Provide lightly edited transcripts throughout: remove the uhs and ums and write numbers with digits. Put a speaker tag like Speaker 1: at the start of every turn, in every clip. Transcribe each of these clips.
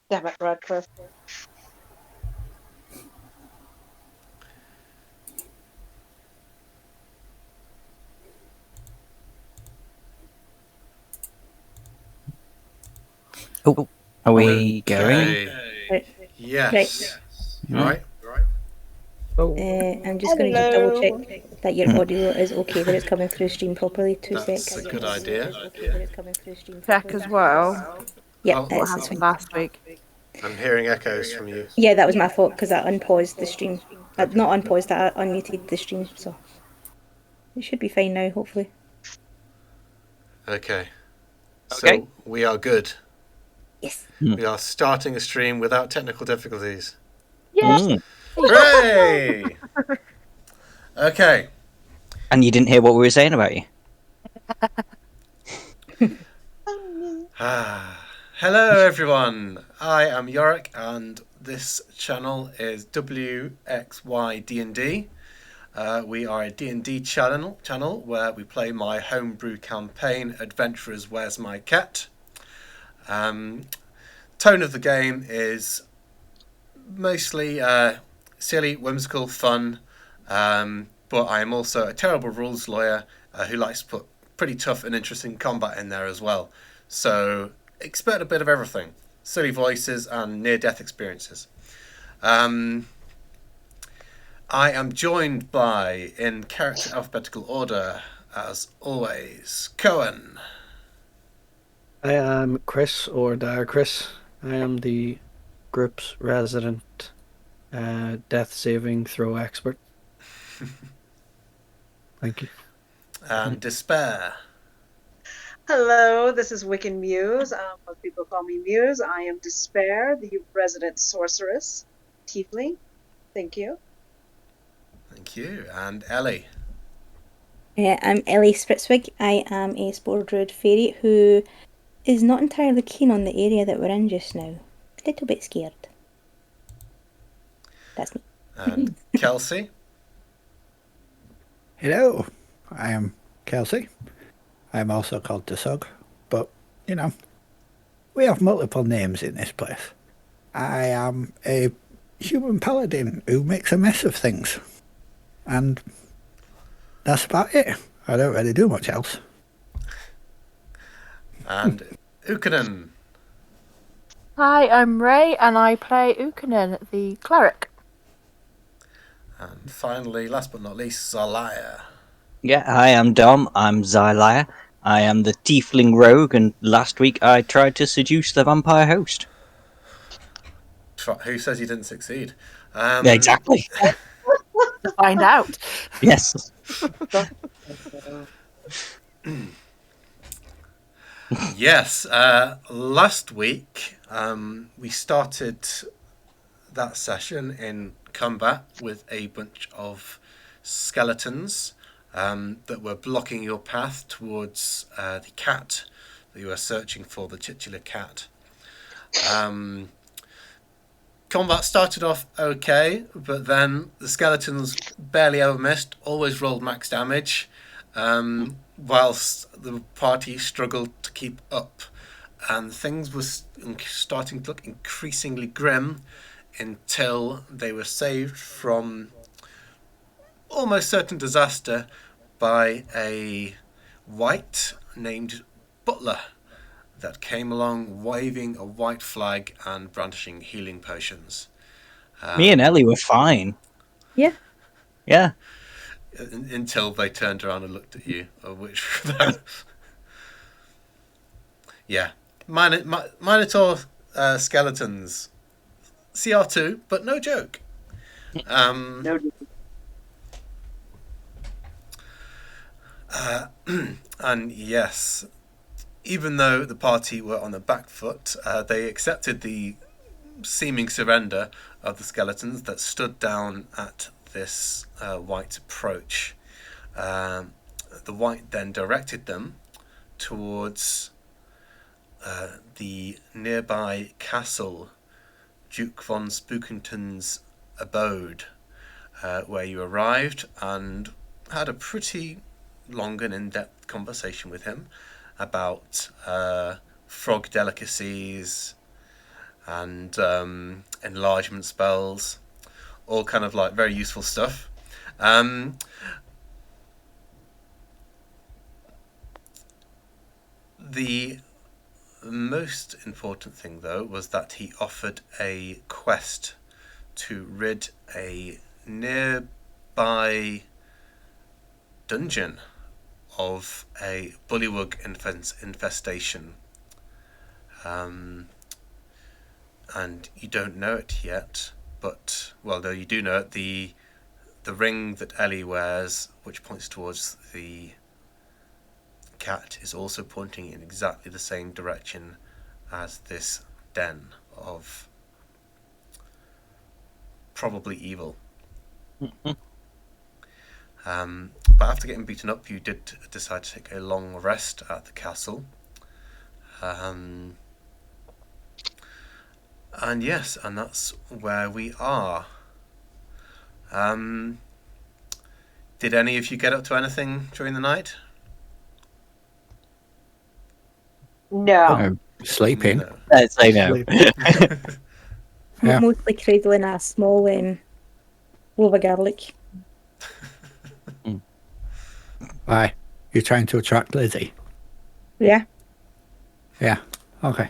Speaker 1: Damn it, Radcliffe.
Speaker 2: Oh, are we going?
Speaker 3: Okay.
Speaker 1: Right.
Speaker 3: Yes. You
Speaker 2: Right.
Speaker 3: right?
Speaker 4: I'm just going to just
Speaker 1: Hello.
Speaker 4: double check that your audio is okay, that it's coming through stream properly. Two
Speaker 3: That's
Speaker 4: secs.
Speaker 3: a good idea.
Speaker 5: Check as well.
Speaker 4: Yeah,
Speaker 3: Oh,
Speaker 5: What
Speaker 4: it's
Speaker 5: happened
Speaker 4: fine.
Speaker 5: last week?
Speaker 3: I'm hearing echoes from you.
Speaker 4: Yeah, that was my fault because I unpaused the stream. Not unpaused, I unmuted the stream, so it should be fine now, hopefully.
Speaker 3: Okay.
Speaker 2: Okay.
Speaker 3: So we are good.
Speaker 4: Yes.
Speaker 3: We are starting a stream without technical difficulties.
Speaker 2: Mm.
Speaker 3: Hooray! Okay.
Speaker 2: And you didn't hear what we were saying about you?
Speaker 3: Hello everyone. I am Yorick and this channel is WXYD&D. We are a D&D channel where we play my homebrew campaign, Adventurers Where's My Cat? Tone of the game is mostly silly, whimsical, fun, but I am also a terrible rules lawyer who likes to put pretty tough and interesting combat in there as well. So expect a bit of everything. Silly voices and near-death experiences. I am joined by, in character alphabetical order, as always, Cohen.
Speaker 6: I am Chris, or Dire Chris. I am the group's resident death saving throw expert. Thank you.
Speaker 3: And Despair.
Speaker 1: Hello, this is Wiccan Muse. Most people call me Muse. I am Despair, the resident sorceress, tiefling. Thank you.
Speaker 3: Thank you. And Ellie.
Speaker 4: I'm Ellie Spritzwig. I am a Spore Druid fairy who is not entirely keen on the area that we're in just now. A little bit scared. That's me.
Speaker 3: And Kelsey.
Speaker 7: Hello, I am Kelsey. I'm also called Desug, but, you know, we have multiple names in this place. I am a human paladin who makes a mess of things. And that's about it. I don't really do much else.
Speaker 3: And Ukanen.
Speaker 5: Hi, I'm Ray, and I play Ukanen, the cleric.
Speaker 3: And finally, last but not least, Zalaya.
Speaker 2: Yeah, hi, I'm Dom. I'm Xylia. I am the tiefling rogue, and last week I tried to seduce the vampire host.
Speaker 3: Who says you didn't succeed?
Speaker 2: Exactly.
Speaker 5: To find out.
Speaker 2: Yes.
Speaker 3: Yes. Last week, we started that session in combat with a bunch of skeletons that were blocking your path towards the cat that you were searching for, the titular cat. Combat started off okay, but then the skeletons barely ever missed, always rolled max damage, whilst the party struggled to keep up. And things were starting to look increasingly grim until they were saved from almost certain disaster by a wight named Butler that came along waving a white flag and brandishing healing potions.
Speaker 2: Me and Ellie were fine.
Speaker 4: Yeah.
Speaker 2: Yeah.
Speaker 3: Until they turned around and looked at you, which yeah, Minotaur skeletons, CR2, but no joke.
Speaker 1: No.
Speaker 3: And yes, even though the party were on the back foot, they accepted the seeming surrender of the skeletons that stood down at this white approach. The white then directed them towards the nearby castle, Duke Von Spookingtons' abode, where you arrived and had a pretty long and in-depth conversation with him about frog delicacies and enlargement spells, all kind of like very useful stuff. The most important thing, though, was that he offered a quest to rid a nearby dungeon of a bullywug infestation. And you don't know it yet, but, well, no, you do know it. The ring that Ellie wears, which points towards the cat, is also pointing in exactly the same direction as this den of probably evil. But after getting beaten up, you did decide to take a long rest at the castle. And yes, and that's where we are. Did any of you get up to anything during the night?
Speaker 1: No.
Speaker 7: Sleeping.
Speaker 3: No.
Speaker 2: I'd say no.
Speaker 7: Yeah.
Speaker 4: Mostly cradling a small loaf of garlic.
Speaker 7: Why? You're trying to attract Lizzie?
Speaker 4: Yeah.
Speaker 7: Yeah. Okay.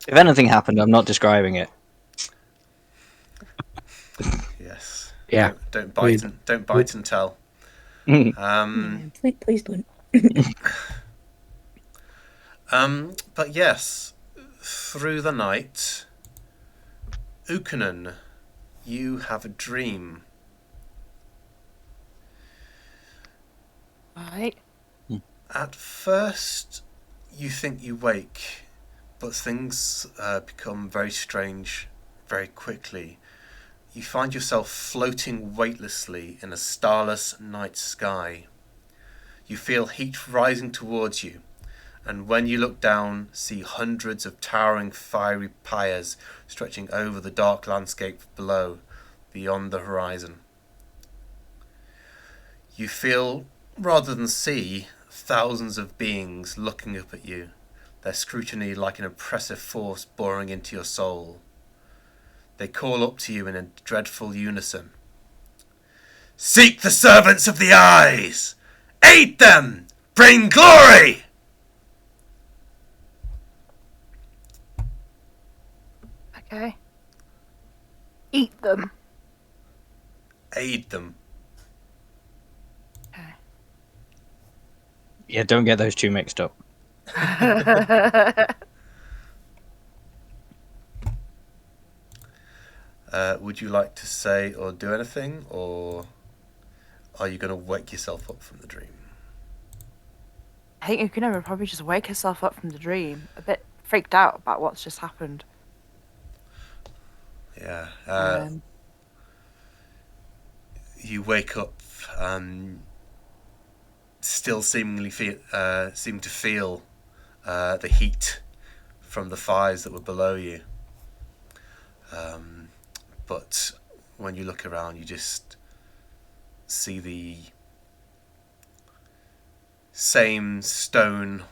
Speaker 2: If anything happened, I'm not describing it.
Speaker 3: Yes.
Speaker 7: Yeah.
Speaker 3: Don't bite and tell.
Speaker 4: Please don't.
Speaker 3: But yes, through the night, Ukanon, you have a dream.
Speaker 5: Right.
Speaker 3: At first, you think you wake, but things become very strange very quickly. You find yourself floating weightlessly in a starless night sky. You feel heat rising towards you, and when you look down, see hundreds of towering fiery pyres stretching over the dark landscape below, beyond the horizon. You feel, rather than see, thousands of beings looking up at you, their scrutiny like an oppressive force boring into your soul. They call up to you in a dreadful unison. Seek the servants of the eyes! Aid them! Bring glory!
Speaker 5: Okay. Eat them.
Speaker 3: Aid them.
Speaker 5: Okay.
Speaker 2: Yeah, don't get those two mixed up.
Speaker 3: Would you like to say or do anything, or are you going to wake yourself up from the dream?
Speaker 5: I think Ukuna would probably just wake herself up from the dream, a bit freaked out about what's just happened.
Speaker 3: Yeah. You wake up, still seem to feel the heat from the fires that were below you. But when you look around, you just see the same stone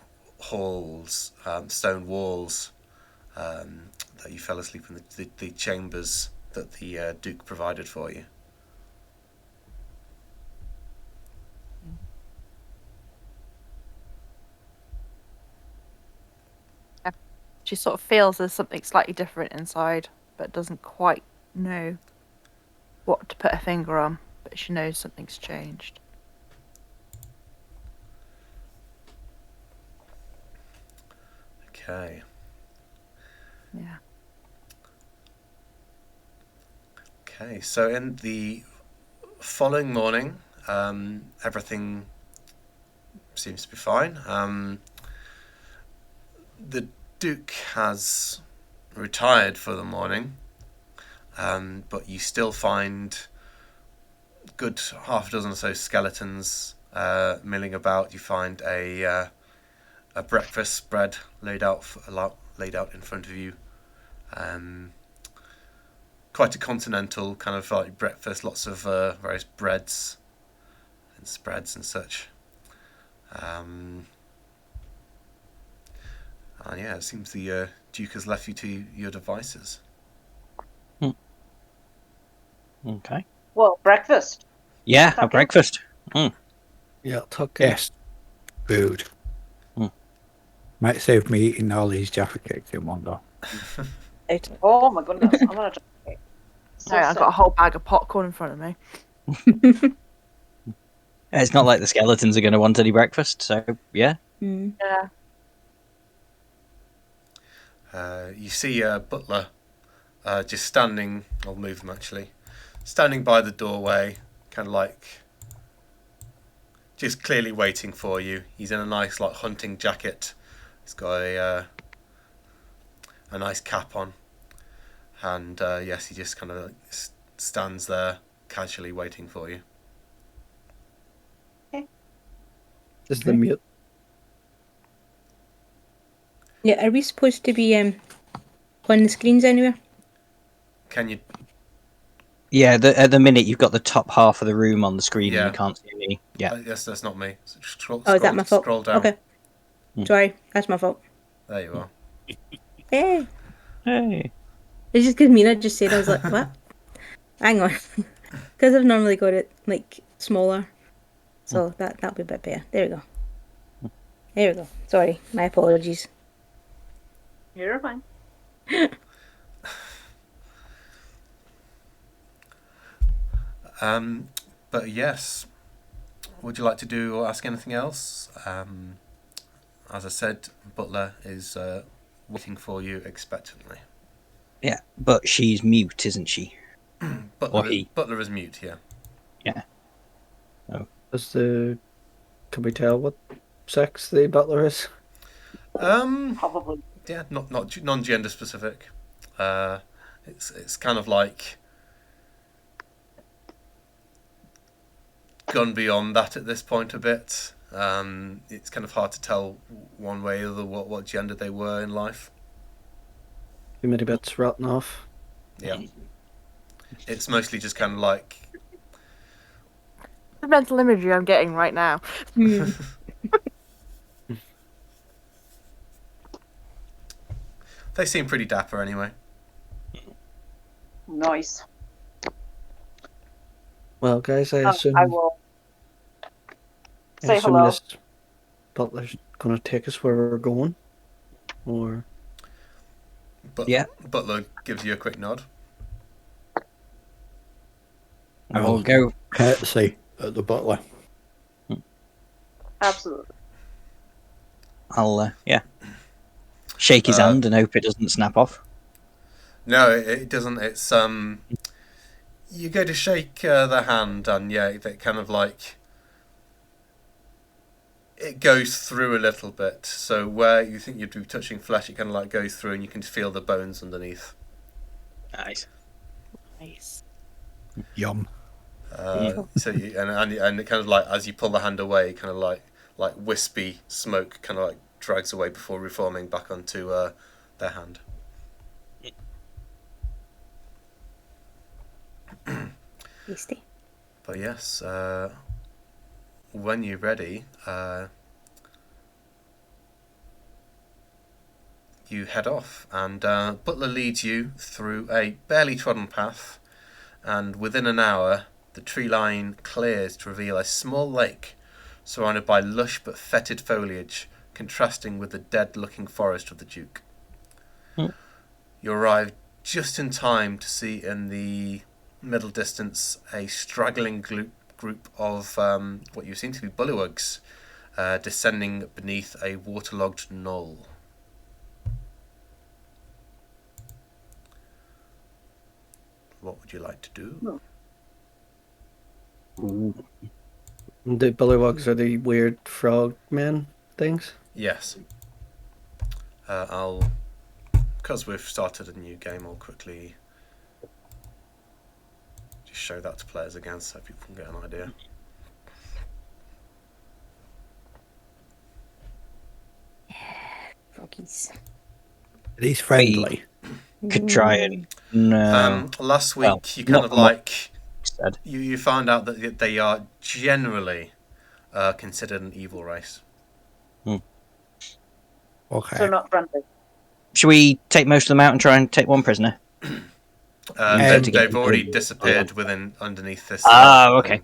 Speaker 3: walls that you fell asleep in, the chambers that the Duke provided for you.
Speaker 5: She sort of feels there's something slightly different inside, but doesn't quite know what to put her finger on, but she knows something's changed.
Speaker 3: Okay.
Speaker 5: Yeah.
Speaker 3: Okay, so in the following morning, everything seems to be fine. The Duke has retired for the morning, but you still find a good half a dozen or so skeletons milling about. You find a breakfast spread laid out in front of you. Quite a continental kind of like breakfast, lots of various breads spreads and such. And yeah, it seems the Duke has left you to your devices.
Speaker 2: Okay.
Speaker 1: Well, breakfast.
Speaker 2: Yeah,
Speaker 1: Tuck
Speaker 2: a
Speaker 1: in.
Speaker 2: breakfast.
Speaker 6: Yeah, tuck in.
Speaker 7: Yes. Food.
Speaker 2: Hmm.
Speaker 7: Might save me eating all these Jaffa cakes in one go.
Speaker 4: Out.
Speaker 1: Oh my goodness, I'm gonna try. So
Speaker 5: Sorry, I've got a whole bag of popcorn in front of me.
Speaker 2: It's not like the skeletons are going to want any breakfast, so yeah.
Speaker 4: Mm.
Speaker 5: Yeah.
Speaker 3: You see Butler just standing, I'll move them actually, standing by the doorway, kind of like just clearly waiting for you. He's in a nice like hunting jacket. He's got a nice cap on, and yes, he just kind of stands there casually waiting for you.
Speaker 6: This is the mute.
Speaker 4: Yeah, are we supposed to be on the screens anywhere?
Speaker 3: Can you?
Speaker 2: Yeah, at the minute you've got the top half of the room on the screen and
Speaker 3: Yeah.
Speaker 2: you can't see me. Yeah.
Speaker 3: Yes, that's not me. Scroll,
Speaker 4: Oh, is that my fault?
Speaker 3: Scroll down.
Speaker 4: Okay. Sorry, that's my fault.
Speaker 3: There you are.
Speaker 4: Hey.
Speaker 2: Hey.
Speaker 4: It's just because Mina just said, I was like, what? Hang on. Because I've normally got it, like, smaller. So that'll be a bit better. There we go. There we go. Sorry, my apologies.
Speaker 1: You're fine.
Speaker 3: But yes, would you like to do or ask anything else? As I said, Butler is waiting for you expectantly.
Speaker 2: Yeah, but she's mute, isn't she? Or he.
Speaker 3: Butler is mute, yeah.
Speaker 2: Yeah.
Speaker 6: Can we tell what sex the butler is?
Speaker 1: Probably.
Speaker 3: Yeah, not non-gender specific. It's kind of like gone beyond that at this point a bit. It's kind of hard to tell one way or the other what gender they were in life.
Speaker 6: Too many bits rotten off.
Speaker 3: Yeah, it's mostly just kind of like
Speaker 5: The mental imagery I'm getting right now.
Speaker 3: they seem pretty dapper anyway.
Speaker 1: Nice.
Speaker 6: Well, guys, I assume
Speaker 1: I will say hello.
Speaker 6: this butler's gonna take us where we're going, or
Speaker 3: But
Speaker 2: Yeah.
Speaker 3: Butler gives you a quick nod.
Speaker 2: I will go.
Speaker 7: Courtesy at the butler.
Speaker 1: Absolutely.
Speaker 2: I'll, shake his hand and hope it doesn't snap off.
Speaker 3: No, it doesn't. It's you go to shake the hand, and yeah, it kind of like it goes through a little bit. So where you think you'd be touching flesh, it kind of like goes through, and you can feel the bones underneath.
Speaker 2: Nice.
Speaker 5: Nice.
Speaker 7: Yum.
Speaker 3: So and it kind of like as you pull the hand away, it kind of like wispy smoke kind of like drags away before reforming back onto their hand.
Speaker 4: Tasty.
Speaker 3: But yes, when you're ready, you head off, and Butler leads you through a barely trodden path, and within an hour, the tree line clears to reveal a small lake surrounded by lush but fetid foliage, contrasting with the dead-looking forest of the Duke. You arrive just in time to see in the middle distance a straggling group of what you seem to be bullywugs descending beneath a waterlogged knoll. What would you like to do?
Speaker 6: the bullywugs are the weird frog men things.
Speaker 3: Yes. Because we've started a new game, I'll quickly just show that to players again so people can get an idea.
Speaker 4: Froggies.
Speaker 7: He's friendly.
Speaker 2: Could try and. No.
Speaker 3: Last week
Speaker 2: Well,
Speaker 3: you kind
Speaker 2: not
Speaker 3: of
Speaker 2: from what-
Speaker 3: like
Speaker 2: said.
Speaker 3: You find out that they are generally considered an evil race.
Speaker 7: Okay.
Speaker 1: So not friendly.
Speaker 2: Should we take most of them out and try and take one prisoner?
Speaker 3: They've already disappeared underneath this.
Speaker 2: Okay.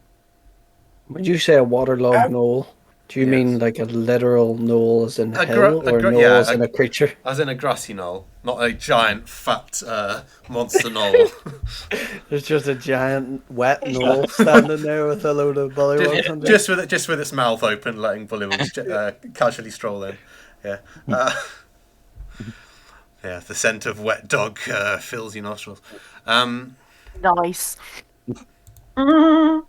Speaker 6: Would you say a waterlogged knoll? Do you mean like a literal knoll as in hill, or knoll as in a creature?
Speaker 3: As in a grassy knoll, not a giant fat monster knoll.
Speaker 6: There's just a giant wet knoll standing there with a load of bullywugs under it.
Speaker 3: just with its mouth open, letting bullywugs casually stroll in. Yeah. Yeah, the scent of wet dog fills your nostrils.
Speaker 5: Nice.
Speaker 6: How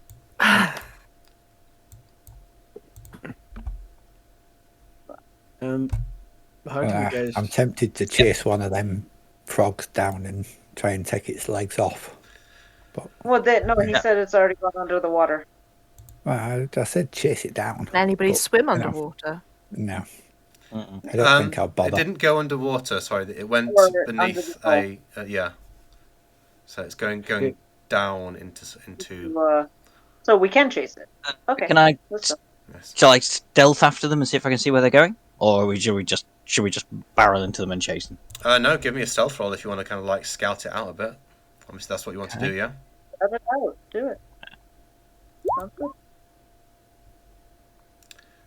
Speaker 6: do you guys?
Speaker 7: I'm tempted to chase one of them frogs down and try and take its legs off. But
Speaker 1: he said it's already gone under the water.
Speaker 7: well, I said chase it down.
Speaker 5: Can anybody
Speaker 7: but,
Speaker 5: swim
Speaker 7: you know,
Speaker 5: underwater?
Speaker 7: No. I don't think I'll bother.
Speaker 3: It didn't go underwater. Sorry, it went beneath yeah. So it's going down into.
Speaker 1: So we can chase it. Okay.
Speaker 2: Can I?
Speaker 3: Yes.
Speaker 2: Shall I stealth after them and see if I can see where they're going, or should we just barrel into them and chase them?
Speaker 3: No, give me a stealth roll if you want to kind of like scout it out a bit. Obviously, that's what you want to do, yeah.
Speaker 1: Let it out. Do it. Sounds good.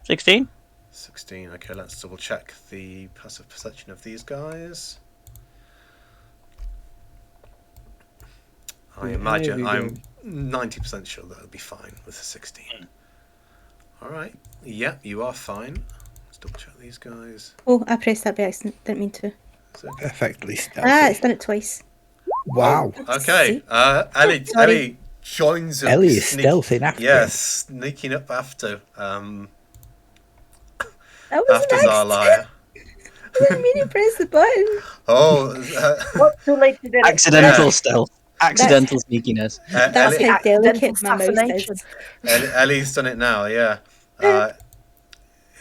Speaker 2: 16.
Speaker 3: 16. Okay, let's double check the passive perception of these guys. I imagine I'm 90% sure that it'll be fine with a 16. All right. Yeah, you are fine. Let's double check these guys.
Speaker 4: Oh, I pressed that by accident. Didn't mean to.
Speaker 7: Perfectly stealthy.
Speaker 4: It's done it twice.
Speaker 7: Wow.
Speaker 3: Okay. Ellie joins us.
Speaker 7: Ellie is stealthing after.
Speaker 3: Yes, sneaking up after.
Speaker 4: That was
Speaker 3: After
Speaker 4: an
Speaker 3: Zarlaya.
Speaker 4: I didn't mean to press the button.
Speaker 3: Oh.
Speaker 1: Too late to do it.
Speaker 2: Accidental stealth. Accidental sneakiness.
Speaker 4: That's how delicate my mouse
Speaker 5: assassination.
Speaker 4: is.
Speaker 3: Ellie's done it now, yeah.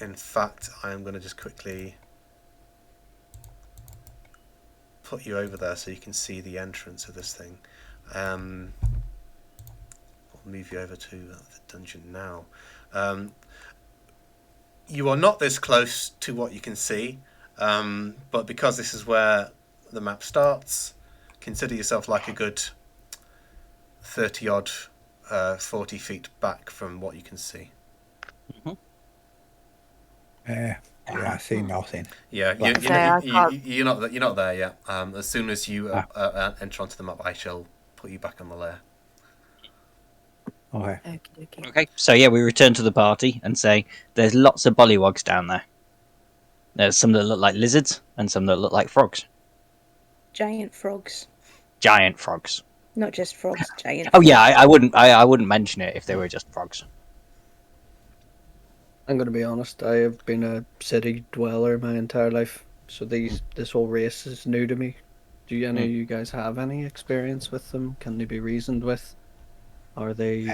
Speaker 3: In fact, I am going to just quickly put you over there so you can see the entrance of this thing. I'll move you over to the dungeon now. You are not this close to what you can see, but because this is where the map starts, consider yourself like a good 30-odd, 40 feet back from what you can see.
Speaker 7: Yeah, I see nothing.
Speaker 3: Yeah, you're not there yet. As soon as you enter onto the map, I shall put you back on the lair.
Speaker 7: Okay.
Speaker 2: Okay, so yeah, we return to the party and say there's lots of bullywugs down there. There's some that look like lizards and some that look like frogs.
Speaker 4: Giant frogs.
Speaker 2: Giant frogs.
Speaker 4: Not just frogs, giant.
Speaker 2: Oh yeah, I wouldn't mention it if they were just frogs.
Speaker 6: I'm going to be honest. I have been a city dweller my entire life, so this whole race is new to me. Do any of you guys have any experience with them? Can they be reasoned with? Are they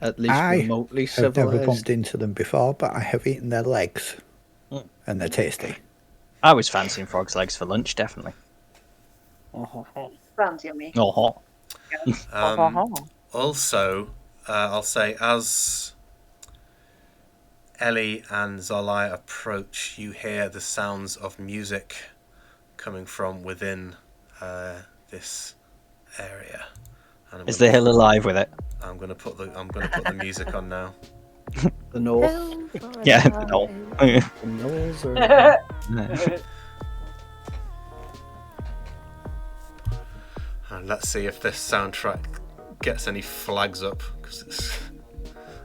Speaker 6: at least remotely civilized?
Speaker 7: I've never bumped into them before, but I have eaten their legs, and they're tasty.
Speaker 2: I was fancying frogs' legs for lunch, definitely.
Speaker 1: Sounds yummy.
Speaker 3: Also, I'll say as Ellie and Zarlaya approach, you hear the sounds of music coming from within this area. And
Speaker 2: Is the hill alive with it?
Speaker 3: I'm gonna put the music on now.
Speaker 6: The knoll.
Speaker 2: Yeah, no.
Speaker 6: The knolls are...
Speaker 3: And let's see if this soundtrack gets any flags up, because it's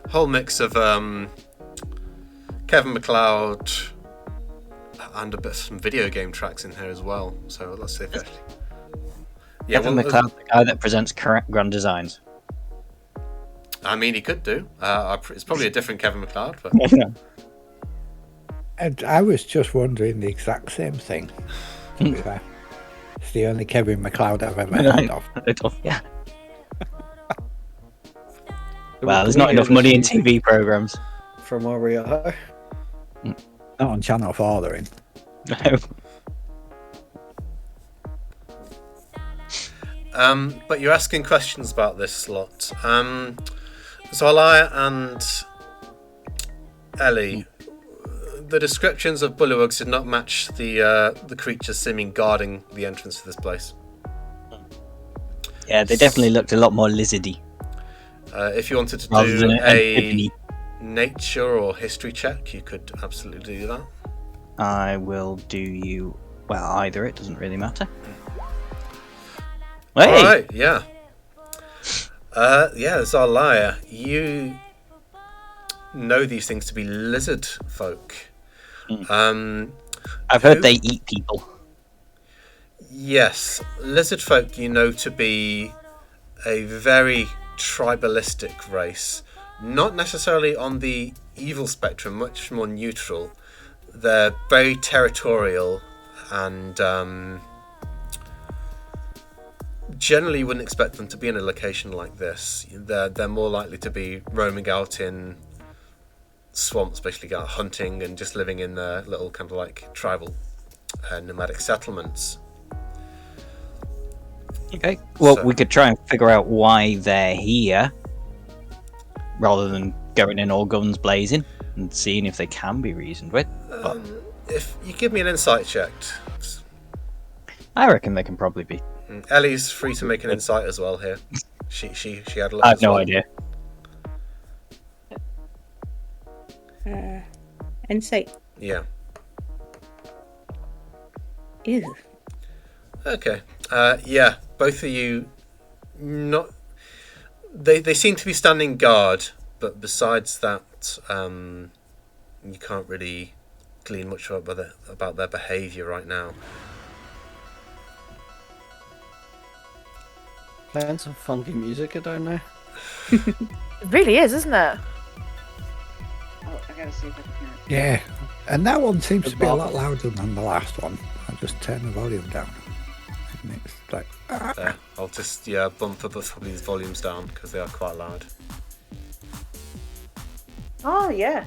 Speaker 3: a whole mix of Kevin MacLeod and a bit of some video game tracks in here as well. So let's see if it. Yeah,
Speaker 2: Kevin MacLeod, the guy that presents Grand Designs.
Speaker 3: I mean, he could do. It's probably a different Kevin MacLeod, but.
Speaker 7: And I was just wondering the exact same thing. It's the only Kevin MacLeod I've ever heard of.
Speaker 2: Yeah. Well, there's not enough money in TV programs.
Speaker 6: From where we are.
Speaker 7: Not on Channel 4, they're in.
Speaker 2: No.
Speaker 3: But you're asking questions about this lot. Zolaya and Ellie, the descriptions of bullywugs did not match the creatures seeming guarding the entrance to this place.
Speaker 2: Yeah, they definitely looked a lot more lizardy.
Speaker 3: If you wanted to
Speaker 2: Rather
Speaker 3: do
Speaker 2: than
Speaker 3: a nature or history check, you could absolutely do that.
Speaker 2: I will do you. Well, either, it doesn't really matter. Hey!
Speaker 3: Alright, yeah. Zalaya, you know these things to be lizard folk.
Speaker 2: I've heard they eat people.
Speaker 3: Yes, lizard folk you know to be a very tribalistic race. Not necessarily on the evil spectrum, much more neutral. They're very territorial and generally you wouldn't expect them to be in a location like this. They're more likely to be roaming out in swamps, basically out hunting and just living in their little kind of like tribal nomadic settlements.
Speaker 2: Okay. Well,
Speaker 3: So-
Speaker 2: we could try and figure out why they're here, rather than going in all guns blazing and seeing if they can be reasoned with. But
Speaker 3: If you give me an insight check,
Speaker 2: I reckon they can probably be.
Speaker 3: Ellie's free to make an insight as well here. She had a look.
Speaker 2: I have
Speaker 3: as
Speaker 2: no
Speaker 3: well.
Speaker 2: idea.
Speaker 4: Insight.
Speaker 3: Yeah.
Speaker 4: Ew.
Speaker 3: Okay. Yeah. Both of you, not. They seem to be standing guard, but besides that, you can't really glean much about their behaviour right now.
Speaker 6: Playing some funky music down there.
Speaker 5: It really is, isn't it?
Speaker 1: Oh, I gotta see if I can hear it.
Speaker 7: Yeah, and that one seems to be a
Speaker 6: Bob.
Speaker 7: lot louder than the last one. I just turn the volume down. And it's like,
Speaker 3: There. I'll just bump these volumes down because they are quite loud.
Speaker 1: Oh yeah.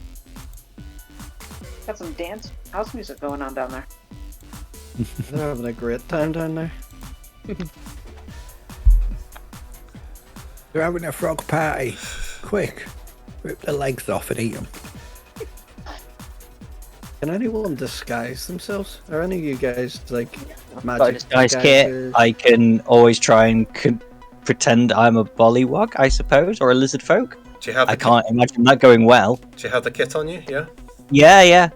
Speaker 1: Got some dance house music going on down there.
Speaker 6: They're having a great time down there.
Speaker 7: they're having a frog party. Quick, rip the legs off and eat them.
Speaker 6: Can anyone disguise themselves? Are any of you guys like magic
Speaker 2: Disguise kit.
Speaker 6: disguisers?
Speaker 2: I can always try and pretend I'm a bollywog, I suppose, or a lizard folk.
Speaker 3: Do you have?
Speaker 2: I can't imagine that going well.
Speaker 3: Do you have the kit on you? Yeah.
Speaker 2: Yeah.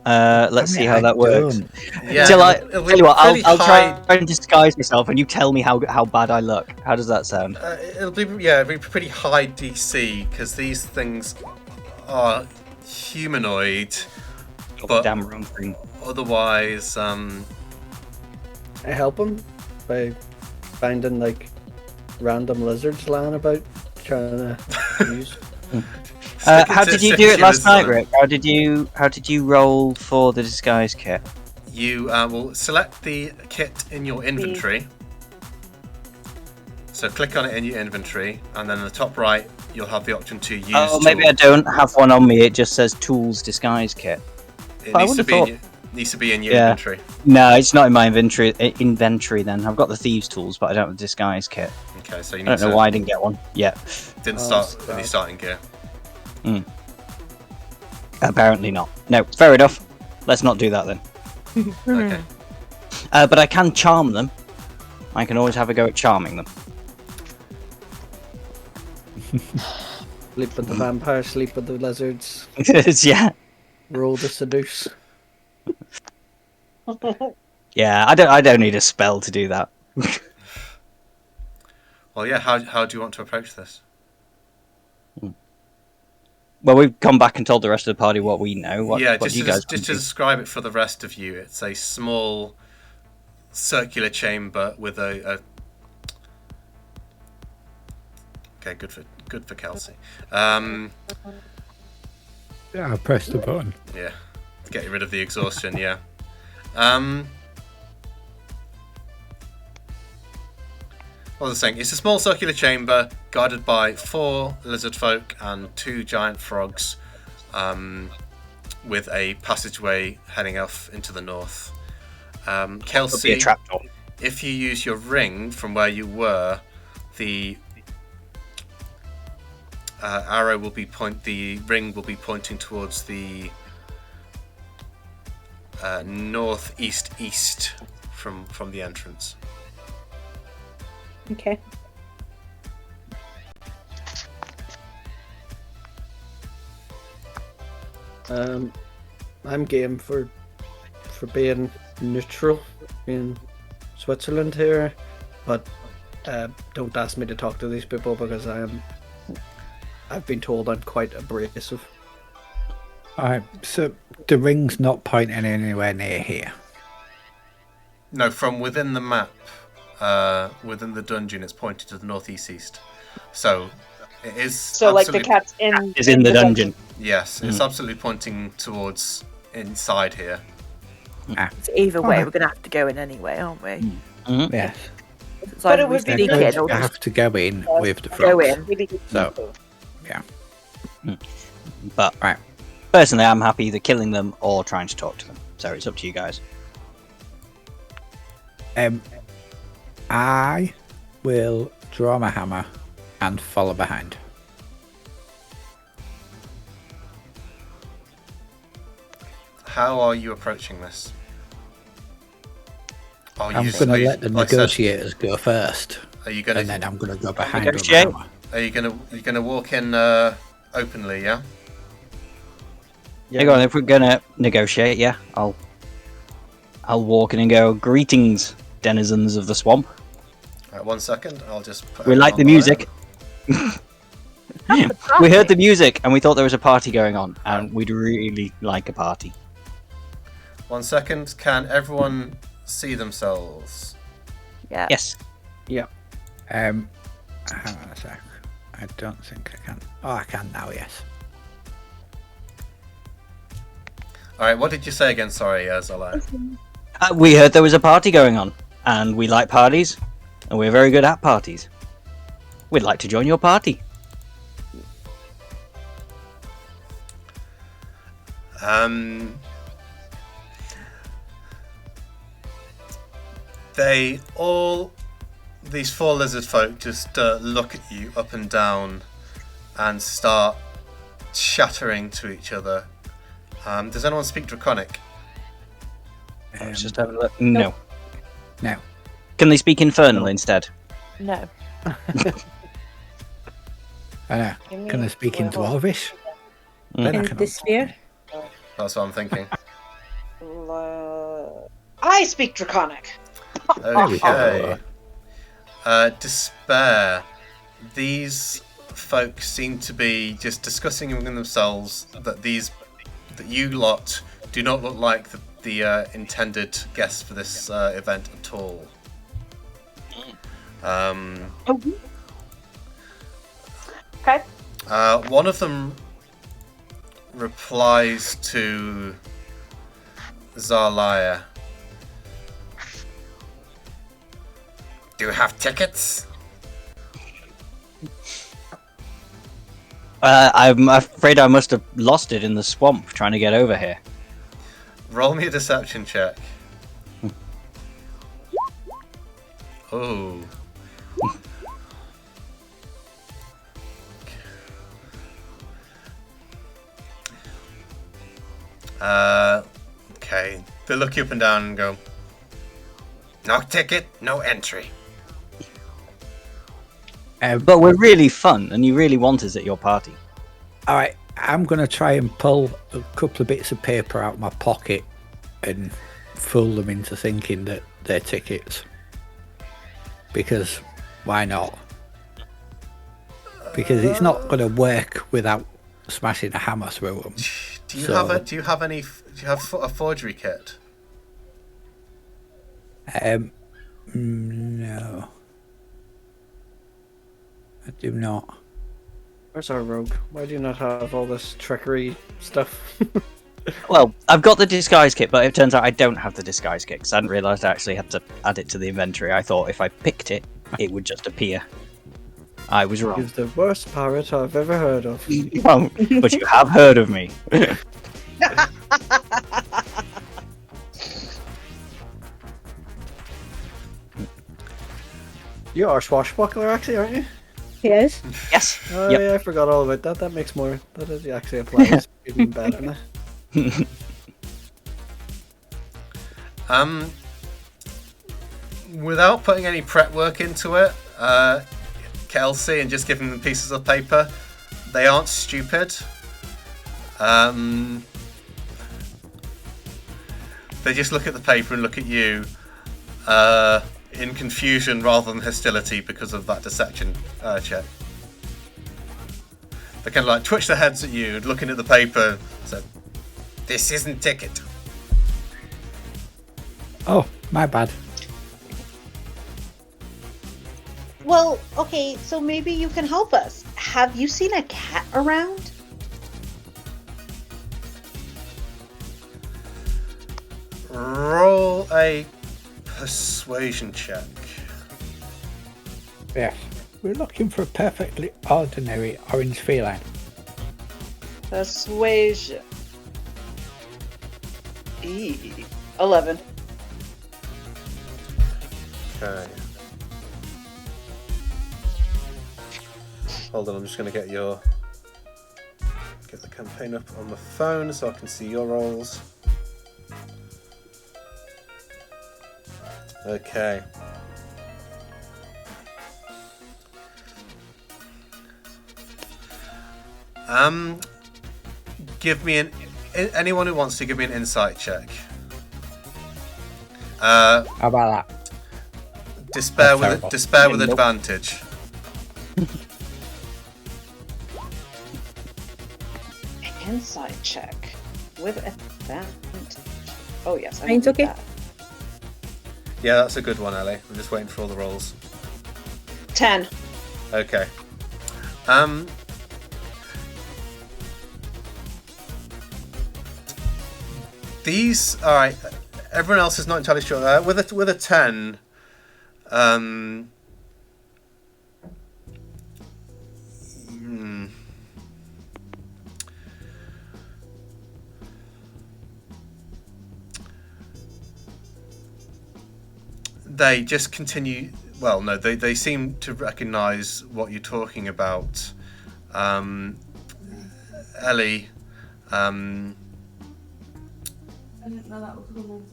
Speaker 2: Let's see how that works.
Speaker 3: Yeah.
Speaker 2: Tell
Speaker 3: it'll be
Speaker 2: you what,
Speaker 3: pretty
Speaker 2: I'll try
Speaker 3: high-
Speaker 2: and disguise myself, and you tell me how bad I look. How does that sound?
Speaker 3: It'll be pretty high DC because these things are humanoid, but
Speaker 2: Damn wrong thing.
Speaker 3: otherwise,
Speaker 6: I help them by finding like random lizards lying about, trying to use.
Speaker 2: How did you do it last night,
Speaker 3: Rick?
Speaker 2: Rick? How did you roll for the disguise kit?
Speaker 3: You will select the kit in your inventory. So click on it in your inventory, and then in the top right, you'll have the option to use.
Speaker 2: Oh, maybe I
Speaker 3: tool.
Speaker 2: don't have one on me. It just says tools disguise kit.
Speaker 3: It
Speaker 2: I
Speaker 3: needs to
Speaker 2: would've
Speaker 3: be in
Speaker 2: thought-
Speaker 3: your, needs to be in your
Speaker 2: Yeah.
Speaker 3: inventory.
Speaker 2: No, it's not in my inventory. Then I've got the thieves' tools, but I don't have the disguise kit.
Speaker 3: Okay, so you
Speaker 2: I
Speaker 3: need
Speaker 2: don't know
Speaker 3: to.
Speaker 2: why I didn't get one yet.
Speaker 3: Didn't
Speaker 6: Oh,
Speaker 3: start
Speaker 6: stop.
Speaker 3: with your starting gear.
Speaker 2: Apparently not. No, fair enough. Let's not do that then.
Speaker 3: Okay.
Speaker 2: But I can charm them. I can always have a go at charming them.
Speaker 6: Sleep with the vampire, sleep with the lizards,
Speaker 2: Yeah.
Speaker 6: roll to seduce.
Speaker 2: Yeah, I don't need a spell to do that.
Speaker 3: Well, yeah. How do you want to approach this?
Speaker 2: Well, we've come back and told the rest of the party what we know. What
Speaker 3: Yeah,
Speaker 2: do
Speaker 3: just
Speaker 2: you
Speaker 3: to,
Speaker 2: guys
Speaker 3: just to describe it for the rest of you, it's a small circular chamber with a. Okay, good for Kelsey.
Speaker 7: Yeah, I pressed the button.
Speaker 3: Yeah, to get rid of the exhaustion. Yeah. What was I saying? It's a small circular chamber guarded by 4 lizard folk and 2 giant frogs, with a passageway heading off into the north.
Speaker 2: It'll be
Speaker 3: Kelsey,
Speaker 2: a trapdoor.
Speaker 3: if you use your ring from where you were, the the ring will be pointing towards the northeast east from the entrance.
Speaker 4: Okay.
Speaker 6: I'm game for being neutral in Switzerland here, but don't ask me to talk to these people because I've been told I'm quite abrasive.
Speaker 7: Alright, so the ring's not pointing anywhere near here.
Speaker 3: No, from within the map, within the dungeon, it's pointed to the northeast east. So it is.
Speaker 1: So like the cat's in
Speaker 2: Is in the dungeon.
Speaker 3: Yes, it's absolutely pointing towards inside here.
Speaker 5: So either way,
Speaker 7: Okay.
Speaker 5: we're going to have to go in anyway, aren't we?
Speaker 2: Mhm.
Speaker 7: Yes.
Speaker 5: It's
Speaker 1: But
Speaker 5: either
Speaker 1: it
Speaker 5: we
Speaker 1: would be
Speaker 5: sneak
Speaker 1: good
Speaker 5: in
Speaker 1: to
Speaker 5: or
Speaker 7: You
Speaker 5: just
Speaker 7: have to go in with the
Speaker 5: go
Speaker 7: frogs.
Speaker 5: in.
Speaker 1: Really good
Speaker 7: So-
Speaker 1: info.
Speaker 2: But
Speaker 7: Right.
Speaker 2: personally, I'm happy either killing them or trying to talk to them. So it's up to you guys.
Speaker 7: I will draw my hammer and follow behind.
Speaker 3: How are you approaching this? Are
Speaker 7: I'm
Speaker 3: you
Speaker 7: going to let the
Speaker 3: like I said,
Speaker 7: negotiators go first,
Speaker 3: Are you gonna
Speaker 7: and then I'm going to go behind with my
Speaker 2: Negotiate?
Speaker 7: hammer.
Speaker 3: Are you gonna walk in openly? Yeah.
Speaker 2: Yeah, go on. If we're gonna negotiate, yeah, I'll walk in and go. Greetings, denizens of the swamp.
Speaker 3: Right, 1 second. I'll just. Put
Speaker 2: We like
Speaker 3: everyone
Speaker 2: the
Speaker 3: on
Speaker 2: music.
Speaker 3: line.
Speaker 2: We heard the music and we thought there was a party going on, and we'd really like a party.
Speaker 3: 1 second. Can everyone see themselves?
Speaker 5: Yeah.
Speaker 2: Yes.
Speaker 7: Hang on a sec. I don't think I can. Oh, I can now, yes.
Speaker 3: All right. What did you say again? Sorry, Zala.
Speaker 2: We heard there was a party going on, and we like parties, and we're very good at parties. We'd like to join your party.
Speaker 3: They all, these four lizard folk, just look at you up and down, and start chattering to each other. Does anyone speak Draconic?
Speaker 2: Let's just have a look. No.
Speaker 7: No.
Speaker 2: Can they speak Infernal instead?
Speaker 5: No.
Speaker 7: I know. Can I speak in Dwarvish? Then I
Speaker 4: In
Speaker 7: can
Speaker 4: the sphere.
Speaker 3: That's what I'm thinking.
Speaker 1: I speak Draconic.
Speaker 3: Okay. Despair. These folk seem to be just discussing among themselves that you lot do not look like the intended guests for this event at all.
Speaker 1: Okay.
Speaker 3: One of them replies to Zarlaya. Do you have tickets?
Speaker 2: I'm afraid I must have lost it in the swamp trying to get over here.
Speaker 3: Roll me a deception check. Oh. Okay. They look you up and down and go, no ticket, no entry.
Speaker 2: But we're really fun, and you really want us at your party.
Speaker 7: All right, I'm going to try and pull a couple of bits of paper out of my pocket and fool them into thinking that they're tickets. Because why not? Because it's not going to work without smashing a hammer through them.
Speaker 3: Do you have a forgery kit?
Speaker 7: No. I do not.
Speaker 6: Where's our rogue? Why do you not have all this trickery stuff?
Speaker 2: Well, I've got the disguise kit, but it turns out I don't have the disguise kit because I hadn't realised I actually had to add it to the inventory. I thought if I picked it, it would just appear. I was wrong.
Speaker 6: He's the worst pirate I've ever heard of.
Speaker 2: But you have heard of me.
Speaker 6: You are swashbuckler, actually, aren't you?
Speaker 4: Yes.
Speaker 2: Yes.
Speaker 6: Oh
Speaker 2: Yep.
Speaker 6: yeah, I forgot all about that. That makes more. That is actually applies even better now.
Speaker 3: Without putting any prep work into it, Kelsey, and just giving them pieces of paper, they aren't stupid. They just look at the paper and look at you in confusion rather than hostility because of that deception check. They kind of like twitch their heads at you, looking at the paper. So, this isn't ticket.
Speaker 7: Oh, my bad.
Speaker 1: Well, okay, so maybe you can help us. Have you seen a cat around?
Speaker 3: Roll a persuasion check.
Speaker 7: Yes. We're looking for a perfectly ordinary orange feline.
Speaker 1: Persuasion. 11.
Speaker 3: Okay. Hold on, I'm just going to get the campaign up on the phone so I can see your rolls. Okay. Give me anyone who wants to give me an insight check.
Speaker 7: How about that?
Speaker 3: Despair
Speaker 7: That's
Speaker 3: with
Speaker 7: terrible.
Speaker 2: Nope.
Speaker 3: advantage.
Speaker 1: Insight check with advantage. Oh yes, I
Speaker 4: Mine's
Speaker 1: need
Speaker 4: okay.
Speaker 1: that.
Speaker 3: Yeah, that's a good one, Ellie. I'm just waiting for all the rolls.
Speaker 1: 10.
Speaker 3: Okay. These, all right. Everyone else is not entirely sure. With a 10, they just continue. Well, no, they seem to recognise what you're talking about. Ellie,
Speaker 4: I didn't know that was going on,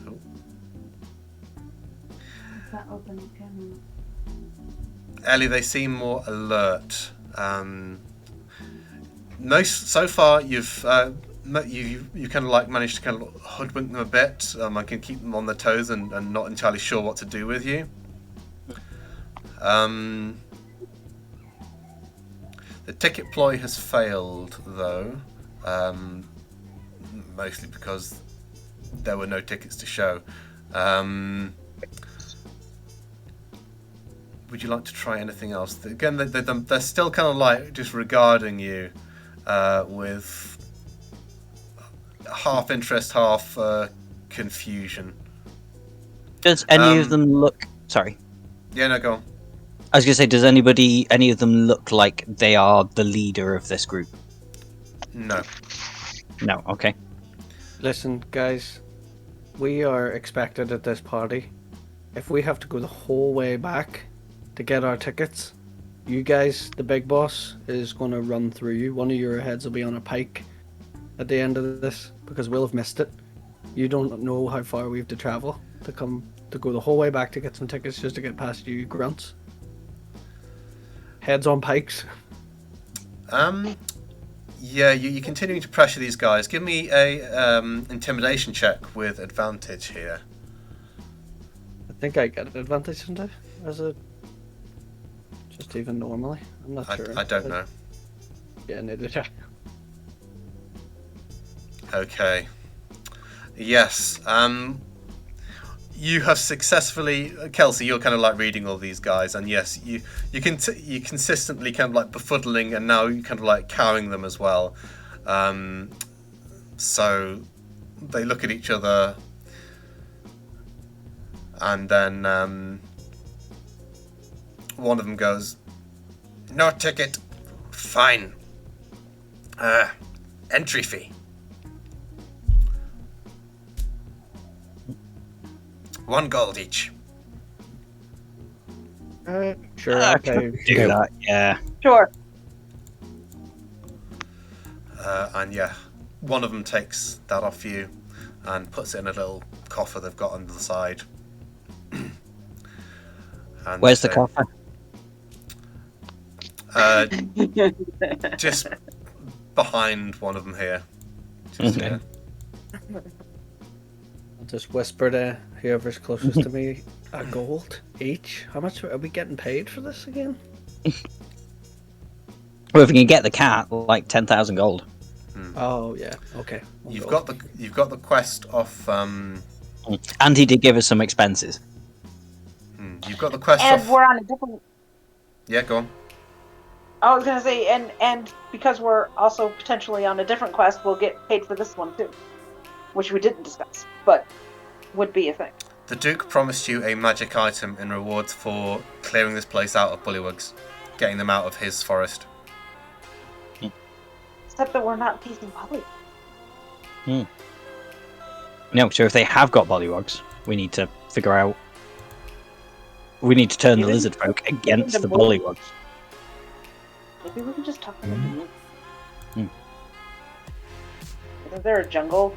Speaker 3: Oh.
Speaker 4: that open the camera?
Speaker 3: Ellie, they seem more alert. So far, you've you kind of like managed to kind of hoodwink them a bit. I can keep them on their toes and not entirely sure what to do with you. The ticket ploy has failed, though, mostly because there were no tickets to show. Would you like to try anything else? Again, they're still kind of like just regarding you with half interest, half confusion.
Speaker 2: Does any of them look? Sorry,
Speaker 3: Yeah, no, go on.
Speaker 2: I was gonna say, does any of them look like they are the leader of this group?
Speaker 3: No.
Speaker 2: No. Okay.
Speaker 6: Listen, guys, we are expected at this party. If we have to go the whole way back to get our tickets, you guys, the big boss, is going to run through you. One of your heads will be on a pike at the end of this because we'll have missed it. You don't know how far we have to travel to go the whole way back to get some tickets just to get past you grunts. Heads on pikes.
Speaker 3: Yeah, you're continuing to pressure these guys. Give me a intimidation check with advantage here.
Speaker 6: I think I get an advantage sometimes. As a just even normally. I'm not sure.
Speaker 3: I don't know.
Speaker 6: Yeah, neither do I.
Speaker 3: Okay. Yes. You have successfully, Kelsey. You're kind of like reading all these guys, and yes, you consistently kind of like befuddling, and now you kind of like cowing them as well. So they look at each other, and then one of them goes, "No ticket, fine. Entry fee. 1 gold each."
Speaker 6: Sure,
Speaker 2: I
Speaker 6: I'll
Speaker 2: can
Speaker 6: pay.
Speaker 2: do that. Yeah.
Speaker 1: Sure.
Speaker 3: And yeah, one of them takes that off you and puts it in a little coffer they've got under the side. And
Speaker 2: Where's the
Speaker 3: they say,
Speaker 2: coffer?
Speaker 3: Just behind one of them here. Just
Speaker 2: Okay.
Speaker 3: here.
Speaker 6: I'll just whisper to whoever's closest to me, a gold each. How much are we getting paid for this again?
Speaker 2: Well, if we can get the cat, like 10,000 gold.
Speaker 6: Oh yeah, okay. One
Speaker 3: You've
Speaker 6: gold.
Speaker 3: got the quest off.
Speaker 2: And he did give us some expenses.
Speaker 3: You've got the quest
Speaker 1: And
Speaker 3: off.
Speaker 1: we're on a different.
Speaker 3: Yeah, go on.
Speaker 1: I was gonna say, and because we're also potentially on a different quest, we'll get paid for this one too, which we didn't discuss, but would be a thing.
Speaker 3: The Duke promised you a magic item in rewards for clearing this place out of bullywugs, getting them out of his forest.
Speaker 1: Except that we're not teasing Polly.
Speaker 2: No, so if they have got bollywogs, we need to figure out. We need to turn the
Speaker 1: Even-
Speaker 2: lizard folk against
Speaker 1: even
Speaker 2: the
Speaker 1: more-
Speaker 2: bollywogs.
Speaker 1: Maybe we can just talk to them.
Speaker 2: Hmm.
Speaker 1: Isn't there a jungle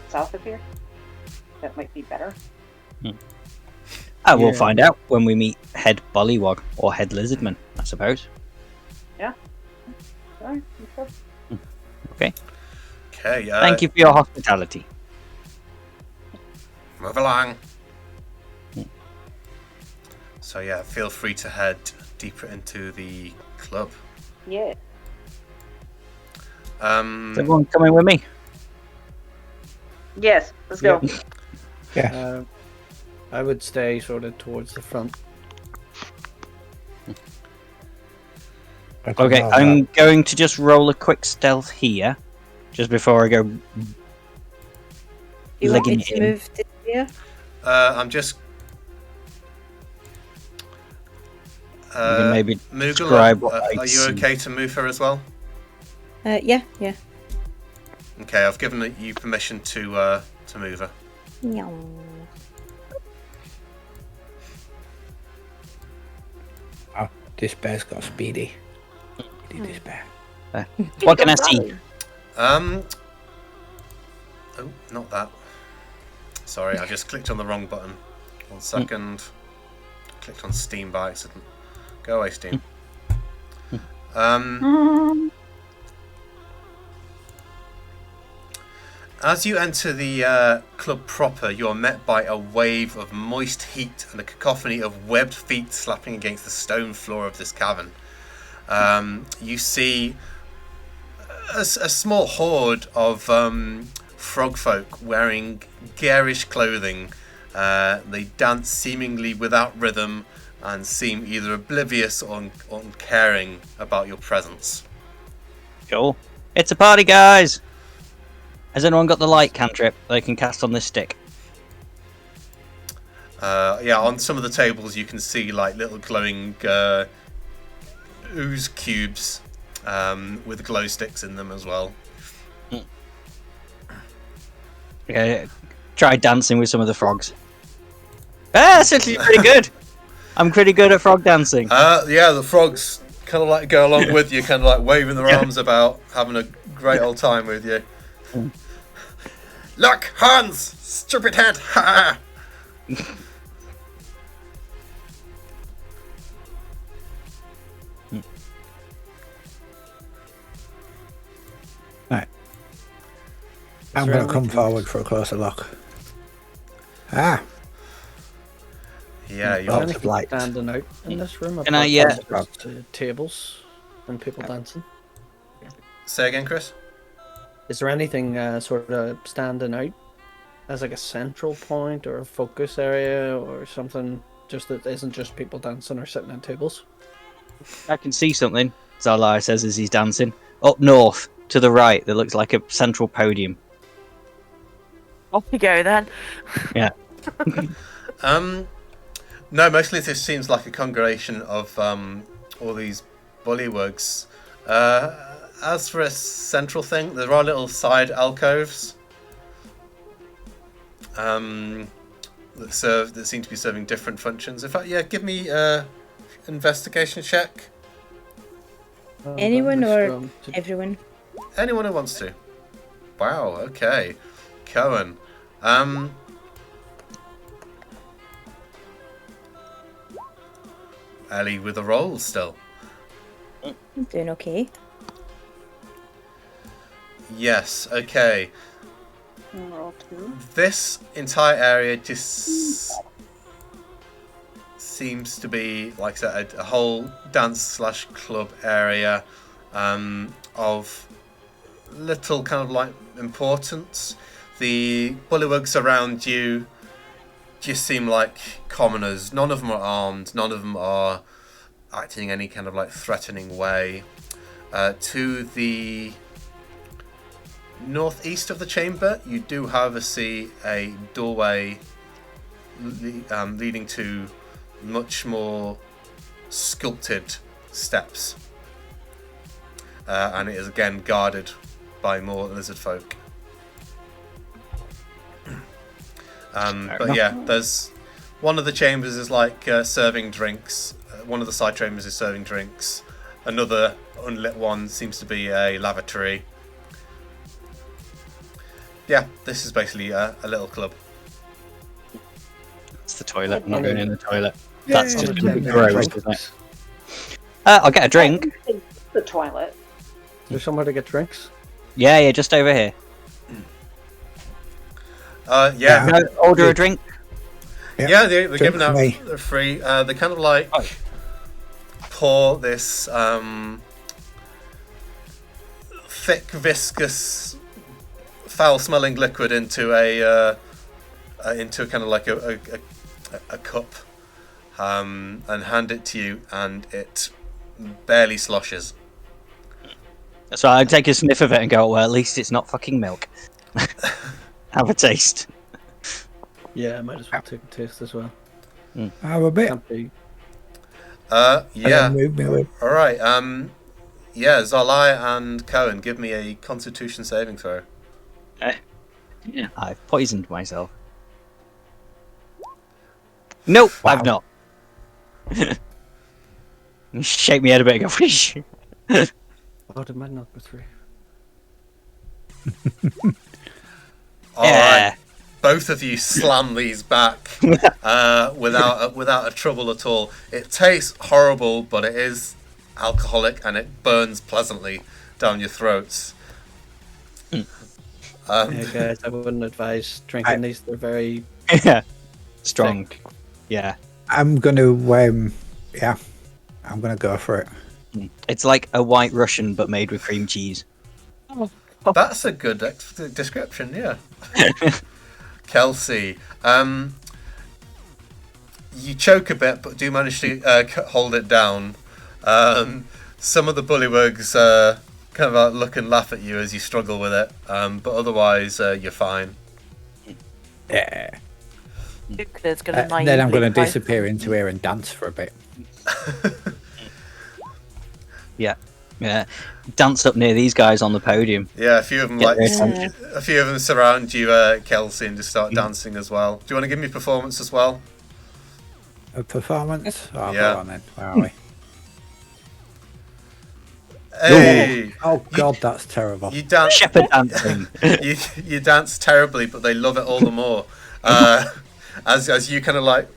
Speaker 1: south of here? That might be better.
Speaker 2: We'll
Speaker 6: Yeah.
Speaker 2: find out when we meet head bollywog or head lizardman, I suppose.
Speaker 1: Alright, okay.
Speaker 2: Okay.
Speaker 3: Okay.
Speaker 2: Thank you for your hospitality.
Speaker 3: Move along. So yeah, feel free to head deeper into the club.
Speaker 1: Yeah.
Speaker 2: Is everyone coming with me?
Speaker 1: Yes, let's go.
Speaker 7: Yeah.
Speaker 6: I would stay sort of towards the front.
Speaker 7: I don't
Speaker 2: Okay,
Speaker 7: know
Speaker 2: I'm
Speaker 7: about-
Speaker 2: going to just roll a quick stealth here, just before I go
Speaker 4: You want me
Speaker 2: legging it
Speaker 4: to
Speaker 2: in.
Speaker 4: move to here?
Speaker 3: I'm just.
Speaker 2: You can maybe
Speaker 3: Moogle,
Speaker 2: describe what I
Speaker 3: are you
Speaker 2: see.
Speaker 3: okay to move her as well?
Speaker 4: Yeah.
Speaker 3: Okay, I've given you permission to move her.
Speaker 4: Meow.
Speaker 7: Oh, this bear's got speedy. Speedy, this bear.
Speaker 2: What can I see?
Speaker 3: Oh, not that. Sorry, I just clicked on the wrong button. 1 second. Clicked on Steam by accident. Go away, Steam. As you enter the club proper, you are met by a wave of moist heat and a cacophony of webbed feet slapping against the stone floor of this cavern. You see a small horde of frog folk wearing garish clothing. They dance seemingly without rhythm and seem either oblivious or uncaring about your presence.
Speaker 2: Cool. It's a party, guys! Has anyone got the light cantrip they can cast on this stick?
Speaker 3: Yeah, on some of the tables you can see like little glowing ooze cubes with glow sticks in them as well.
Speaker 2: Okay, try dancing with some of the frogs. That's actually pretty good! I'm pretty good at frog dancing.
Speaker 3: Yeah, the frogs kind of like go along with you, kind of like waving their
Speaker 2: Yeah.
Speaker 3: arms about, having a great old time with you. Look, Hans! Stupid head! Ha!
Speaker 7: Right.
Speaker 6: Is
Speaker 7: I'm
Speaker 6: there
Speaker 7: going to come
Speaker 6: anything-
Speaker 7: forward for a closer look. Ah,
Speaker 3: Yeah, you
Speaker 7: Lots
Speaker 6: Anything
Speaker 7: of light.
Speaker 6: standing out in this room?
Speaker 2: Can I,
Speaker 6: apart
Speaker 7: yeah.
Speaker 6: from just, tables and people dancing?
Speaker 3: say again, Chris?
Speaker 6: Is there anything sort of standing out as like a central point or a focus area or something just that isn't just people dancing or sitting at tables?
Speaker 2: I can see something, Zalai says as he's dancing. Up north, to the right, that looks like a central podium.
Speaker 5: Off you go then.
Speaker 3: No, mostly this seems like a congregation of all these bullywugs. As for a central thing, there are little side alcoves that seem to be serving different functions. In fact, yeah, give me investigation check.
Speaker 4: Anyone or
Speaker 6: Strong to-
Speaker 4: everyone?
Speaker 3: Anyone who wants to. Wow, okay. Cohen. Ellie with a roll still.
Speaker 4: I'm doing okay.
Speaker 3: Yes, okay.
Speaker 1: Roll 2.
Speaker 3: This entire area just seems to be, like I said, a whole dance/club area of little kind of like importance. The bullywugs around you just seem like commoners. None of them are armed. None of them are acting in any kind of like threatening way. To the northeast of the chamber, you do, however, see a doorway leading to much more sculpted steps. And it is again guarded by more lizard folk. But yeah, there's one of the chambers is like serving drinks. One of the side chambers is serving drinks. Another unlit one seems to be a lavatory. Yeah, this is basically a little club.
Speaker 2: It's the toilet. I'm not
Speaker 4: Yeah.
Speaker 2: going in the toilet. That's
Speaker 7: Yeah,
Speaker 2: just
Speaker 7: yeah,
Speaker 2: going to be
Speaker 7: yeah.
Speaker 2: gross, isn't it? I'll get a drink.
Speaker 1: The toilet.
Speaker 6: Is there somewhere to get drinks?
Speaker 2: Yeah, just over here.
Speaker 3: Yeah,
Speaker 2: No, order a drink.
Speaker 3: yeah, they're
Speaker 7: Drink
Speaker 3: giving
Speaker 7: for
Speaker 3: out.
Speaker 7: me.
Speaker 3: They're free. They kind of like
Speaker 2: Oh.
Speaker 3: pour this thick, viscous, foul-smelling liquid into into kind of like a cup, and hand it to you, and it barely sloshes.
Speaker 2: So I take a sniff of it and go, well, at least it's not fucking milk. Have a taste.
Speaker 6: Yeah, I might as well take a taste as well.
Speaker 7: Have a bit.
Speaker 6: Can't be.
Speaker 3: Yeah.
Speaker 7: Move me with.
Speaker 3: All right. Yeah, Zalai and Cohen, give me a Constitution saving throw.
Speaker 2: I've poisoned myself. Nope,
Speaker 7: Wow.
Speaker 2: I've not. Shake my head a bit and go, whoosh.
Speaker 6: Oh, did mine not go through?
Speaker 3: All
Speaker 2: Yeah.
Speaker 3: right. Both of you slam these back without a trouble at all. It tastes horrible, but it is alcoholic and it burns pleasantly down your throats.
Speaker 6: Yeah, guys, I wouldn't advise drinking these. They're very
Speaker 2: Yeah. Strong.
Speaker 6: thick.
Speaker 2: Yeah.
Speaker 7: I'm gonna yeah, I'm gonna go for it.
Speaker 2: It's like a white Russian but made with cream cheese.
Speaker 3: That's a good description, yeah. Kelsey, you choke a bit, but do manage to hold it down. Some of the bullywugs kind of look and laugh at you as you struggle with it, but otherwise you're fine.
Speaker 7: Yeah.
Speaker 5: Duke is going to
Speaker 7: Then I'm gonna
Speaker 5: naively try-
Speaker 7: disappear into here and dance for a bit.
Speaker 2: Yeah. Dance up near these guys on the podium.
Speaker 3: Yeah, a few of them
Speaker 2: Get their
Speaker 4: attention.
Speaker 3: a few of them surround you, Kelsey, and just start dancing as well. Do you want to give me performance as well?
Speaker 7: A performance? Oh,
Speaker 3: Yeah.
Speaker 7: go on then. Where are we?
Speaker 3: Hey,
Speaker 7: Oh god, that's terrible.
Speaker 3: you dance.
Speaker 2: Shepherd dancing.
Speaker 3: you dance terribly, but they love it all the more. As you kind of like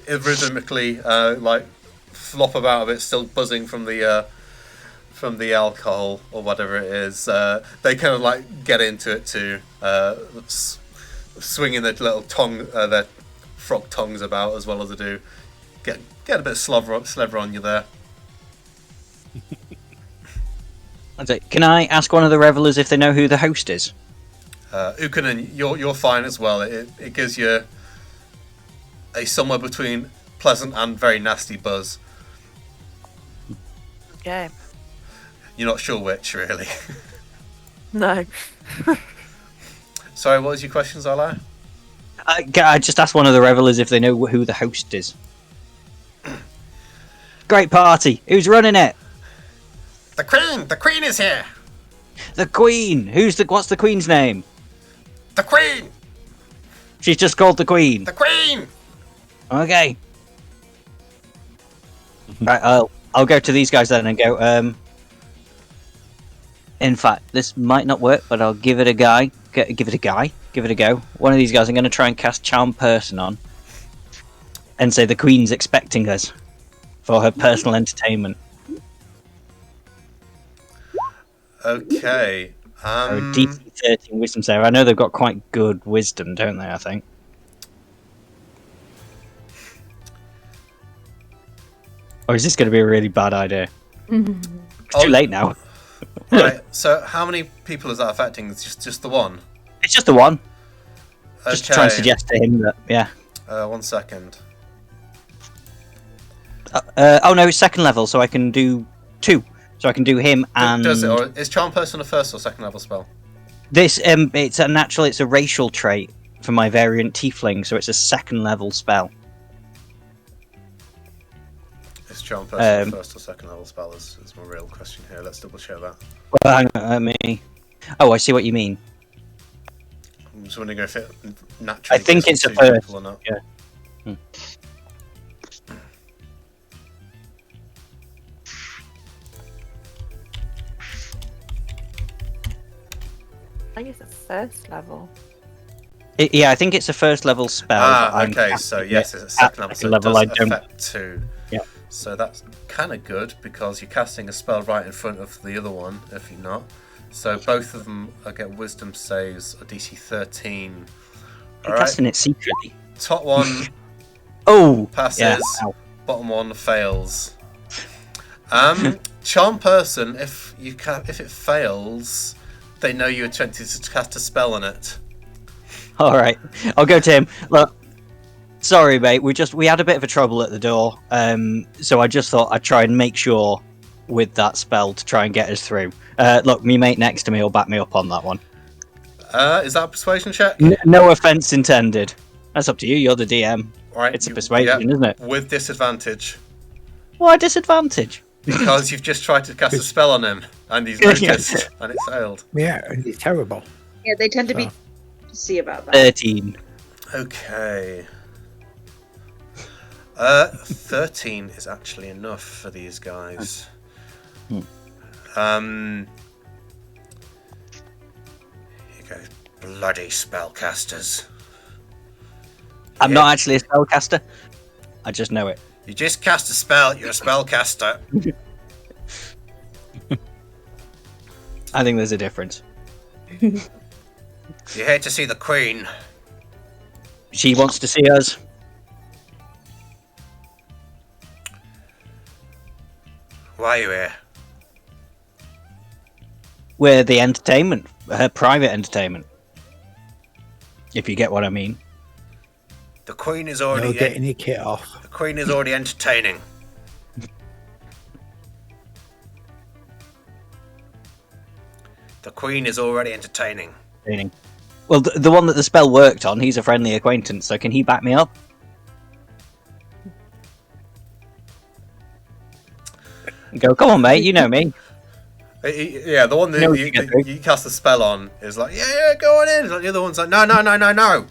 Speaker 3: rhythmically like flop about a bit, still buzzing from the alcohol or whatever it is. They kind of like get into it too, swinging their little their frog tongues about as well as they do. Get a bit of slobber on you there.
Speaker 2: That's it. Can I ask one of the revelers if they know who the host is?
Speaker 3: Ukanen, you're fine as well. It gives you a somewhere between pleasant and very nasty buzz.
Speaker 5: Okay.
Speaker 3: You're not sure which, really.
Speaker 5: No.
Speaker 3: Sorry, what was your question, Zala?
Speaker 2: I just asked one of the revelers if they know who the host is. Great party. Who's running it?
Speaker 3: The Queen is here!
Speaker 2: The Queen. What's the Queen's name?
Speaker 3: The Queen!
Speaker 2: She's just called the Queen.
Speaker 3: The Queen!
Speaker 2: Okay. Right, I'll go to these guys then and go. In fact, this might not work, but I'll give it a guy. Give it a guy. Give it a go. One of these guys, I'm going to try and cast Charm Person on, and say the Queen's expecting us for her personal entertainment.
Speaker 3: Okay.
Speaker 2: So DC 13 Wisdom save. I know they've got quite good wisdom, don't they? I think. Or is this going to be a really bad idea? It's too late now.
Speaker 3: Right. So, how many people is that affecting? It's just the one.
Speaker 2: It's just the one.
Speaker 3: Okay.
Speaker 2: Just to try and suggest to him that, yeah.
Speaker 3: 1 second.
Speaker 2: Oh no, it's second level, so I can do 2. So I can do him and.
Speaker 3: Does it? Or is Charm Person a first or second level spell?
Speaker 2: This it's a natural. It's a racial trait for my variant Tiefling, so it's a second level spell.
Speaker 3: Is Charm Person a first or second level spell? Is my real question here. Let's double check that.
Speaker 2: Well, hang on, let me. Oh, I see what you mean.
Speaker 3: I'm just wondering if it naturally.
Speaker 2: I think
Speaker 3: gets
Speaker 2: it's a
Speaker 3: to
Speaker 2: first.
Speaker 3: people or not.
Speaker 2: Yeah.
Speaker 5: I think it's the first level.
Speaker 2: Yeah, I think it's a first level spell.
Speaker 3: Ah, okay. So yes, it's a second level. So it
Speaker 2: level,
Speaker 3: does
Speaker 2: I don't.
Speaker 3: affect 2.
Speaker 2: Yeah.
Speaker 3: So that's kind of good because you're casting a spell right in front of the other one. If you're not, so both of them get Wisdom saves or DC 13.
Speaker 2: I'm casting it secretly.
Speaker 3: Top one
Speaker 2: Oh,
Speaker 3: passes.
Speaker 2: yeah. Ow.
Speaker 3: Bottom one fails. Charm Person. If it fails, they know you attempted to cast a spell on it.
Speaker 2: All right, I'll go to him. Look, sorry, mate. We had a bit of a trouble at the door, so I just thought I'd try and make sure with that spell to try and get us through. Look, me mate next to me will back me up on that one.
Speaker 3: Is that a persuasion check?
Speaker 2: No offense intended. That's up to you. You're the DM.
Speaker 3: Right,
Speaker 2: It's a persuasion, isn't it?
Speaker 3: With disadvantage.
Speaker 2: Why disadvantage?
Speaker 3: Because you've just tried to cast a spell on him, and he's noticed, and it failed.
Speaker 7: Yeah, it's terrible.
Speaker 1: Yeah, they tend to be see about that.
Speaker 2: 13.
Speaker 3: Okay. 13 is actually enough for these guys. You guys, bloody spellcasters.
Speaker 2: I'm not actually a spellcaster. I just know it.
Speaker 3: You just cast a spell, you're a spellcaster.
Speaker 2: I think there's a difference.
Speaker 3: You hate to see the Queen.
Speaker 2: She wants to see us.
Speaker 3: Why are you here?
Speaker 2: We're the entertainment, her private entertainment. If you get what I mean.
Speaker 3: The Queen is
Speaker 7: No
Speaker 3: already
Speaker 7: getting your kit off.
Speaker 3: the Queen is already entertaining. The Queen is already entertaining.
Speaker 2: Well, the one that the spell worked on, he's a friendly acquaintance, so can he back me up? Go, come on, mate, you know me.
Speaker 3: Yeah, the one that
Speaker 2: No,
Speaker 3: you cast the spell on is like, yeah, go on in. Like, the other one's like, no.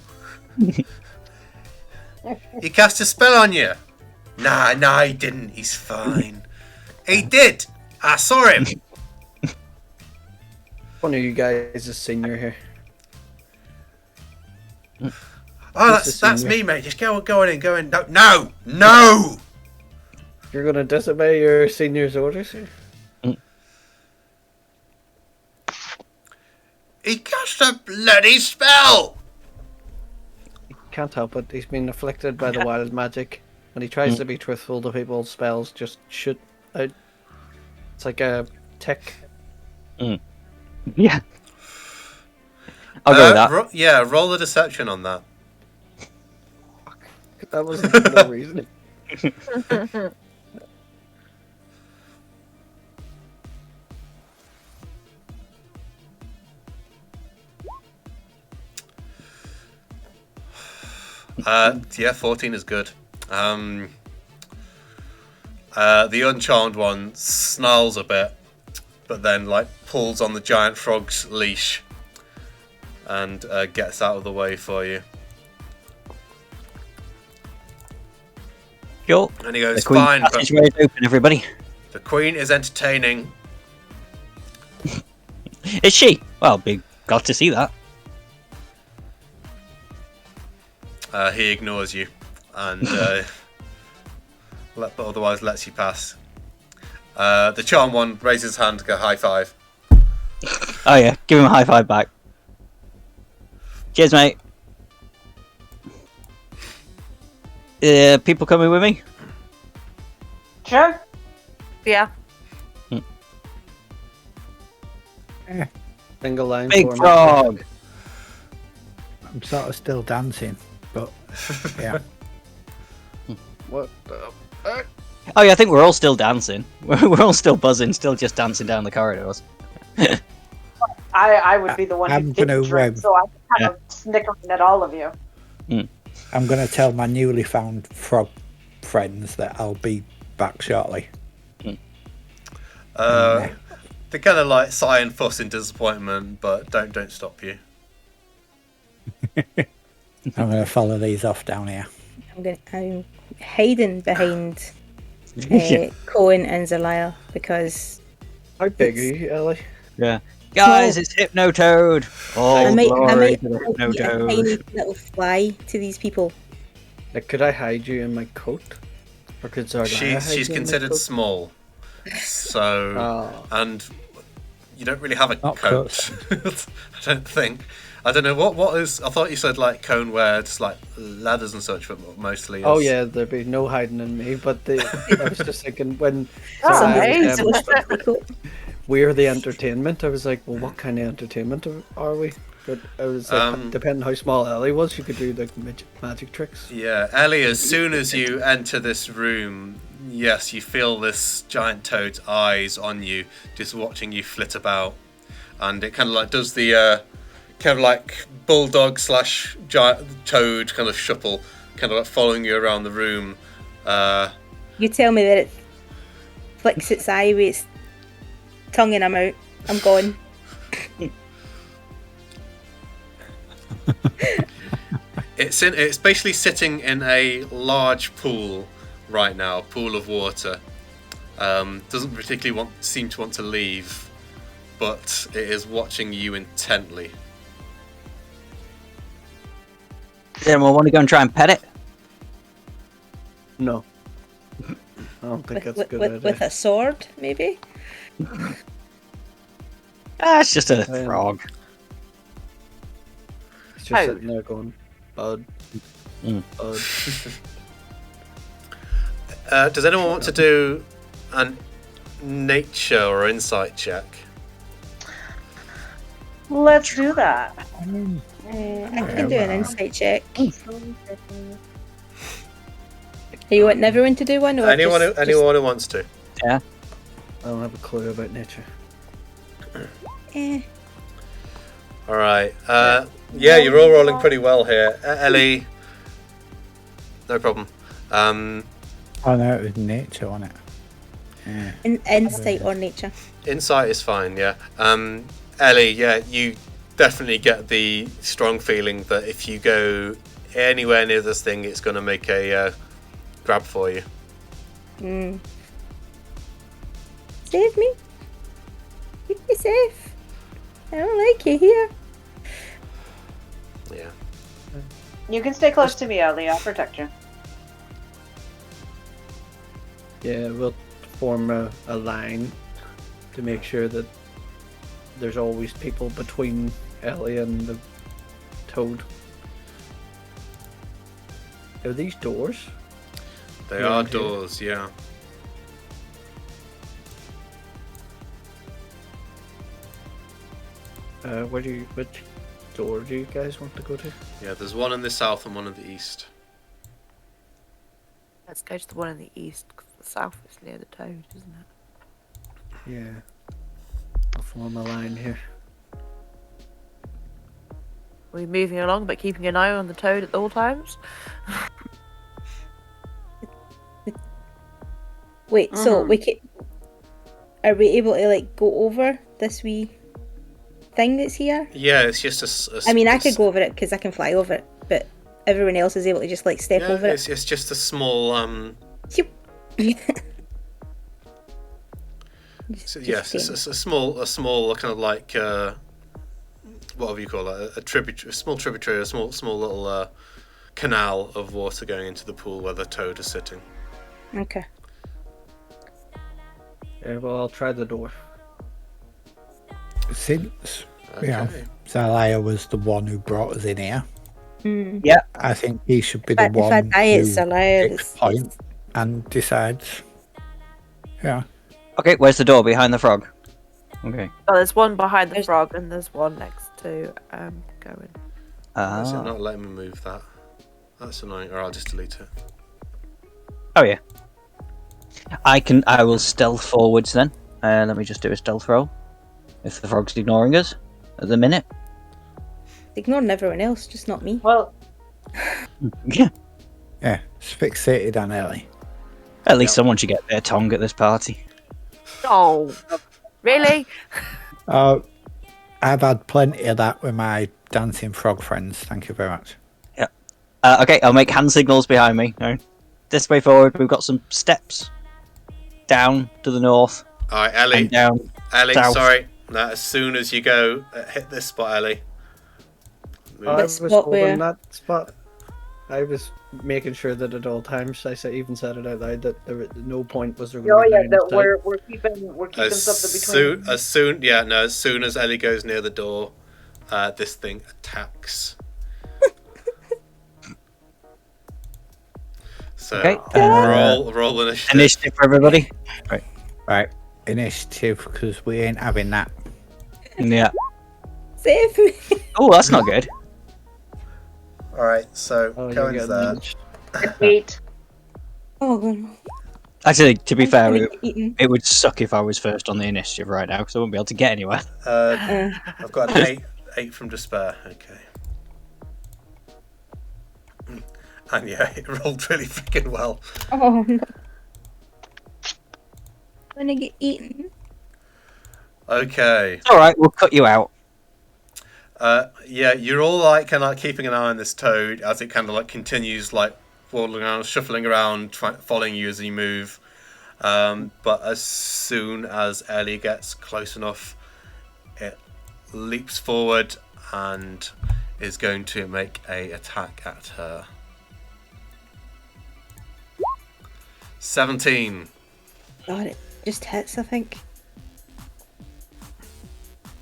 Speaker 3: He cast a spell on you. Nah, he didn't. He's fine. He did. I saw him.
Speaker 6: One of you guys is senior here.
Speaker 3: Oh,
Speaker 6: Who's the
Speaker 3: that's
Speaker 6: senior?
Speaker 3: me, mate. Just go on in. No.
Speaker 6: You're gonna disobey your senior's orders here?
Speaker 3: He cast a bloody spell.
Speaker 6: Can't help it. He's been afflicted by the wild magic. When he tries to be truthful to people's spells, just shoot out. It's like a tick.
Speaker 2: Yeah. I'll go with that.
Speaker 3: Roll the deception on that.
Speaker 6: That wasn't for no reason.
Speaker 3: Yeah, 14 is good. The uncharmed one snarls a bit, but then like pulls on the giant frog's leash and gets out of the way for you.
Speaker 2: Sure.
Speaker 3: And he goes,
Speaker 2: The Queen's
Speaker 3: fine, but
Speaker 2: passageway is open, everybody.
Speaker 3: the Queen is entertaining.
Speaker 2: Is she? Well, be glad to see that.
Speaker 3: He ignores you, and but otherwise lets you pass. The charm one raises his hand to go high five.
Speaker 2: Oh yeah, give him a high five back. Cheers, mate. People coming with me?
Speaker 1: Sure.
Speaker 5: Yeah.
Speaker 6: Single line
Speaker 2: Big
Speaker 6: for me.
Speaker 2: frog.
Speaker 7: I'm sort of still dancing, but yeah.
Speaker 6: What the heck?
Speaker 2: Oh yeah, I think we're all still dancing. We're all still buzzing, still just dancing down the corridors.
Speaker 1: I would be the one
Speaker 7: I'm
Speaker 1: who didn't
Speaker 7: gonna,
Speaker 1: drink, so I'm kind of snickering at all of you.
Speaker 7: I'm going to tell my newly found frog friends that I'll be back shortly.
Speaker 3: They kind of like sigh and fuss in disappointment, but don't stop you.
Speaker 7: I'm going to follow these off down here.
Speaker 4: I'm hiding behind Cohen and Zelaya because
Speaker 6: How big are you, Ellie?
Speaker 2: Yeah. Guys, it's Hypnotoad. Oh,
Speaker 4: I might
Speaker 2: glory to the
Speaker 4: be a
Speaker 2: Hypnotoad.
Speaker 4: tiny little fly to these people.
Speaker 6: Like, could I hide you in my coat? Or could Zardaya hide
Speaker 3: She's
Speaker 6: you in my
Speaker 3: considered
Speaker 6: coat?
Speaker 3: small, so
Speaker 6: Oh.
Speaker 3: and you don't really have a
Speaker 7: Not
Speaker 3: coat. I don't think. I don't know what is. I thought you said like cone wear, just like ladders and such, but mostly.
Speaker 6: Oh
Speaker 3: is-
Speaker 6: yeah, there'd be no hiding in me. But I was just thinking when
Speaker 5: Somebody-
Speaker 6: Zardaya was,
Speaker 4: Cool.
Speaker 6: we're the entertainment. I was like, well, what kind of entertainment are we? But I was like, depending how small Ellie was, she could do like magic tricks.
Speaker 3: Yeah, Ellie. As soon as you enter this room, yes, you feel this giant toad's eyes on you, just watching you flit about, and it kind of like does the kind of like bulldog / giant toad kind of shuffle, kind of like following you around the room.
Speaker 4: You tell me that it flicks its eye with its tongue and I'm out. I'm gone.
Speaker 3: It's basically sitting in a large pool right now, pool of water. Doesn't particularly seem to want to leave, but it is watching you intently.
Speaker 2: Does anyone want to go and try and pet it?
Speaker 6: No, I don't think that's a good idea.
Speaker 4: With a sword, maybe?
Speaker 2: Ah, it's just a
Speaker 6: Yeah.
Speaker 2: frog.
Speaker 6: It's just
Speaker 5: Oh.
Speaker 6: sitting there going, bud, bud.
Speaker 3: Does anyone want to do a nature or insight check?
Speaker 1: Let's do that.
Speaker 4: I can do an insight check. Are you wanting everyone to do one? Or
Speaker 3: Anyone
Speaker 4: just-
Speaker 3: who wants to.
Speaker 2: Yeah.
Speaker 6: I don't have a clue about nature.
Speaker 3: All right. Yeah, you're all rolling pretty well here. Ellie, no problem.
Speaker 7: Oh no, it was nature, wasn't it? Yeah.
Speaker 4: Insight or nature?
Speaker 3: Insight is fine, yeah. Ellie, yeah, you definitely get the strong feeling that if you go anywhere near this thing, it's going to make a grab for you.
Speaker 4: Save me. Keep me safe. I don't like you here.
Speaker 3: Yeah.
Speaker 1: You can stay close to me, Ellie. I'll protect you.
Speaker 6: Yeah, we'll form a line to make sure that there's always people between Ellie and the toad. Are these doors?
Speaker 3: They
Speaker 6: Yeah,
Speaker 3: are
Speaker 6: here.
Speaker 3: doors, yeah.
Speaker 6: Which door do you guys want to go to?
Speaker 3: Yeah, there's one in the south and one in the east.
Speaker 5: Let's go to the one in the east, 'cause the south is near the toad, isn't it?
Speaker 6: Yeah. I'll form a line here.
Speaker 5: Are we moving along but keeping an eye on the toad at all times?
Speaker 4: Wait, so we can. Are we able to like go over this wee thing that's here?
Speaker 3: Yeah, it's just a
Speaker 4: I mean, I could go over it because I can fly over it, but everyone else is able to just like step
Speaker 3: Yeah,
Speaker 4: over it.
Speaker 3: it's just a small So,
Speaker 4: Just
Speaker 3: yes,
Speaker 4: faint.
Speaker 3: it's a small kind of like whatever you call it, a tributary, a small tributary, a small little canal of water going into the pool where the toad is sitting.
Speaker 4: Okay.
Speaker 6: Yeah, well, I'll try the door.
Speaker 7: Since
Speaker 3: Okay.
Speaker 7: Zalaya was the one who brought us in here,
Speaker 4: Mm.
Speaker 7: I think he should be
Speaker 4: If I,
Speaker 7: the
Speaker 4: if I
Speaker 7: one
Speaker 4: die,
Speaker 7: who
Speaker 4: it's allowed.
Speaker 7: picks point and decides. Yeah.
Speaker 2: Okay, where's the door behind the frog? Okay.
Speaker 5: Oh, there's one behind the
Speaker 4: There's-
Speaker 5: frog, and there's one next to going.
Speaker 3: Why is it
Speaker 2: Ah.
Speaker 3: not letting me move that? That's annoying. Or I'll just delete it.
Speaker 2: Oh yeah. I will stealth forwards then. Let me just do a stealth roll. If the frog's ignoring us at the minute.
Speaker 4: Ignoring everyone else, just not me.
Speaker 1: Well,
Speaker 2: Yeah.
Speaker 7: Yeah. It's fixated on Ellie.
Speaker 2: At least someone should get their tongue at this party.
Speaker 5: Oh, really?
Speaker 7: I've had plenty of that with my dancing frog friends. Thank you very much.
Speaker 2: Okay, I'll make hand signals behind me. No. This way forward, we've got some steps down to the north
Speaker 3: All right, Ellie.
Speaker 2: and down.
Speaker 3: Ellie,
Speaker 2: south.
Speaker 3: sorry. Now, as soon as you go, hit this spot, Ellie. Move.
Speaker 6: I
Speaker 4: But
Speaker 6: was
Speaker 4: spot where?
Speaker 6: holding that spot. I was making sure that at all times, even said it out loud, that no point was
Speaker 1: oh yeah,
Speaker 6: remaining
Speaker 1: that
Speaker 6: in sight.
Speaker 1: we're keeping something between.
Speaker 3: As soon as Ellie goes near the door, this thing attacks. So
Speaker 2: Okay,
Speaker 3: roll initiative.
Speaker 2: Initiative for everybody.
Speaker 7: Right. Initiative, because we ain't having that.
Speaker 2: Yeah.
Speaker 4: Save me.
Speaker 2: Oh, that's not good.
Speaker 3: All right, so
Speaker 6: Oh, you're
Speaker 3: Cohen's
Speaker 6: getting
Speaker 3: there.
Speaker 6: lynched.
Speaker 1: 8.
Speaker 4: Oh god.
Speaker 2: Actually, to be
Speaker 4: I'm
Speaker 2: fair,
Speaker 4: gonna get eaten.
Speaker 2: it would suck if I was first on the initiative right now because I wouldn't be able to get anywhere.
Speaker 3: I've got an 8 from despair. Okay. And yeah, it rolled really freaking well.
Speaker 4: Oh no. I'm gonna get eaten.
Speaker 3: Okay.
Speaker 2: All right, we'll cut you out.
Speaker 3: Yeah, you're all like kind of like keeping an eye on this toad as it kind of like continues like waddling around, shuffling around, following you as you move. But as soon as Ellie gets close enough, it leaps forward and is going to make a attack at her. 17.
Speaker 4: God, it just hits, I think.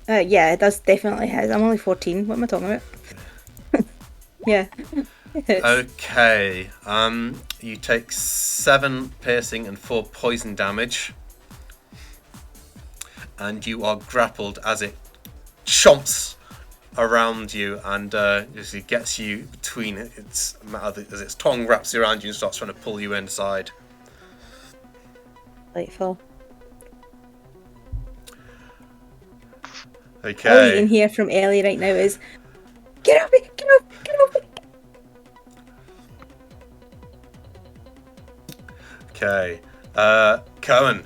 Speaker 4: Yeah, it does definitely hit. I'm only 14. What am I talking about? Yeah. It hits.
Speaker 3: Okay. You take 7 piercing and 4 poison damage, and you are grappled as it chomps around you and as it gets you between its as its tongue wraps you around you and starts trying to pull you inside.
Speaker 4: Delightful. All you can
Speaker 3: Okay.
Speaker 4: hear from Ellie right now is, "Get off me! Get off! Get off me!"
Speaker 3: Okay. Cohen.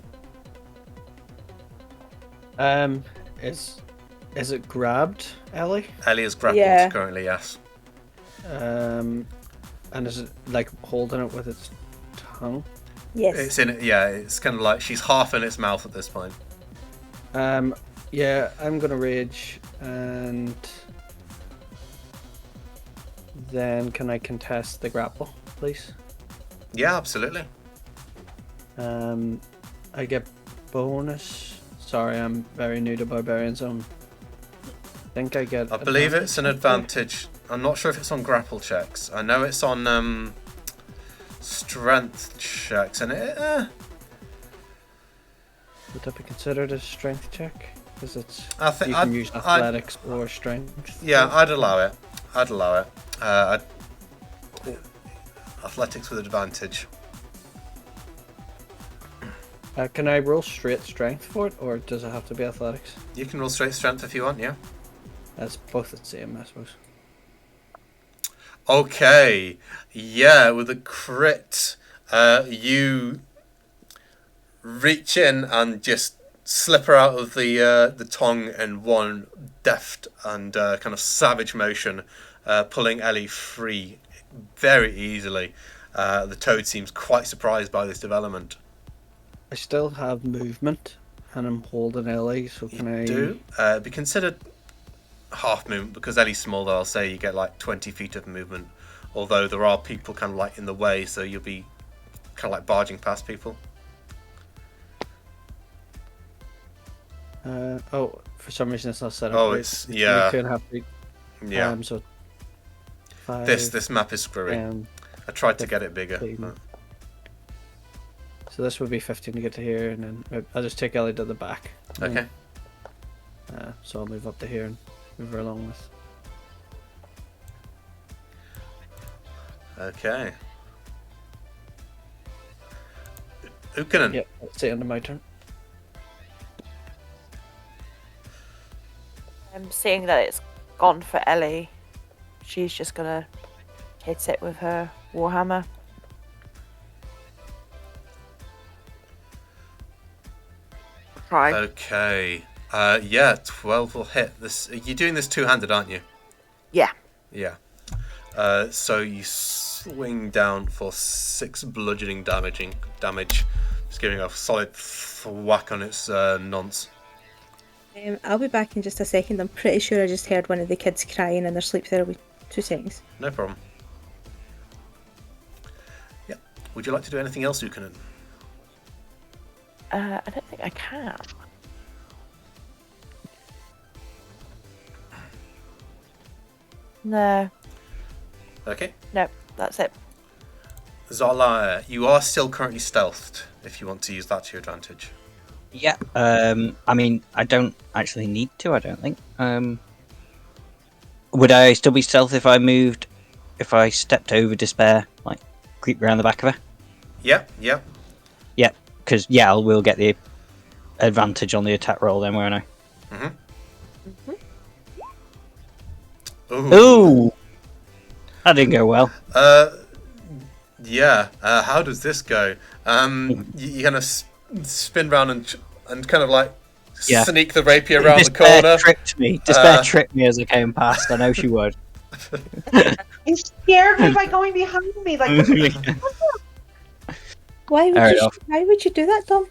Speaker 6: Is it grabbed, Ellie?
Speaker 3: Ellie is grappled
Speaker 4: Yeah.
Speaker 3: currently, yes.
Speaker 6: And is it like holding it with its tongue?
Speaker 4: Yes.
Speaker 3: It's in it, yeah, it's kind of like she's half in its mouth at this point.
Speaker 6: Yeah, I'm gonna rage, and then can I contest the grapple, please?
Speaker 3: Yeah, absolutely.
Speaker 6: I get bonus. Sorry, I'm very new to barbarians. I think I get.
Speaker 3: I believe it's an
Speaker 6: advantage.
Speaker 3: advantage. I'm not sure if it's on grapple checks. I know it's on strength checks, and it.
Speaker 6: Would that be considered a strength check? Because it's
Speaker 3: I think
Speaker 6: you can use athletics or strength.
Speaker 3: Yeah, I'd allow it. Athletics with advantage.
Speaker 6: Can I roll straight strength for it, or does it have to be athletics?
Speaker 3: You can roll straight strength if you want, yeah.
Speaker 6: That's both the same, I suppose.
Speaker 3: Okay, yeah, with a crit, you reach in and just slip her out of the tongue in one deft and kind of savage motion, pulling Ellie free very easily. The toad seems quite surprised by this development.
Speaker 6: I still have movement, and I'm holding Ellie, so can I...
Speaker 3: Do be considered half movement, because Ellie's small. I'll say you get like 20 feet of movement. Although there are people kind of like in the way, so you'll be kind of like barging past people.
Speaker 6: Oh, for some reason it's not set up.
Speaker 3: Oh,
Speaker 6: right.
Speaker 3: it's yeah,
Speaker 6: 2.5 feet.
Speaker 3: yeah.
Speaker 6: So 5,
Speaker 3: This map is screwy. I tried to get it bigger.
Speaker 6: 15. So this would be 15 to get to here, and then I'll just take Ellie to the back.
Speaker 3: Okay.
Speaker 6: So I'll move up to here and move her along with.
Speaker 3: Okay. Ukkonen.
Speaker 6: Yep, that's the end of my turn.
Speaker 5: Seeing that it's gone for Ellie, she's just gonna hit it with her warhammer. Try.
Speaker 3: Okay. Yeah, 12 will hit. This. You're doing this two-handed, aren't you?
Speaker 5: Yeah.
Speaker 3: Yeah. So you swing down for 6 bludgeoning damage. Just giving a solid whack on its nonce.
Speaker 4: I'll be back in just a second. I'm pretty sure I just heard one of the kids crying in their sleep there. 2 seconds.
Speaker 3: No problem. Yeah. Would you like to do anything else, Ukkonen?
Speaker 5: I don't think I can. No.
Speaker 3: Okay.
Speaker 5: No, that's it.
Speaker 3: Zola, you are still currently stealthed, if you want to use that to your advantage.
Speaker 2: Yeah. I mean, I don't actually need to. I don't think. Would I still be stealth if I moved? If I stepped over Despair, like creep around the back of her?
Speaker 3: Yep.
Speaker 2: Yeah. Because I will get the advantage on the attack roll then, won't I? Ooh. That didn't go well.
Speaker 3: Yeah. How does this go? You kind of spin round and kind of like sneak the rapier around the corner.
Speaker 2: Despair tricked me as I came past. I know she would.
Speaker 1: You scared me by going behind me. Like,
Speaker 4: Why would you do that, Tom?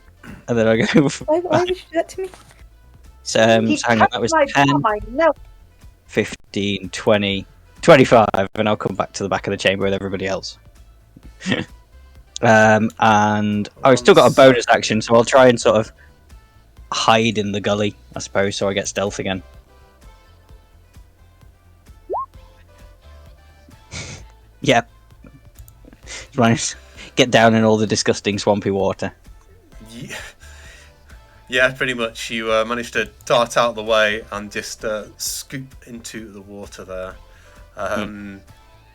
Speaker 2: And then I go.
Speaker 4: Why would you do that to me?
Speaker 2: So, hang on, that was 10, 15, 20, 25, and I'll come back to the back of the chamber with everybody else. And I've still got a bonus action, so I'll try and sort of hide in the gully, I suppose, so I get stealth again. Yep. Get down in all the disgusting swampy water.
Speaker 3: Yeah, pretty much. You managed to dart out the way and just scoop into the water there.
Speaker 2: And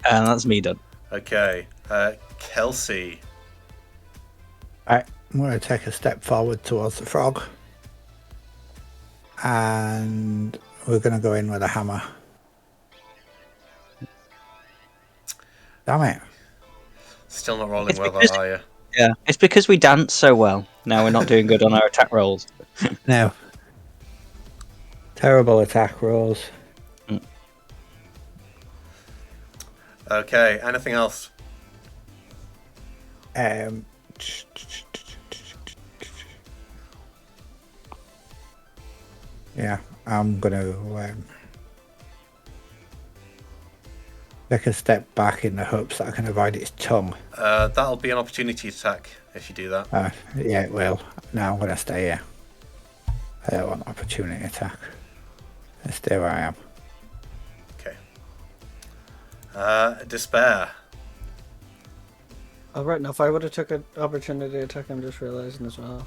Speaker 2: that's me done.
Speaker 3: Okay. Kelsey.
Speaker 7: Alright, I'm going to take a step forward towards the frog. And we're going to go in with a hammer. Damn it.
Speaker 3: Still not rolling well, though, are you?
Speaker 2: Yeah, it's because we dance so well. Now we're not doing good on our attack rolls.
Speaker 7: No. Terrible attack rolls.
Speaker 3: Okay, anything else?
Speaker 7: Yeah, I'm going to take a step back in the hopes that I can avoid its tongue.
Speaker 3: That'll be an opportunity attack if you do that.
Speaker 7: Yeah, it will. No, I'm going to stay here. I don't want opportunity attack. Let's stay where I am.
Speaker 3: Okay. Despair.
Speaker 6: Alright, now if I would have took an opportunity attack, I'm just realising as well.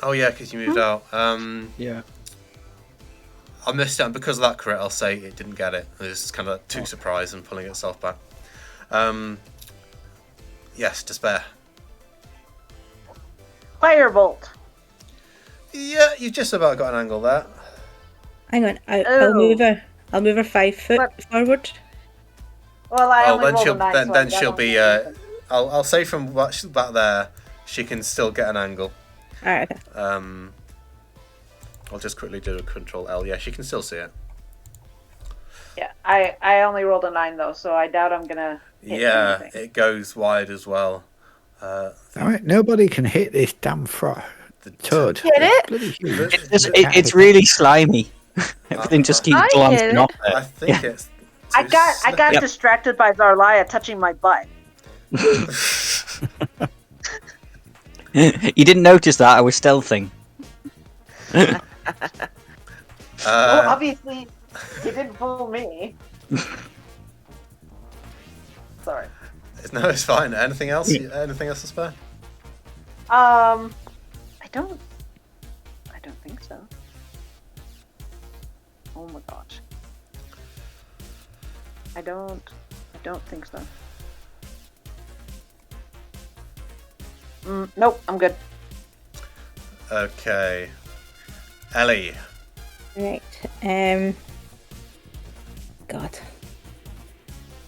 Speaker 3: Oh yeah, because you moved out.
Speaker 6: Yeah.
Speaker 3: I missed it, and because of that crit, I'll say it didn't get it. It was kind of too surprised and pulling itself back. Yes, Despair.
Speaker 1: Firebolt.
Speaker 3: Yeah, you just about got an angle there.
Speaker 4: Hang on, I'll move her. I'll move her 5 foot forward.
Speaker 1: Well, I only
Speaker 3: then
Speaker 1: rolled
Speaker 3: she'll
Speaker 1: a 9,
Speaker 3: then,
Speaker 1: so
Speaker 3: then
Speaker 1: I
Speaker 3: she'll
Speaker 1: don't
Speaker 3: be.
Speaker 1: know.
Speaker 3: I'll say from what she's back there, she can still get an angle.
Speaker 4: Alright, okay.
Speaker 3: I'll just quickly do a Control L. Yeah, she can still see it.
Speaker 1: Yeah, I only rolled a 9 though, so I doubt I'm gonna hit
Speaker 3: Yeah,
Speaker 1: anything.
Speaker 3: it goes wide as well.
Speaker 7: All right, nobody can hit this damn toad.
Speaker 5: Hit
Speaker 7: It's
Speaker 5: it?
Speaker 7: bloody huge.
Speaker 2: It's really slimy. Everything just keeps
Speaker 5: I
Speaker 2: glancing
Speaker 5: hit
Speaker 2: off
Speaker 5: it.
Speaker 3: I
Speaker 2: it.
Speaker 3: think it's.
Speaker 1: I got
Speaker 2: Yep.
Speaker 1: distracted by Zarlia touching my butt.
Speaker 2: You didn't notice that I was stealthing.
Speaker 1: Well, obviously, you didn't fool me. Sorry.
Speaker 3: No, it's fine. Anything else? Anything else to spare?
Speaker 1: I don't think so. Oh my gosh. I don't think so. Nope, I'm good.
Speaker 3: Okay. Ellie.
Speaker 4: Right. God.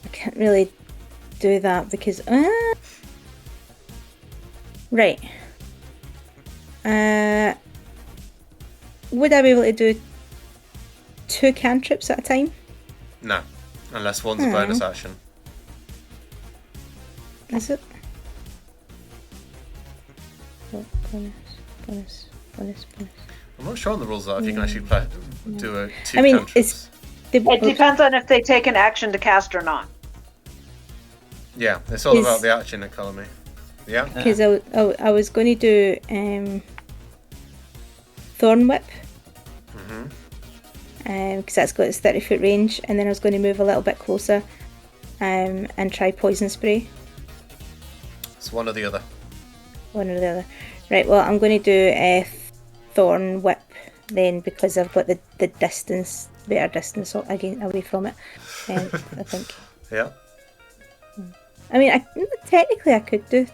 Speaker 4: I can't really do that because. Right. Would I be able to do 2 cantrips at a time?
Speaker 3: No. Unless one's a bonus action.
Speaker 4: Is it? Bonus.
Speaker 3: I'm not sure on the rules that if you can actually do two
Speaker 4: I mean,
Speaker 3: cantrips.
Speaker 1: It depends on if they take an action to cast or not.
Speaker 3: Yeah, it's all about the action economy. Yeah.
Speaker 4: Because I was going to do Thorn Whip. Because that's got its 30-foot range, and then I was going to move a little bit closer and try Poison Spray.
Speaker 3: It's one or the other.
Speaker 4: One or the other. Right, well, I'm going to do Thorn Whip then, because I've got the distance, better distance away from it, I think.
Speaker 3: Yeah.
Speaker 4: I mean, technically I could do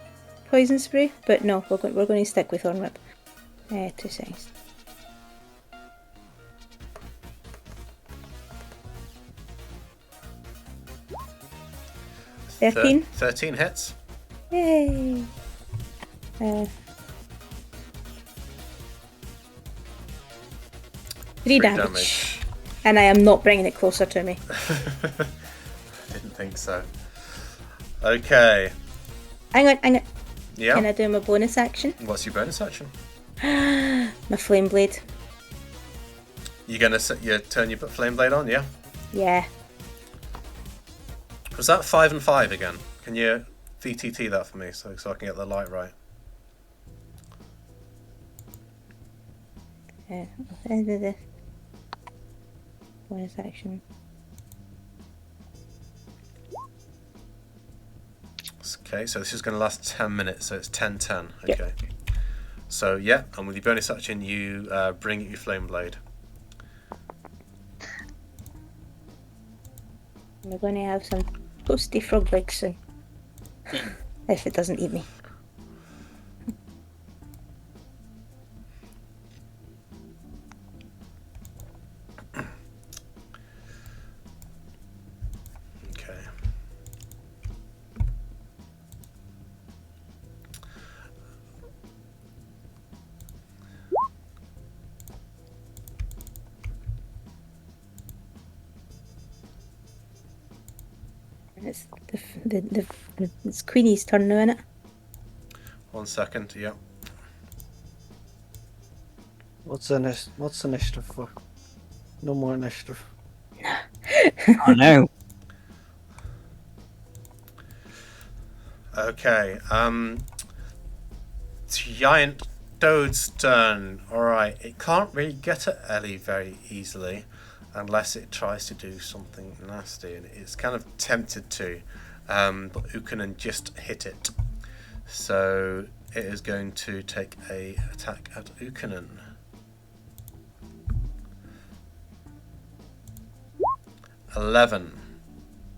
Speaker 4: Poison Spray, but no, we're going to stick with Thorn Whip. 2 seconds.
Speaker 3: Thir-
Speaker 4: 13.
Speaker 3: 13 hits.
Speaker 4: Yay! 3 damage. And I am not bringing it closer to me.
Speaker 3: Didn't think so. Okay.
Speaker 4: Hang on.
Speaker 3: Yeah.
Speaker 4: Can I do my bonus action?
Speaker 3: What's your bonus action?
Speaker 4: My Flame Blade.
Speaker 3: You gonna turn your flame blade on? Yeah.
Speaker 4: Yeah.
Speaker 3: Was that 5 and 5 again? Can you VTT that for me so I can get the light right?
Speaker 4: End of this. Bonus action.
Speaker 3: Okay, so this is going to last 10 minutes, so it's 10-10.
Speaker 4: Yep.
Speaker 3: Okay. So, yeah, and with your bonus action, you bring your flame blade.
Speaker 4: We're going to have some toasty frog legs soon. If it doesn't eat me.
Speaker 3: Okay.
Speaker 4: It's it's Queenie's turn now, innit?
Speaker 3: 1 second, yeah.
Speaker 6: What's initiative for? No more initiative.
Speaker 2: Oh no.
Speaker 3: Okay, giant toad's turn. Alright, it can't really get at Ellie very easily unless it tries to do something nasty, and it's kind of tempted to, but Ukanen just hit it. So it is going to take a attack at Ukanen. $11.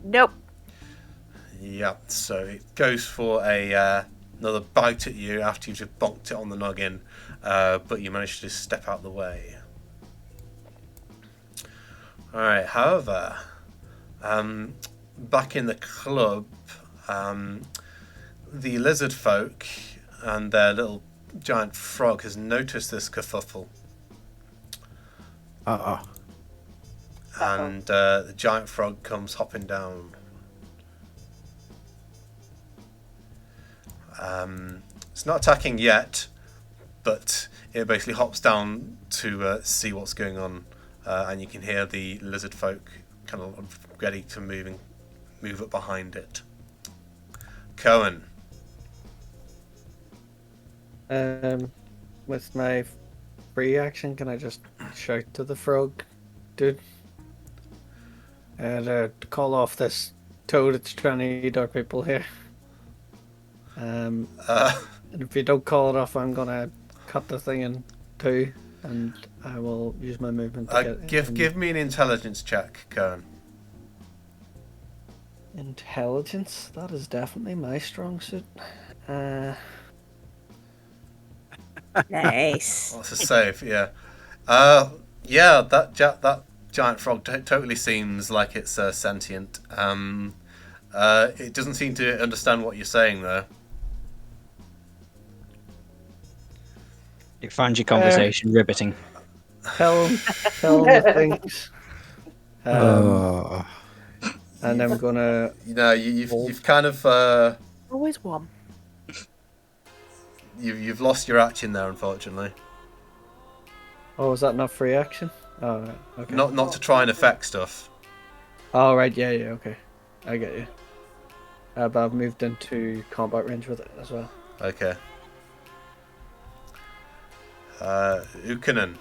Speaker 5: Nope.
Speaker 3: Yeah, so it goes for another bite at you after you've just bonked it on the noggin, but you manage to step out the way. Alright, however, back in the club, the lizard folk and their little giant frog has noticed this kerfuffle.
Speaker 7: Uh-oh.
Speaker 3: and the giant frog comes hopping down. It's not attacking yet, but it basically hops down to see what's going on, and you can hear the lizard folk kind of ready to move up behind it. Cohen.
Speaker 6: With my free action, can I just shout to the frog, dude? To call off this toad that's trying to eat our people here. And if you don't call it off, I'm gonna cut the thing in two, and I will use my movement to
Speaker 3: give me an intelligence check, Cohen.
Speaker 6: Intelligence? That is definitely my strong suit.
Speaker 4: Nice.
Speaker 3: What's a save? Yeah. Yeah, that giant frog totally seems like it's sentient. It doesn't seem to understand what you're saying, though.
Speaker 2: You find your conversation riveting.
Speaker 6: Tell him the things.
Speaker 7: Oh.
Speaker 6: And I'm gonna.
Speaker 3: You've kind of
Speaker 5: Always one.
Speaker 3: you've lost your action there, unfortunately.
Speaker 6: Oh, is that not free action? Oh, right. Okay.
Speaker 3: Not to try and affect stuff.
Speaker 6: Oh, right. Yeah. Okay. I get you. But I've moved into combat range with it as well.
Speaker 3: Okay. Ukanen.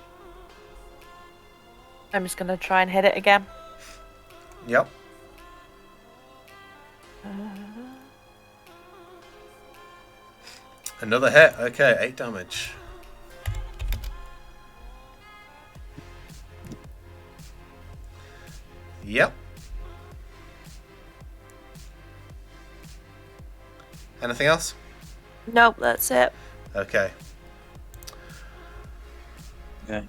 Speaker 5: I'm just gonna try and hit it again.
Speaker 3: Yep. Another hit. Okay, 8 damage. Yep. Anything else?
Speaker 5: Nope, that's it.
Speaker 3: Okay.
Speaker 2: Okay.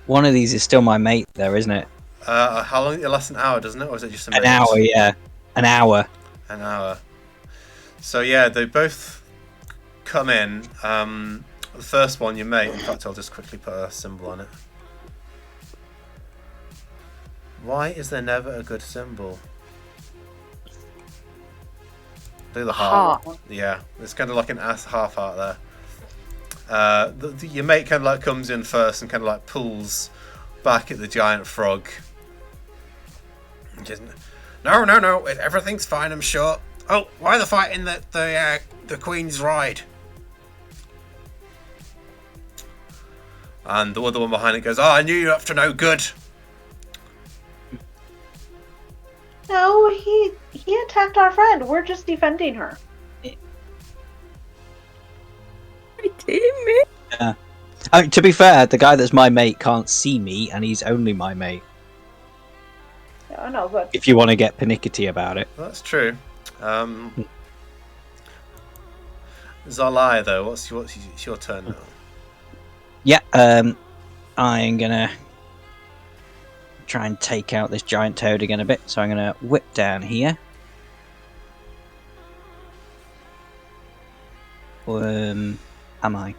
Speaker 2: One of these is still my mate, there, isn't it?
Speaker 3: How long? It lasts an hour, doesn't it, or is it just a minute?
Speaker 2: An hour, yeah. An hour.
Speaker 3: An hour. So yeah, they both come in. The first one, your mate. In fact, I'll just quickly put a symbol on it. Why is there never a good symbol? Do the heart. Yeah, it's kind of like an half heart there. Your mate kind of like comes in first and kind of like pulls back at the giant frog. Just, no, everything's fine, I'm sure. Oh, why the fighting the Queen's Ride? And the other one behind it goes, "Oh, I knew you were up to no good."
Speaker 1: No, he attacked our friend. We're just defending her.
Speaker 2: Yeah. To be fair, the guy that's my mate can't see me, and he's only my mate.
Speaker 1: I know, but
Speaker 2: If you want to get pernickety about it.
Speaker 3: That's true. Zalai, though, it's your turn now.
Speaker 2: Yeah, I'm gonna try and take out this giant toad again a bit, so I'm gonna whip down here. Am I?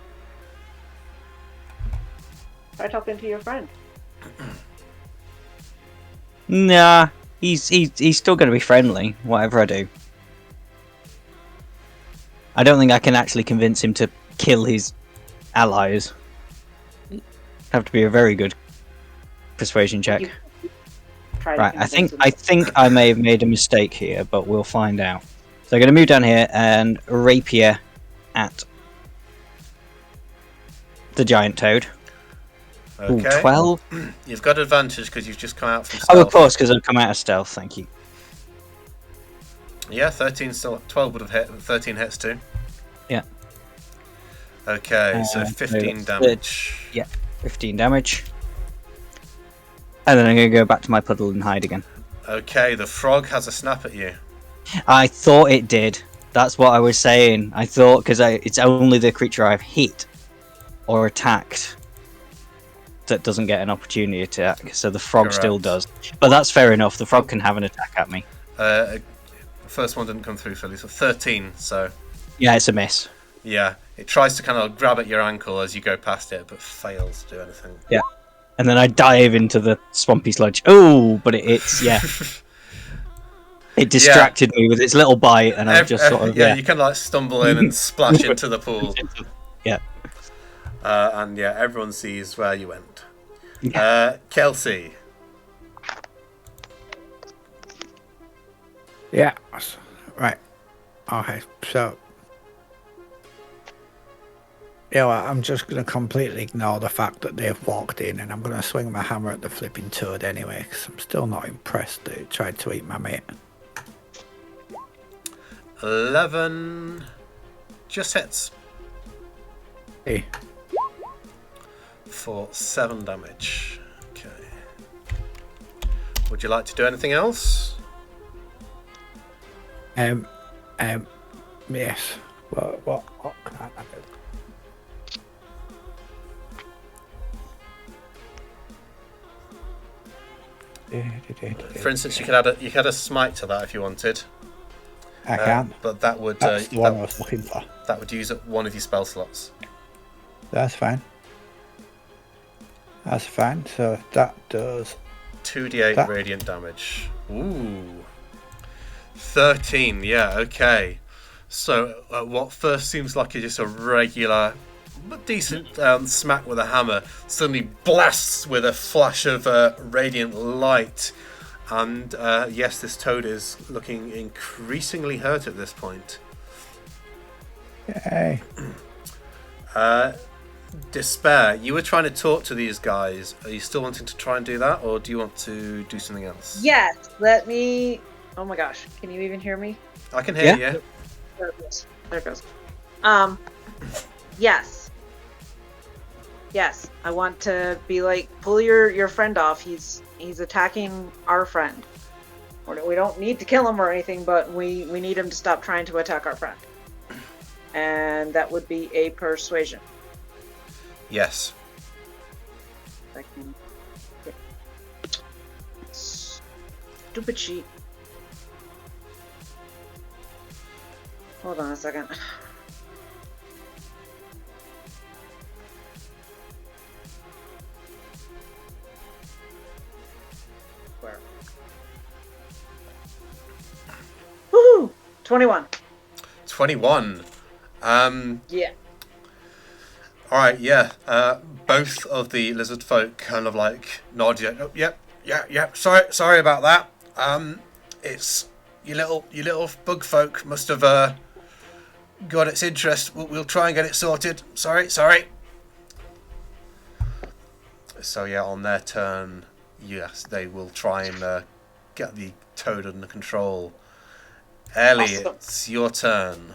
Speaker 1: try talking to your friend.
Speaker 2: Nah, he's still gonna be friendly, whatever I do. I don't think I can actually convince him to kill his allies. Have to be a very good persuasion check.
Speaker 1: Try to
Speaker 2: Right, I
Speaker 1: convince
Speaker 2: think
Speaker 1: him.
Speaker 2: I may have made a mistake here, but we'll find out. So I'm going to move down here and rapier at the giant toad. Ooh,
Speaker 3: Okay.
Speaker 2: 12.
Speaker 3: You've got advantage because you've just come out from
Speaker 2: Oh,
Speaker 3: stealth.
Speaker 2: of course, because I've come out of stealth. Thank you.
Speaker 3: Yeah, 13 still. 12 would have hit. 13 hits too.
Speaker 2: Yeah.
Speaker 3: Okay, so 15
Speaker 2: so
Speaker 3: damage.
Speaker 2: Yeah, 15 damage. And then I'm going to go back to my puddle and hide again.
Speaker 3: Okay, the frog has a snap at you.
Speaker 2: I thought it did. That's what I was saying. I thought because it's only the creature I've hit or attacked that doesn't get an opportunity to attack. So the frog
Speaker 3: Correct.
Speaker 2: still does. But that's fair enough. The frog can have an attack at me.
Speaker 3: The first one didn't come through fully, so 13. So
Speaker 2: Yeah, it's a miss.
Speaker 3: yeah, it tries to kind of grab at your ankle as you go past it, but fails to do anything.
Speaker 2: Yeah. and then I dive into the swampy sludge. Oh, but it's it distracted me with its little bite, and I just sort of
Speaker 3: you kind of like stumble in and splash into the pool.
Speaker 2: Yeah.
Speaker 3: And yeah, everyone sees where you went. Kelsey.
Speaker 7: Yeah. Right. Okay. So, you know what, I'm just going to completely ignore the fact that they've walked in, and I'm going to swing my hammer at the flipping toad anyway, because I'm still not impressed that it tried to eat my mate.
Speaker 3: 11 just hits.
Speaker 7: Hey.
Speaker 3: For 7 damage. Okay. Would you like to do anything else?
Speaker 7: Yes. What can I do?
Speaker 3: For instance, you could add a smite to that if you wanted.
Speaker 7: I can.
Speaker 3: But that would
Speaker 7: That's the one I was looking for.
Speaker 3: that would use up one of your spell slots.
Speaker 7: That's fine. That's fine. So that does
Speaker 3: 2d8 radiant damage. Ooh. 13. Yeah. Okay. So what first seems like just a regular but decent smack with a hammer suddenly blasts with a flash of radiant light. And yes, this toad is looking increasingly hurt at this point.
Speaker 7: Yay.
Speaker 3: Despair, you were trying to talk to these guys. Are you still wanting to try and do that, or do you want to do something else?
Speaker 1: Yes, let me. Oh my gosh, can you even hear me?
Speaker 3: I can hear you.
Speaker 1: There it goes. There it goes. Yes. Yes, I want to be like, pull your friend off. He's attacking our friend. We don't need to kill him or anything, but we need him to stop trying to attack our friend. And that would be a persuasion.
Speaker 3: Yes.
Speaker 1: I can... Stupid sheet. Hold on a second. Where? Woohoo! 21.
Speaker 3: 21.
Speaker 1: Yeah.
Speaker 3: Alright, yeah. Both of the lizard folk kind of like nod. Oh, yep. Sorry about that. It's your little bug folk must have got its interest. We'll try and get it sorted. Sorry. So yeah, on their turn, yes, they will try and get the toad under control. Ellie,
Speaker 1: Awesome.
Speaker 3: It's your turn.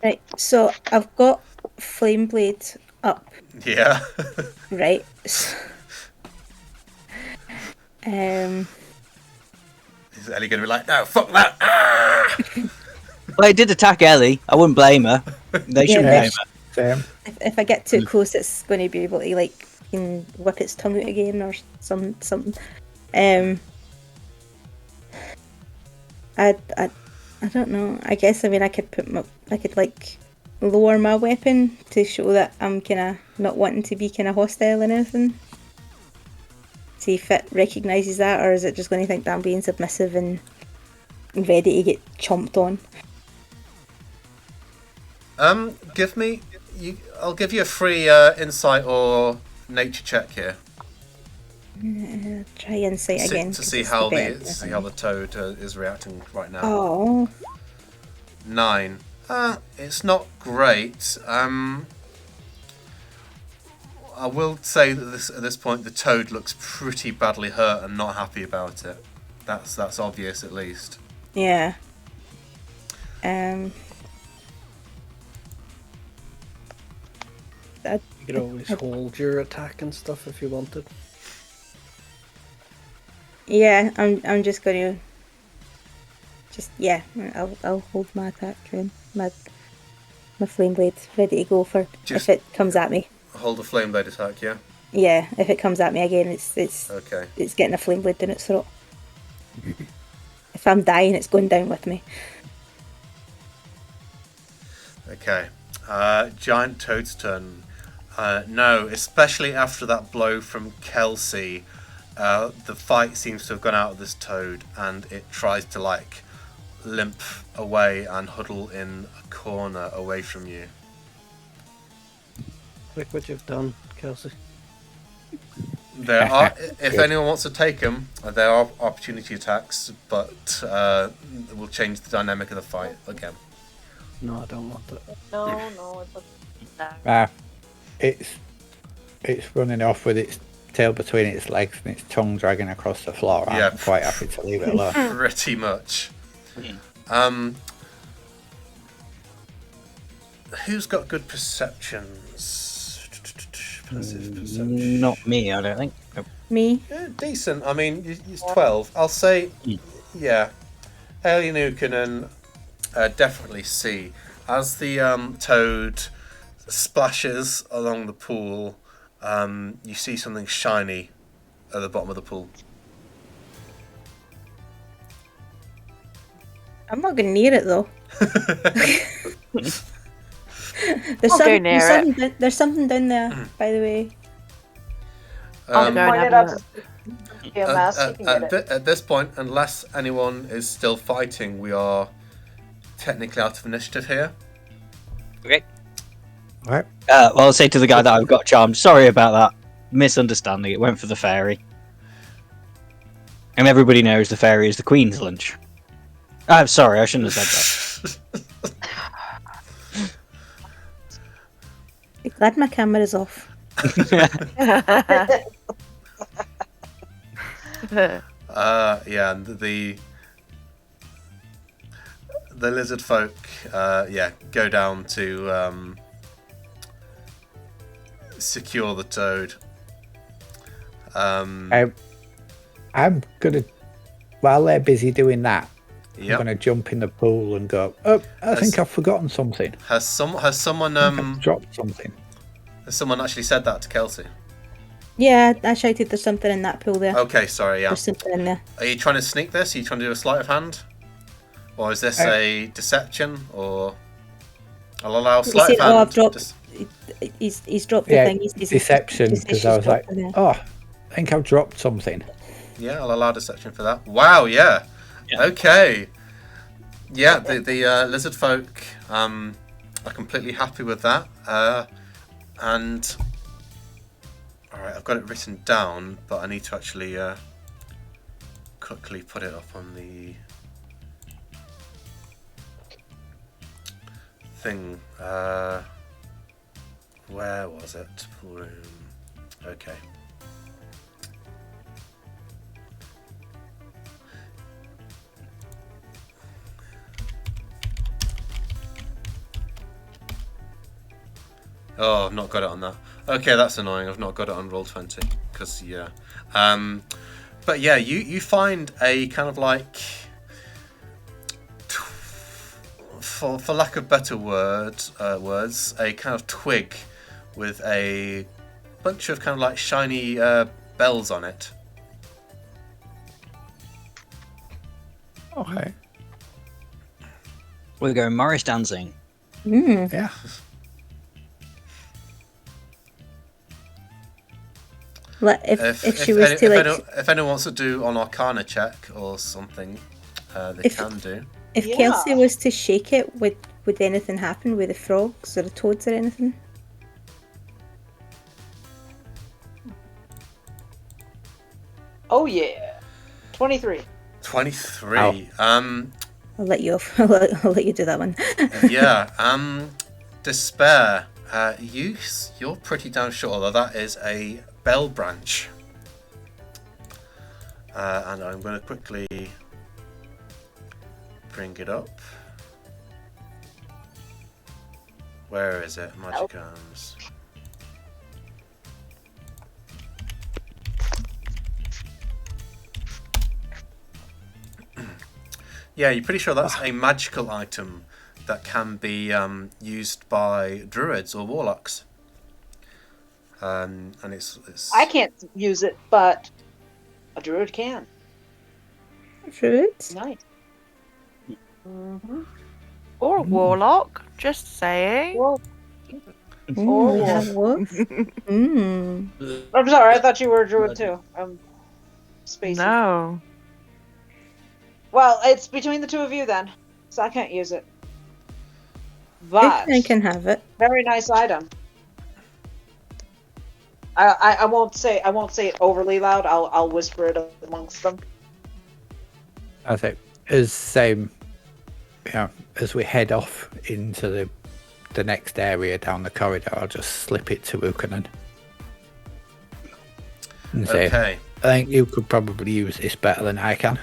Speaker 4: Right, so I've got Flame Blade up,
Speaker 3: Yeah.
Speaker 4: right?
Speaker 3: Is Ellie going to be like, no, fuck that? Ah!
Speaker 2: Well, it did attack Ellie. I wouldn't blame her. They shouldn't blame
Speaker 7: Yes.
Speaker 2: her.
Speaker 7: Same.
Speaker 4: if I get too close, it's going to be able to like can whip its tongue out again or something. I don't know. I guess I could like lower my weapon to show that I'm kind of not wanting to be kind of hostile and anything. See if it recognises that, or is it just going to think that I'm being submissive and ready to get chomped on?
Speaker 3: I'll give you a free insight or nature check here.
Speaker 4: Try insight again
Speaker 3: To see how the toad is reacting right now.
Speaker 4: Oh,
Speaker 3: 9. It's not great. I will say that at this point the toad looks pretty badly hurt and not happy about it. That's obvious at least.
Speaker 4: yeah.
Speaker 6: You could always hold your attack and stuff if you wanted.
Speaker 4: Yeah, I'm just gonna I'll hold my attack then. My flame blade ready to go for
Speaker 3: Just-
Speaker 4: if it comes at me.
Speaker 3: Hold a flame blade attack, yeah?
Speaker 4: Yeah, if it comes at me again, it's
Speaker 3: Okay.
Speaker 4: getting a flame blade in its throat. If I'm dying, it's going down with me.
Speaker 3: Okay. Giant toad's turn. No, especially after that blow from Kelsey, the fight seems to have gone out of this toad, and it tries to like limp away and huddle in a corner away from you.
Speaker 6: Look what you've done, Kelsey.
Speaker 3: There are, if anyone wants to take them, there are opportunity attacks, but it will change the dynamic of the fight again.
Speaker 6: No, I don't want that.
Speaker 1: No, it doesn't.
Speaker 7: It's running off with its tail between its legs and its tongue dragging across the floor.
Speaker 3: Yeah.
Speaker 7: I'm quite happy to leave it alone.
Speaker 3: Pretty much. Who's got good perceptions? Passive perception.
Speaker 2: Not me, I don't think. Nope.
Speaker 4: Me.
Speaker 3: Yeah, decent. I mean, it's 12. I'll say, yeah. Ellie and you can definitely see as the toad splashes along the pool. You see something shiny at the bottom of the pool.
Speaker 4: I'm not going near it though.
Speaker 5: I'll go near it.
Speaker 4: There's something down there, by the way.
Speaker 5: I'll go and
Speaker 1: Point
Speaker 5: have
Speaker 1: it
Speaker 5: a
Speaker 1: up.
Speaker 5: look.
Speaker 1: EMS, you can get it.
Speaker 3: At this point, unless anyone is still fighting, we are technically out of initiative here.
Speaker 2: Okay.
Speaker 7: Right.
Speaker 2: Well, I'll say to the guy that I've got charmed, sorry about that. Misunderstanding. It went for the fairy. And everybody knows the fairy is the Queen's lunch. I'm sorry, I shouldn't have said that.
Speaker 4: I'm glad my camera's off.
Speaker 3: Yeah, and the lizard folk, go down to secure the toad.
Speaker 7: I'm gonna, while they're busy doing that, I'm
Speaker 3: Yep.
Speaker 7: gonna jump in the pool and go. Oh, I think I've forgotten something.
Speaker 3: Has someone
Speaker 7: I've dropped something.
Speaker 3: has someone actually said that to Kelsey?
Speaker 4: Yeah, I shouted there's something in that pool there.
Speaker 3: Okay, sorry. Yeah.
Speaker 4: There's something in there.
Speaker 3: Are you trying to sneak this? Are you trying to do a sleight of hand, or is this a deception? Or I'll allow
Speaker 4: He
Speaker 3: sleight
Speaker 4: said,
Speaker 3: of hand.
Speaker 4: "Oh, I've dropped."
Speaker 3: Just-
Speaker 4: He's dropped the
Speaker 7: Yeah,
Speaker 4: thing. He's
Speaker 7: deception,
Speaker 4: just-
Speaker 7: because
Speaker 4: she's
Speaker 7: I was like,
Speaker 4: dropped it there.
Speaker 7: oh, I think I've dropped something.
Speaker 3: Yeah, I'll allow deception for that. Wow, yeah. Okay. Yeah, the lizard folk are completely happy with that. And alright, I've got it written down, but I need to actually quickly put it up on the thing. Where was it? Room. Okay. Oh, I've not got it on that. Okay, that's annoying. I've not got it on Roll20 because yeah. But yeah, you find a kind of like, for lack of better words, a kind of twig with a bunch of kind of like shiny bells on it.
Speaker 7: Okay.
Speaker 2: We're going Morris dancing.
Speaker 7: Yeah.
Speaker 4: Like if she was to like,
Speaker 3: if anyone wants to do an Arcana check or something, they can do.
Speaker 4: if
Speaker 1: Yeah.
Speaker 4: Kelsey was to shake it, would anything happen with the frogs or the toads or anything?
Speaker 1: Oh yeah. 23.
Speaker 3: 23.
Speaker 4: I'll let you off. I'll let you do that one.
Speaker 3: Yeah. Despair. You're pretty damn sure, although that is a bell branch. And I'm going to quickly bring it up. Where is it? Magic Arms. Yeah, you're pretty sure that's a magical item that can be used by druids or warlocks. And it's
Speaker 1: I can't use it, but a druid can.
Speaker 4: Fruits?
Speaker 1: Nice. Mm-hmm.
Speaker 5: Or a warlock, just saying.
Speaker 1: Well,
Speaker 4: Ooh, we
Speaker 1: Oh.
Speaker 4: have wolf. Mm.
Speaker 1: I'm sorry, I thought you were a druid too. I'm spacey.
Speaker 5: No.
Speaker 1: Well, it's between the two of you then, so I can't use it. But
Speaker 4: I can have it.
Speaker 1: very nice item. I won't say it overly loud. I'll whisper it amongst them.
Speaker 7: I think as as we head off into the next area down the corridor, I'll just slip it to Ukanen and say,
Speaker 3: Okay.
Speaker 7: I think you could probably use this better than I can.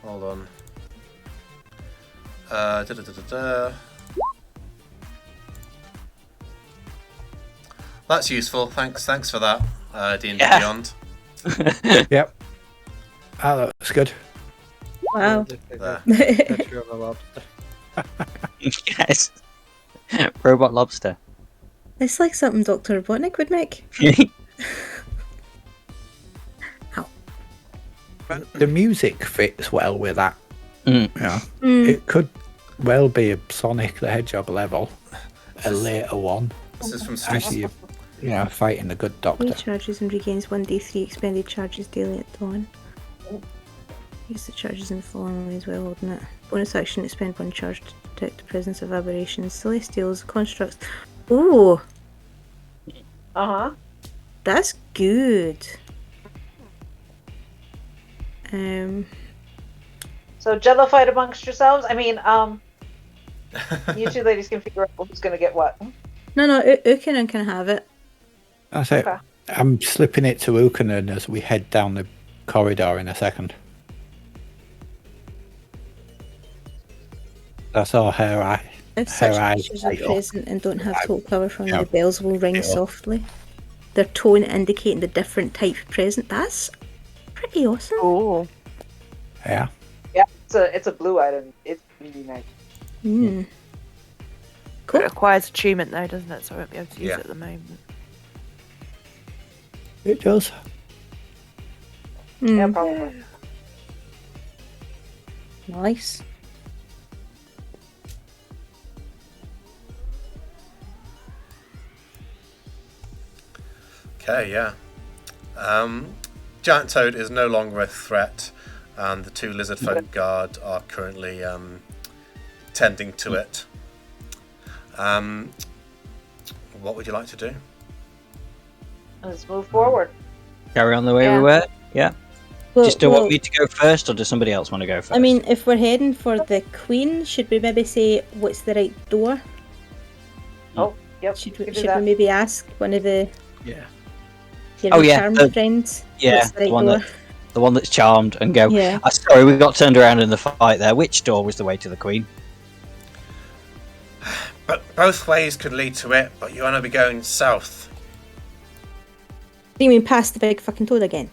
Speaker 3: Hold on. Da-da-da-da-da. That's useful. Thanks for that, D&D
Speaker 2: Yeah.
Speaker 3: Beyond.
Speaker 7: Yep. Oh, that was good.
Speaker 4: Wow.
Speaker 3: There.
Speaker 6: Picture of a lobster.
Speaker 2: Yes. Robot lobster.
Speaker 4: It's like something Dr. Robotnik would make.
Speaker 7: The music fits well with that.
Speaker 2: Mm.
Speaker 7: Yeah.
Speaker 4: Mm.
Speaker 7: It could well be a Sonic the Hedgehog level, a later one.
Speaker 3: This is from Street.
Speaker 7: Actually, fighting the good doctor.
Speaker 4: Recharges and regains 1d3 expended charges daily at dawn. Use the charges in the following way as well, holding it. Bonus action, expend one charge to detect the presence of aberrations, celestials, constructs. Ooh,
Speaker 1: Uh-huh.
Speaker 4: that's good.
Speaker 1: So jello fight amongst yourselves. I mean, you two ladies can figure out who's gonna get what.
Speaker 4: No, Ukanen can have it.
Speaker 7: That's it.
Speaker 1: Okay.
Speaker 7: I'm slipping it to Ukanen as we head down the corridor in a second. That's all her eye.
Speaker 4: If
Speaker 7: Her
Speaker 4: such
Speaker 7: eyes
Speaker 4: creatures are
Speaker 7: light up.
Speaker 4: present and don't have total cover from
Speaker 7: Yeah.
Speaker 4: the bells will ring
Speaker 7: Yeah.
Speaker 4: softly. Their tone indicating the different type present. That's pretty awesome.
Speaker 5: Oh.
Speaker 7: Yeah.
Speaker 1: Yeah, it's a blue item. It's really nice.
Speaker 4: Mm.
Speaker 5: It
Speaker 4: Cool.
Speaker 5: requires attunement though, doesn't it? So I won't be able to use
Speaker 3: Yeah.
Speaker 5: it at the moment.
Speaker 7: It does.
Speaker 1: Yeah,
Speaker 4: Mm.
Speaker 1: probably.
Speaker 4: Nice.
Speaker 3: Okay, yeah. Giant Toad is no longer a threat, and the two lizard folk guard are currently tending to it. What would you like to do?
Speaker 1: Let's move forward.
Speaker 2: Carry on the way
Speaker 5: Yeah.
Speaker 2: we were. Yeah.
Speaker 4: Well,
Speaker 2: Just do
Speaker 4: well,
Speaker 2: want me to go first, or does somebody else want to go first?
Speaker 4: I mean, if we're heading for the Queen, should we maybe say what's the right door?
Speaker 1: Oh, yep.
Speaker 4: Should
Speaker 1: we
Speaker 4: we,
Speaker 1: can do
Speaker 4: should
Speaker 1: that.
Speaker 4: we maybe ask one of the
Speaker 6: Yeah.
Speaker 2: Oh, yeah,
Speaker 4: charmed friends?
Speaker 2: yeah,
Speaker 4: what's the right
Speaker 2: the one
Speaker 4: door?
Speaker 2: the one that's charmed, and go.
Speaker 4: Yeah.
Speaker 2: Sorry, we got turned around in the fight there. Which door was the way to the Queen?
Speaker 3: But both ways could lead to it, but you want to be going south.
Speaker 4: Do you mean past the big fucking toad again?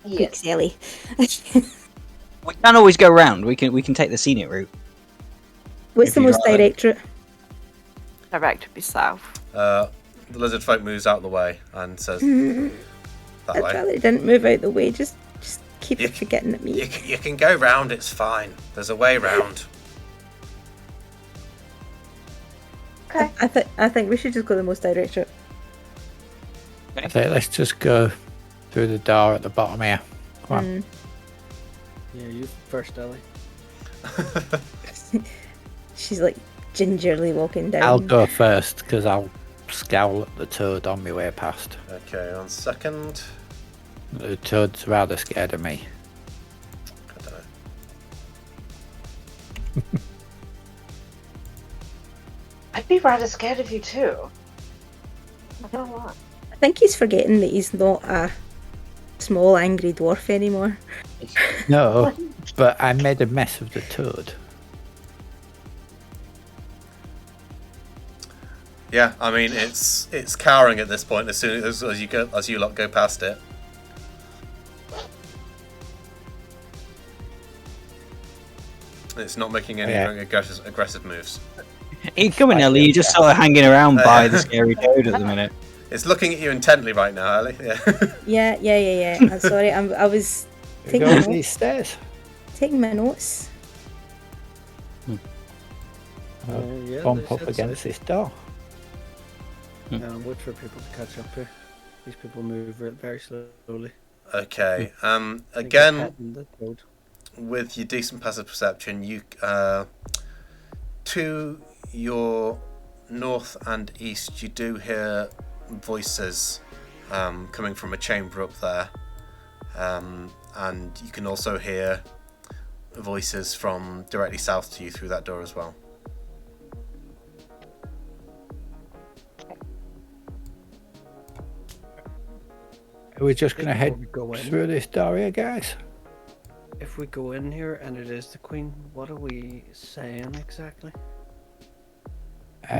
Speaker 1: Yes.
Speaker 4: Thanks, Ellie.
Speaker 2: We can always go round. We can take the scenic route.
Speaker 4: What's
Speaker 2: If
Speaker 4: the
Speaker 2: you'd
Speaker 4: most
Speaker 2: rather.
Speaker 4: direct route?
Speaker 5: Direct would be south.
Speaker 3: The lizard folk moves out of the way and says,
Speaker 4: I'd
Speaker 3: that way.
Speaker 4: rather it didn't move out the way. Just keep
Speaker 3: You-
Speaker 4: forgetting at me.
Speaker 3: You can go round, it's fine. There's a way round.
Speaker 1: Okay.
Speaker 4: I think we should just go the most direct route.
Speaker 7: I think let's just go through the door at the bottom here. Come on.
Speaker 4: Mm.
Speaker 6: Yeah, you first, Ellie.
Speaker 4: She's like gingerly walking down.
Speaker 7: I'll go first because I'll scowl at the toad on my way past.
Speaker 3: Okay, 1 second.
Speaker 7: The toad's rather scared of me.
Speaker 3: I don't know.
Speaker 1: I'd be rather scared of you too. I don't know why.
Speaker 4: I think he's forgetting that he's not a small angry dwarf anymore.
Speaker 7: No, but I made a mess of the toad.
Speaker 3: Yeah, I mean it's cowering at this point as soon as you lot go past it. It's not making any
Speaker 7: Yeah.
Speaker 3: aggressive moves.
Speaker 2: Hey, come on, Ellie. You're just sort of hanging around by the scary toad at the minute.
Speaker 3: It's looking at you intently right now, Ellie. Yeah.
Speaker 4: Yeah. I'm sorry. I was
Speaker 7: Go
Speaker 4: taking
Speaker 7: up
Speaker 4: my,
Speaker 7: these stairs.
Speaker 4: taking my notes.
Speaker 6: Yeah,
Speaker 7: Bump
Speaker 6: they
Speaker 7: up
Speaker 6: said
Speaker 7: against
Speaker 6: so.
Speaker 7: this door.
Speaker 6: Wait for people to catch up here. These people move very slowly.
Speaker 3: Okay.
Speaker 6: I think they're
Speaker 3: Again,
Speaker 6: petting the toad.
Speaker 3: with your decent passive perception, you to your north and east, you do hear voices coming from a chamber up there, and you can also hear voices from directly south to you through that door as well.
Speaker 7: Are we just going to
Speaker 6: Before
Speaker 7: head
Speaker 6: we go in,
Speaker 7: through this door here, guys?
Speaker 6: if we go in here and it is the queen, what are we saying exactly?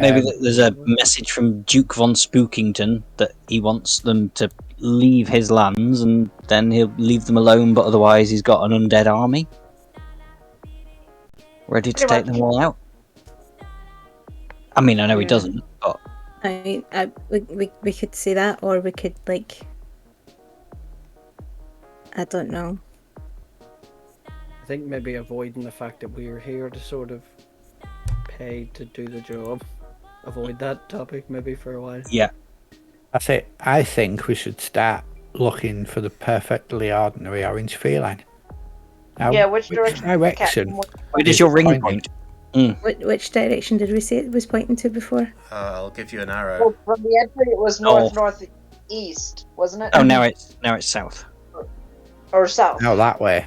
Speaker 2: Maybe
Speaker 7: Um,
Speaker 2: there's a message from Duke Von Spookington that he wants them to leave his lands, and then he'll leave them alone. But otherwise, he's got an undead army ready to
Speaker 1: Pretty
Speaker 2: take
Speaker 1: much.
Speaker 2: them all out. I mean, I know he
Speaker 4: Yeah.
Speaker 2: doesn't, but
Speaker 4: We could say that, or we could like, I don't know.
Speaker 6: I think maybe avoiding the fact that we're here to sort of pay to do the job. Avoid that topic maybe for a while.
Speaker 2: yeah,
Speaker 7: that's it. I think we should start looking for the perfectly ordinary orange feline. Now,
Speaker 1: Yeah, which direction?
Speaker 7: direction?
Speaker 2: where does your ring
Speaker 7: Pointing.
Speaker 2: point?
Speaker 4: Which direction did we say it was pointing to before?
Speaker 3: I'll give you an arrow.
Speaker 1: Well, from the entry, it was
Speaker 2: North.
Speaker 1: northeast, wasn't it?
Speaker 2: Oh, now it's south.
Speaker 1: Or south.
Speaker 7: No, that way.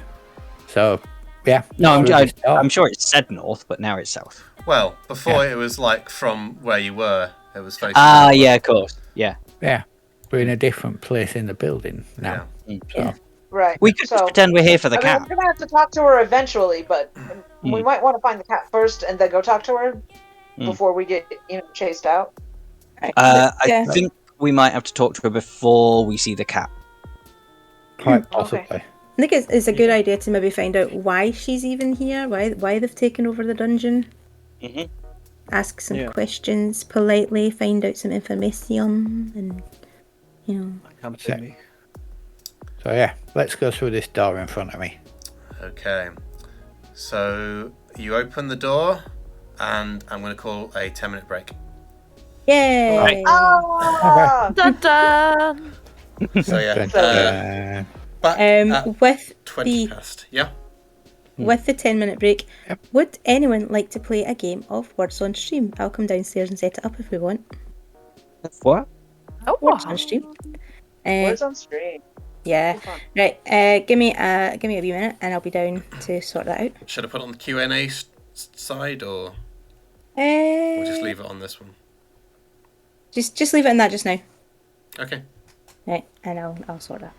Speaker 7: So, yeah.
Speaker 2: No,
Speaker 7: through this door.
Speaker 2: I'm sure it said north, but now it's south.
Speaker 3: Well, before it was like from where you were, it was facing.
Speaker 2: Ah,
Speaker 3: northward.
Speaker 2: yeah, of course, yeah.
Speaker 7: Yeah, we're in a different place in the building now.
Speaker 3: Yeah.
Speaker 7: So,
Speaker 4: Yeah.
Speaker 1: Right.
Speaker 2: We could
Speaker 1: so,
Speaker 2: just pretend we're here for the
Speaker 1: I mean,
Speaker 2: cat.
Speaker 1: we're gonna have to talk to her eventually, but we might want to find the cat first and then go talk to her before we get chased out.
Speaker 2: I
Speaker 4: Yeah.
Speaker 2: think we might have to talk to her before we see the cat.
Speaker 7: quite possibly.
Speaker 1: Okay.
Speaker 4: I think it's a good idea to maybe find out why she's even here, why they've taken over the dungeon.
Speaker 2: Mm-hmm.
Speaker 4: Ask some
Speaker 6: Yeah.
Speaker 4: questions politely, find out some information, and
Speaker 6: I can't see me.
Speaker 7: So, yeah, let's go through this door in front of me.
Speaker 3: Okay. So you open the door, and I'm going to call a 10-minute break.
Speaker 4: yay!
Speaker 2: Right.
Speaker 1: Ah!
Speaker 5: Dun dun!
Speaker 3: So yeah,
Speaker 7: Dun,
Speaker 3: back at
Speaker 4: With
Speaker 3: 20
Speaker 4: the
Speaker 3: past. Yeah.
Speaker 4: with the 10-minute break,
Speaker 7: Yep.
Speaker 4: would anyone like to play a game of Words on Stream? I'll come downstairs and set it up if we want.
Speaker 2: What?
Speaker 5: Oh,
Speaker 4: Words on Stream.
Speaker 1: Words on stream.
Speaker 4: Yeah.
Speaker 1: Be fun.
Speaker 4: Right. Give me a wee minute, and I'll be down to sort that out.
Speaker 3: Should I put it on the Q&A side, or we'll just leave it on this one?
Speaker 4: Just leave it in that just now.
Speaker 3: Okay.
Speaker 4: Right, and I'll sort that.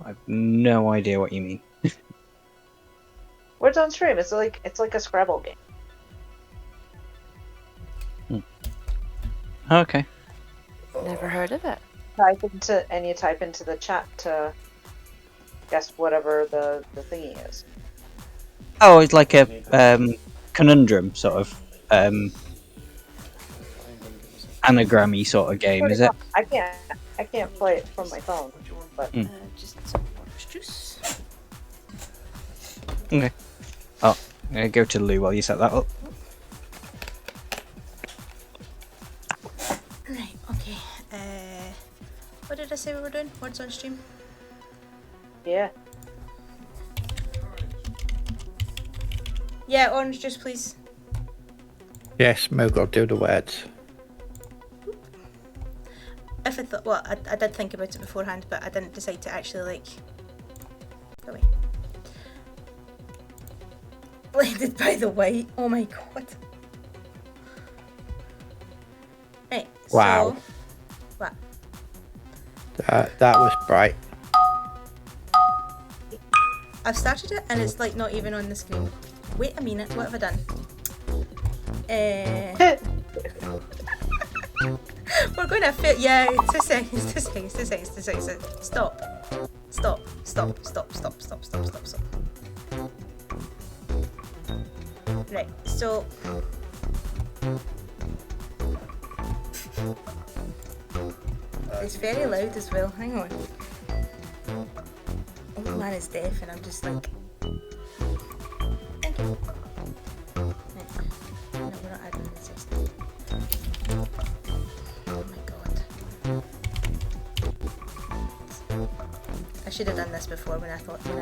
Speaker 2: I have no idea what you mean.
Speaker 1: Words on stream. It's like a Scrabble game.
Speaker 2: Okay.
Speaker 5: Never heard of it.
Speaker 1: You type into the chat to guess whatever the thingy is.
Speaker 2: Oh, it's like a conundrum sort of anagrammy sort of game, is it?
Speaker 1: I can't play it from my phone, but
Speaker 4: Just some orange juice.
Speaker 2: Okay. Oh, I'm gonna go to Lou while you set that up.
Speaker 4: Right. Okay. What did I say we were doing? Words on Stream.
Speaker 1: yeah.
Speaker 4: Yeah, orange juice, please.
Speaker 7: Yes, Moogle, do the words.
Speaker 4: If I thought, well, I did think about it beforehand, but I didn't decide to actually Go away. Blinded by the white. Oh my god. Right.
Speaker 7: Wow.
Speaker 4: So, what?
Speaker 7: That was bright.
Speaker 4: I've started it and it's not even on the screen. Wait a minute. What have I done? We're going to fail. Yeah, 2 seconds. 2 seconds. 2 seconds. 2 seconds. Stop. Stop. Stop. Stop. Stop. Stop. Stop. Stop. Stop. Right. So. It's very loud as well. Hang on. Oh man is deaf, and I'm just like. Thank you. should have done this before when I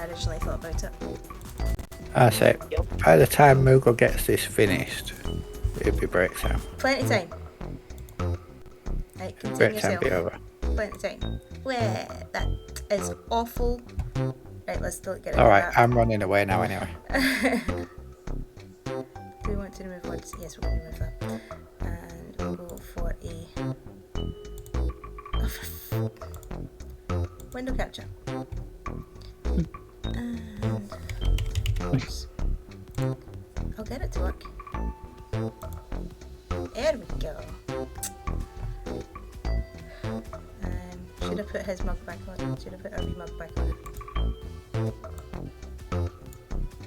Speaker 4: originally thought about it.
Speaker 7: I say, by the time Moogle gets this finished, it'll be break time.
Speaker 4: Plenty of time. Right, contain
Speaker 7: Break time
Speaker 4: yourself.
Speaker 7: be over.
Speaker 4: Plenty of time. Well, that is awful. Right, let's still get rid
Speaker 7: All
Speaker 4: of
Speaker 7: right,
Speaker 4: that.
Speaker 7: I'm running away now anyway.
Speaker 4: Do we want to remove words? Yes, we're going to remove that. And we'll go for a... Oh, window capture. And... Oops. I'll get it to work. There we go. Should have put his mug back on. Should have put our wee mug back on.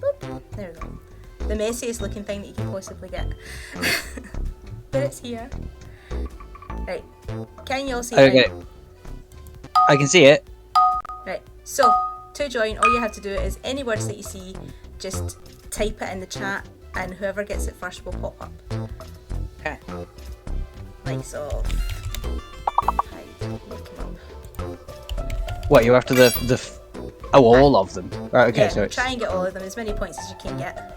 Speaker 4: Boop. There we go. The messiest looking thing that you can possibly get. But it's here. Right. Can you all see
Speaker 2: Okay.
Speaker 4: it?
Speaker 2: I can see it.
Speaker 4: Right. So, to join, all you have to do is any words that you see, just type it in the chat, and whoever gets it first will pop up.
Speaker 2: Okay.
Speaker 4: Like so. Hide. Look him up.
Speaker 2: What, you're after all of them? Right, okay,
Speaker 4: Yeah,
Speaker 2: so it's...
Speaker 4: try and get all of them, as many points as you can get.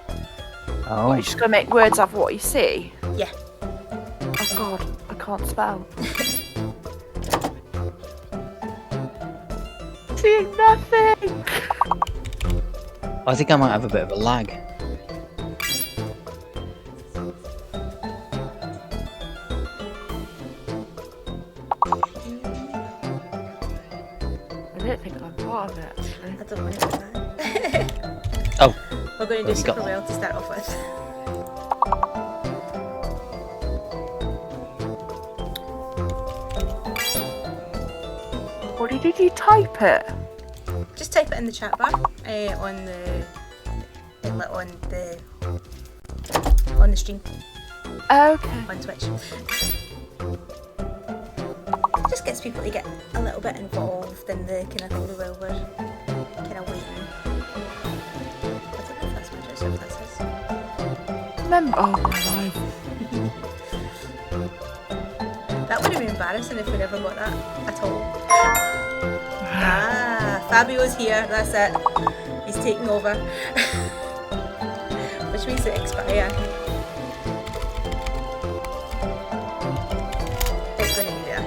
Speaker 2: Oh.
Speaker 5: You're just gonna make words out of what you see.
Speaker 4: Yeah.
Speaker 5: Oh god, I can't spell. Seeing nothing.
Speaker 2: I think I might have a bit of a lag.
Speaker 5: I don't think I'm part of it. Actually.
Speaker 4: I don't want to do that.
Speaker 2: Oh.
Speaker 4: We're going to do
Speaker 2: Have you got
Speaker 4: super
Speaker 2: that?
Speaker 4: well to start off with.
Speaker 5: What did you type it?
Speaker 4: Just type it in the chat bar on the stream
Speaker 5: Okay.
Speaker 4: on Twitch. Just gets people to get a little bit involved in the kind of thing while we're kind of waiting. I don't know if that's magic or if that's his.
Speaker 5: Remember? Oh my life.
Speaker 4: That would have been embarrassing if we never got that at all. Ah, Fabio's here, that's it. He's taking over. Which means to expire. It's going to be there.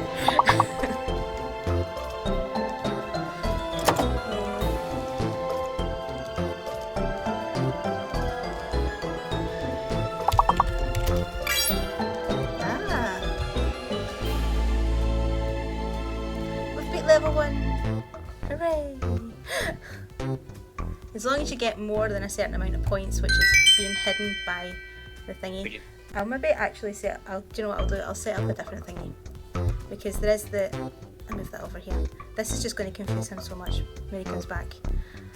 Speaker 4: We've beat level 1. Hooray! As long as you get more than a certain amount of points, which is being hidden by the thingy. I'll maybe actually do you know what I'll do? I'll set up a different thingy. Because there is I'll move that over here. This is just going to confuse him so much when he comes back.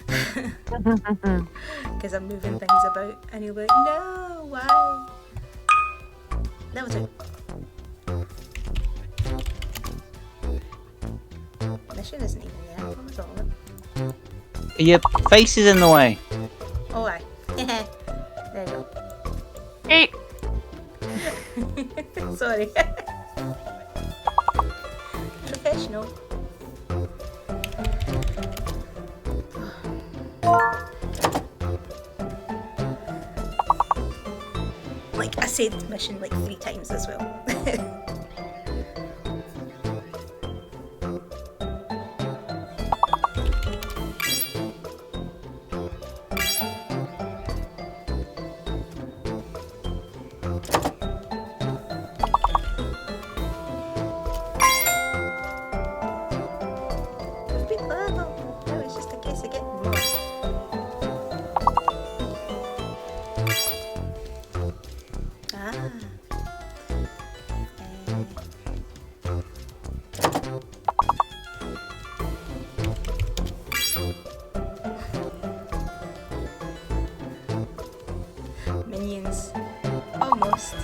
Speaker 4: Because I'm moving things about and he'll be like, no, why? Level 2. Mission isn't even there. What was all of it?
Speaker 2: Your face is in the way.
Speaker 4: Oh, aye. There you
Speaker 5: Eat.
Speaker 4: go. Sorry. Professional. Like, I said mission like 3 times as well. We've been level. Now it's just a case of getting more. Ah. Minions. Almost.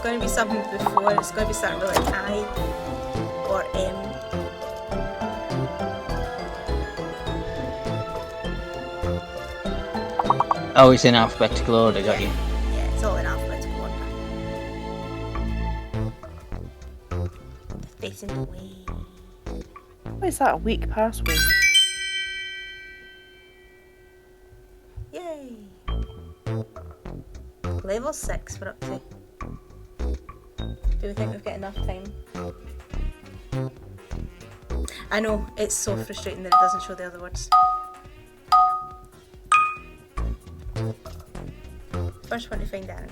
Speaker 4: going to be something before. It's going to be starting with like I or M.
Speaker 2: Oh, it's in alphabetical order. Got you.
Speaker 4: Yeah, it's all in alphabetical order. Facing the way.
Speaker 5: What is that? A week past week?
Speaker 4: Yay! Level 6 we're up to. Do we think we've got enough time? I know, it's so frustrating that it doesn't show the other words. First one to find out.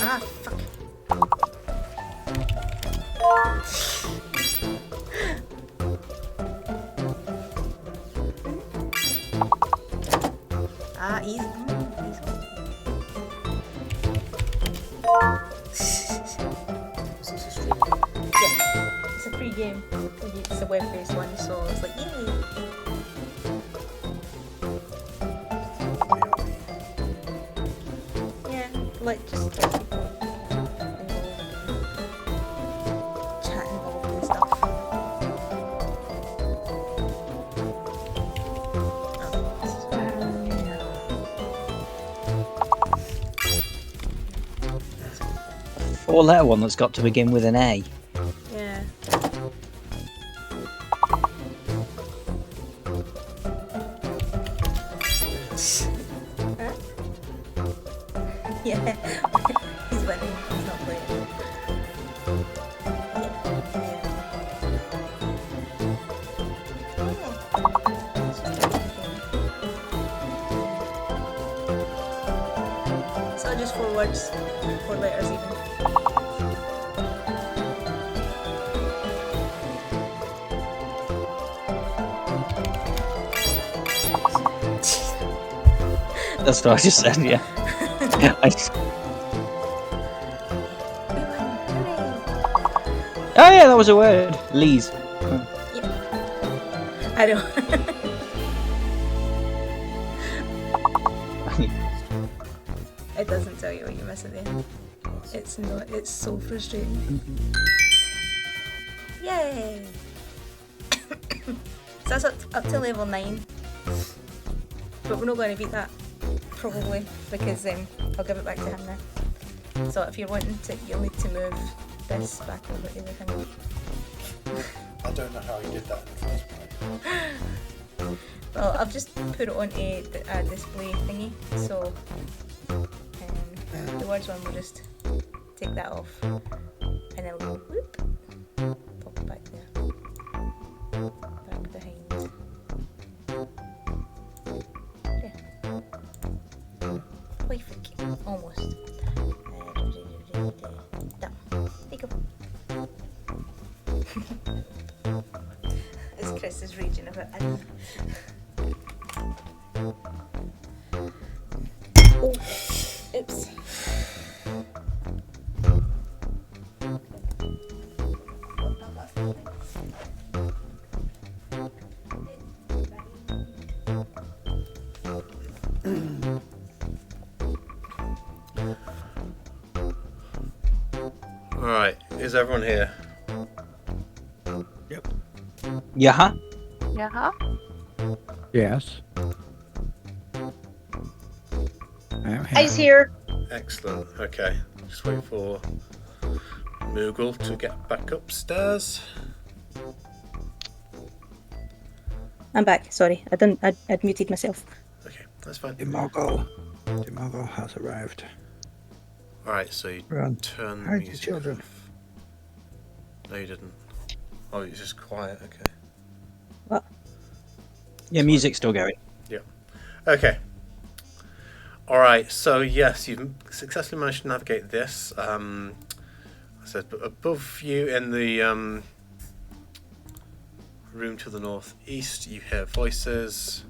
Speaker 4: Ah, fuck. Ah, easy. Yeah, it's a free game. It's a web-based one, so it's like, yay! Yeah, like just get people involved, chat involved and stuff.
Speaker 2: Four-letter one that's got to begin with an A.
Speaker 4: Yeah. Yeah. He's winning. He's not playing. It's not just 4 words, 4 letters even.
Speaker 2: That's what I just said. Yeah. Oh yeah, that was a word. Lees.
Speaker 4: I don't. It doesn't tell you what you miss at the end. It's not. It's so frustrating. Yay! So that's up to level 9. But we're not going to beat that, probably, because I'll give it back to him now. So if you're wanting to, you'll need to move this back over to the thing.
Speaker 3: I don't know how he did that in the first place.
Speaker 1: Well, I've just put it onto a display thingy, so the words one will just take that off, and then we'll go whoop, pop it back there, back behind. Yeah. Perfect. Almost. Done. There you go. As Chris is raging about it. Oh, oops.
Speaker 3: Alright, is everyone here?
Speaker 7: Yep.
Speaker 2: Yeah.
Speaker 5: Yeah.
Speaker 7: Yes. I am
Speaker 1: Ice here.
Speaker 3: Excellent, okay. Just wait for Moogle to get back upstairs.
Speaker 4: I'm back. Sorry, I'd muted myself.
Speaker 3: Okay, that's fine.
Speaker 7: The Mogul has arrived.
Speaker 3: Alright, so you
Speaker 7: Run.
Speaker 3: turn the
Speaker 7: Hide your
Speaker 3: music
Speaker 7: children.
Speaker 3: off. No, you didn't. Oh, it's just quiet, okay.
Speaker 4: What?
Speaker 2: Yeah, music's still going.
Speaker 3: Okay. Alright, so yes, you've successfully managed to navigate this. I said above you in the room to the northeast, you hear voices.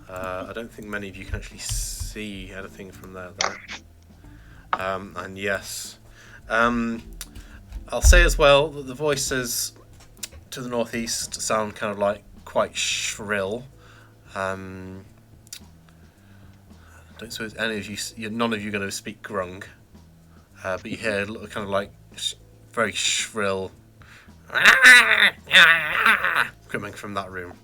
Speaker 3: I don't think many of you can actually see anything from there, though. And yes. I'll say as well that the voices to the northeast sound kind of like quite shrill. Don't suppose any of you, none of you, are going to speak Grung, but you hear kind of like very shrill coming from that room.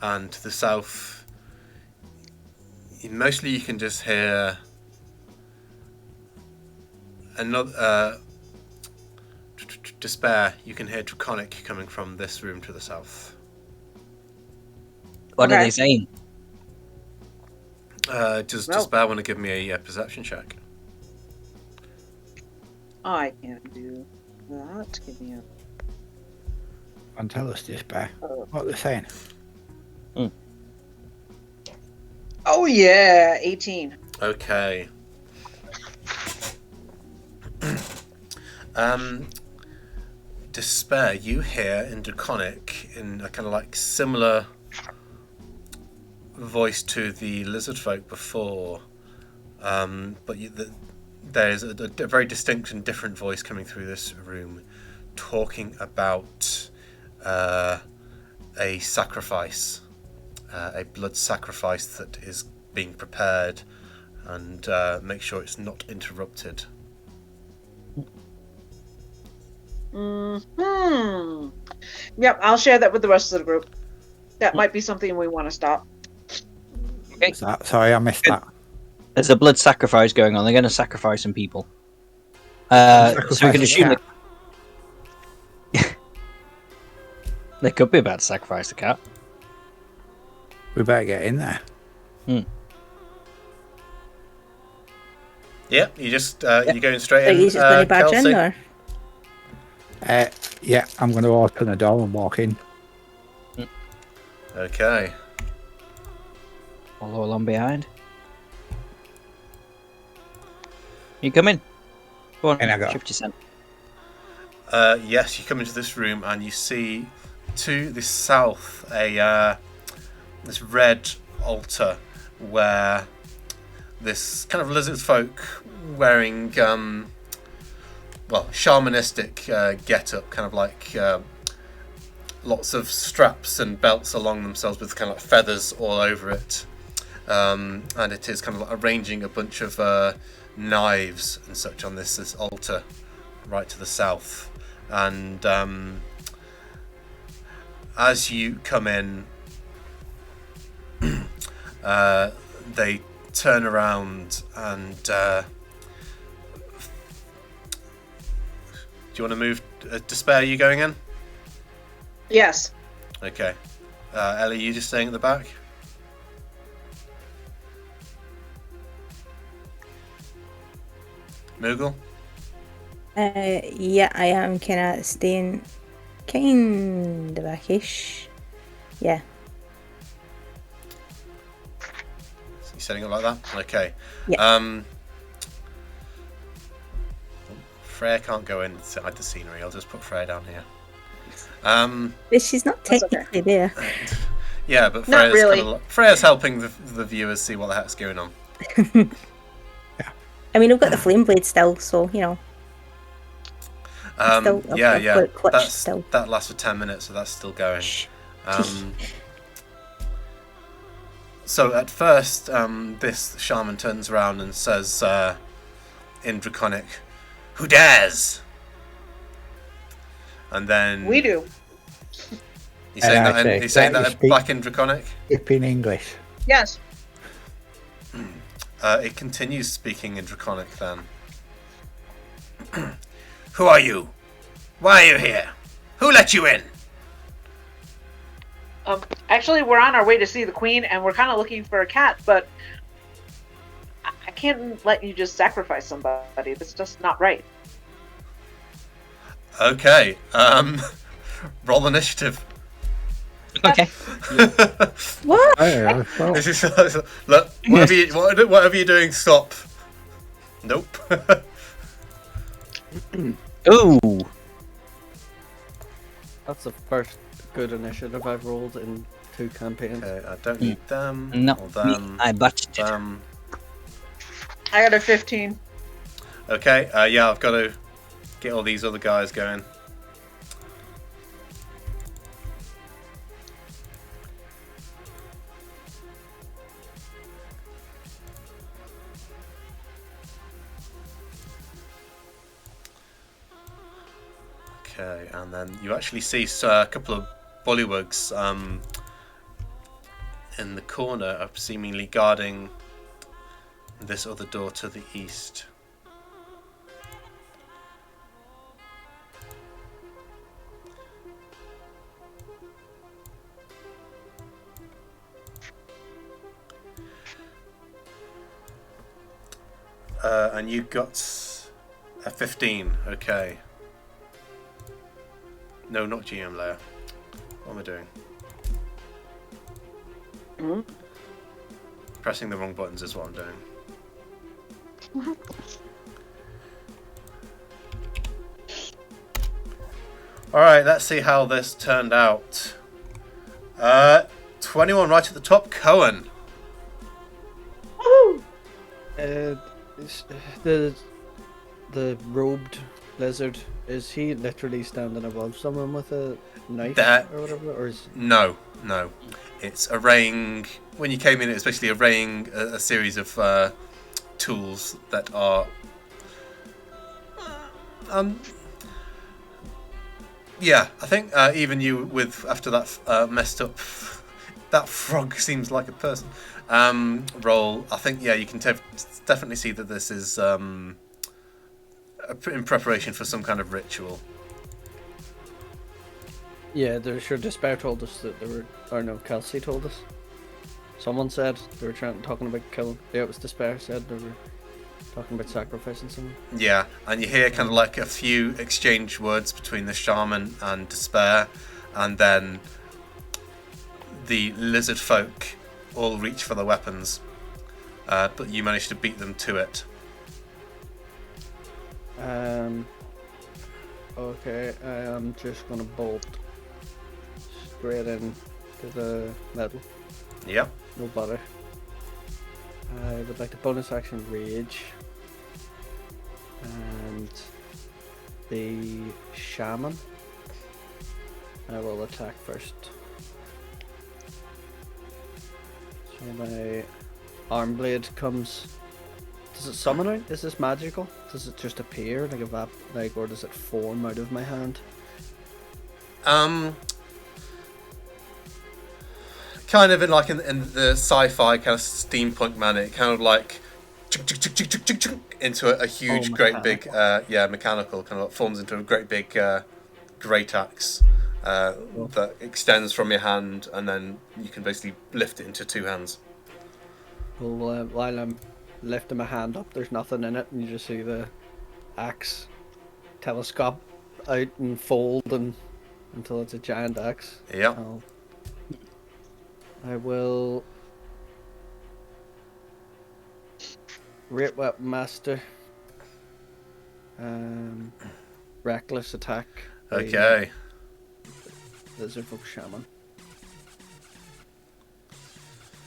Speaker 3: And to the south, mostly you can just hear another despair. You can hear Draconic coming from this room to the south.
Speaker 2: What are
Speaker 1: Okay.
Speaker 2: they saying?
Speaker 3: Does Despair want to give me a perception check?
Speaker 1: I can't do that. Give me a.
Speaker 7: And tell us this, Bear. What they're saying.
Speaker 1: Oh yeah, 18.
Speaker 3: Okay. Despair, you hear in Draconic in a kind of like similar voice to the lizardfolk before, but there's a very distinct and different voice coming through this room, talking about a sacrifice, a blood sacrifice that is being prepared, and make sure it's not interrupted.
Speaker 1: Yep, I'll share that with the rest of the group. That might be something we want to stop.
Speaker 2: Okay.
Speaker 7: Sorry, I missed that.
Speaker 2: There's a blood sacrifice going on. They're going to sacrifice some people. So we can assume they could be about to sacrifice the cat.
Speaker 7: We better get in there.
Speaker 3: Yeah, you just you're going straight
Speaker 4: Are
Speaker 3: in.
Speaker 4: you just going to barge in,
Speaker 3: Kelsey?
Speaker 4: or?
Speaker 7: Yeah, I'm going to open the door and walk in.
Speaker 3: Okay.
Speaker 2: Follow along behind. You come in. Go on,
Speaker 7: In I go.
Speaker 2: shift your scent.
Speaker 3: Yes, you come into this room and you see to the south a this red altar where this kind of lizard folk wearing shamanistic get-up, kind of like lots of straps and belts along themselves with kind of like feathers all over it, and it is kind of like arranging a bunch of knives and such on this altar right to the south. And as you come in, they turn around and do you want to move? Despair, are you going in?
Speaker 1: Yes.
Speaker 3: Okay. Ellie, you just staying at the back? Moogle?
Speaker 4: Yeah, I am kind of staying kind of backish. Yeah.
Speaker 3: You setting up like that? Okay.
Speaker 4: Yeah.
Speaker 3: Freya can't go inside the scenery. I'll just put Freya down here.
Speaker 4: But she's not
Speaker 1: That's okay.
Speaker 4: technically there.
Speaker 3: Yeah, but
Speaker 1: Not
Speaker 3: Freya's
Speaker 1: really.
Speaker 3: Freya's helping the viewers see what the heck's going on.
Speaker 4: I mean, I've got the flame blade still, so, you know. Still, I've got it clutched still.
Speaker 3: That lasts for 10 minutes, so that's still going.
Speaker 4: Shh.
Speaker 3: So at first, this shaman turns around and says in Draconic, "Who dares?" And then
Speaker 1: We do.
Speaker 3: He's saying
Speaker 7: And I
Speaker 3: that.
Speaker 7: say,
Speaker 3: He's saying
Speaker 7: "That
Speaker 3: that
Speaker 7: you speak-
Speaker 3: back in Draconic.
Speaker 7: If in English.
Speaker 1: Yes.
Speaker 3: It continues speaking in Draconic then. Who are you? Why are you here? Who let you in?
Speaker 1: Actually, we're on our way to see the queen, and we're kind of looking for a cat, but I can't let you just sacrifice somebody. That's just not right.
Speaker 3: Okay. Roll initiative.
Speaker 2: Okay.
Speaker 4: What?
Speaker 7: Well,
Speaker 3: This is look. Whatever you're doing, stop. Nope.
Speaker 2: Ooh.
Speaker 6: That's the first good initiative I've rolled in 2 campaigns.
Speaker 3: Okay, I don't need them.
Speaker 2: No,
Speaker 3: Or
Speaker 2: me,
Speaker 3: them.
Speaker 2: I botched it.
Speaker 1: I got a 15.
Speaker 3: Okay. Yeah, I've got to get all these other guys going. Okay, and then you actually see a couple of bullywugs in the corner, seemingly guarding this other door to the east. And you got a 15, okay. No, not GM layer. What am I doing? Pressing the wrong buttons is what I'm doing. Alright, let's see how this turned out. 21 right at the top, Cohen.
Speaker 6: The robed lizard, is he literally standing above someone with a knife or whatever, or is...
Speaker 3: No. It's arraying. When you came in, it was basically arraying a series of tools that are yeah, I think even you with after that messed up that frog seems like a person roll, I think you can definitely see that this is in preparation for some kind of ritual.
Speaker 6: Yeah, Despair told us that Kelsey told us. Someone said they were talking about killing. Yeah, it was Despair said they were talking about sacrificing someone.
Speaker 3: Yeah, and you hear kind of like a few exchange words between the shaman and Despair, and then the lizard folk all reach for their weapons, but you manage to beat them to it.
Speaker 6: Okay, I am just gonna bolt straight in to the metal.
Speaker 3: Yep.
Speaker 6: No bother. I would like the bonus action rage. And the shaman. I will attack first. So my arm blade comes. Does it summon out? Is this magical? Does it just appear or does it form out of my hand?
Speaker 3: Kind of in the sci-fi kind of steampunk manner, it kind of like into a huge, great big, mechanical kind of forms into a great big great axe that extends from your hand, and then you can basically lift it into two hands.
Speaker 6: Well, while I'm lifting my hand up, there's nothing in it, and you just see the axe telescope out and fold until it's a giant axe.
Speaker 3: Yep.
Speaker 6: I will Great Weapon Master. Reckless attack.
Speaker 3: Okay.
Speaker 6: Lizardfolk Shaman.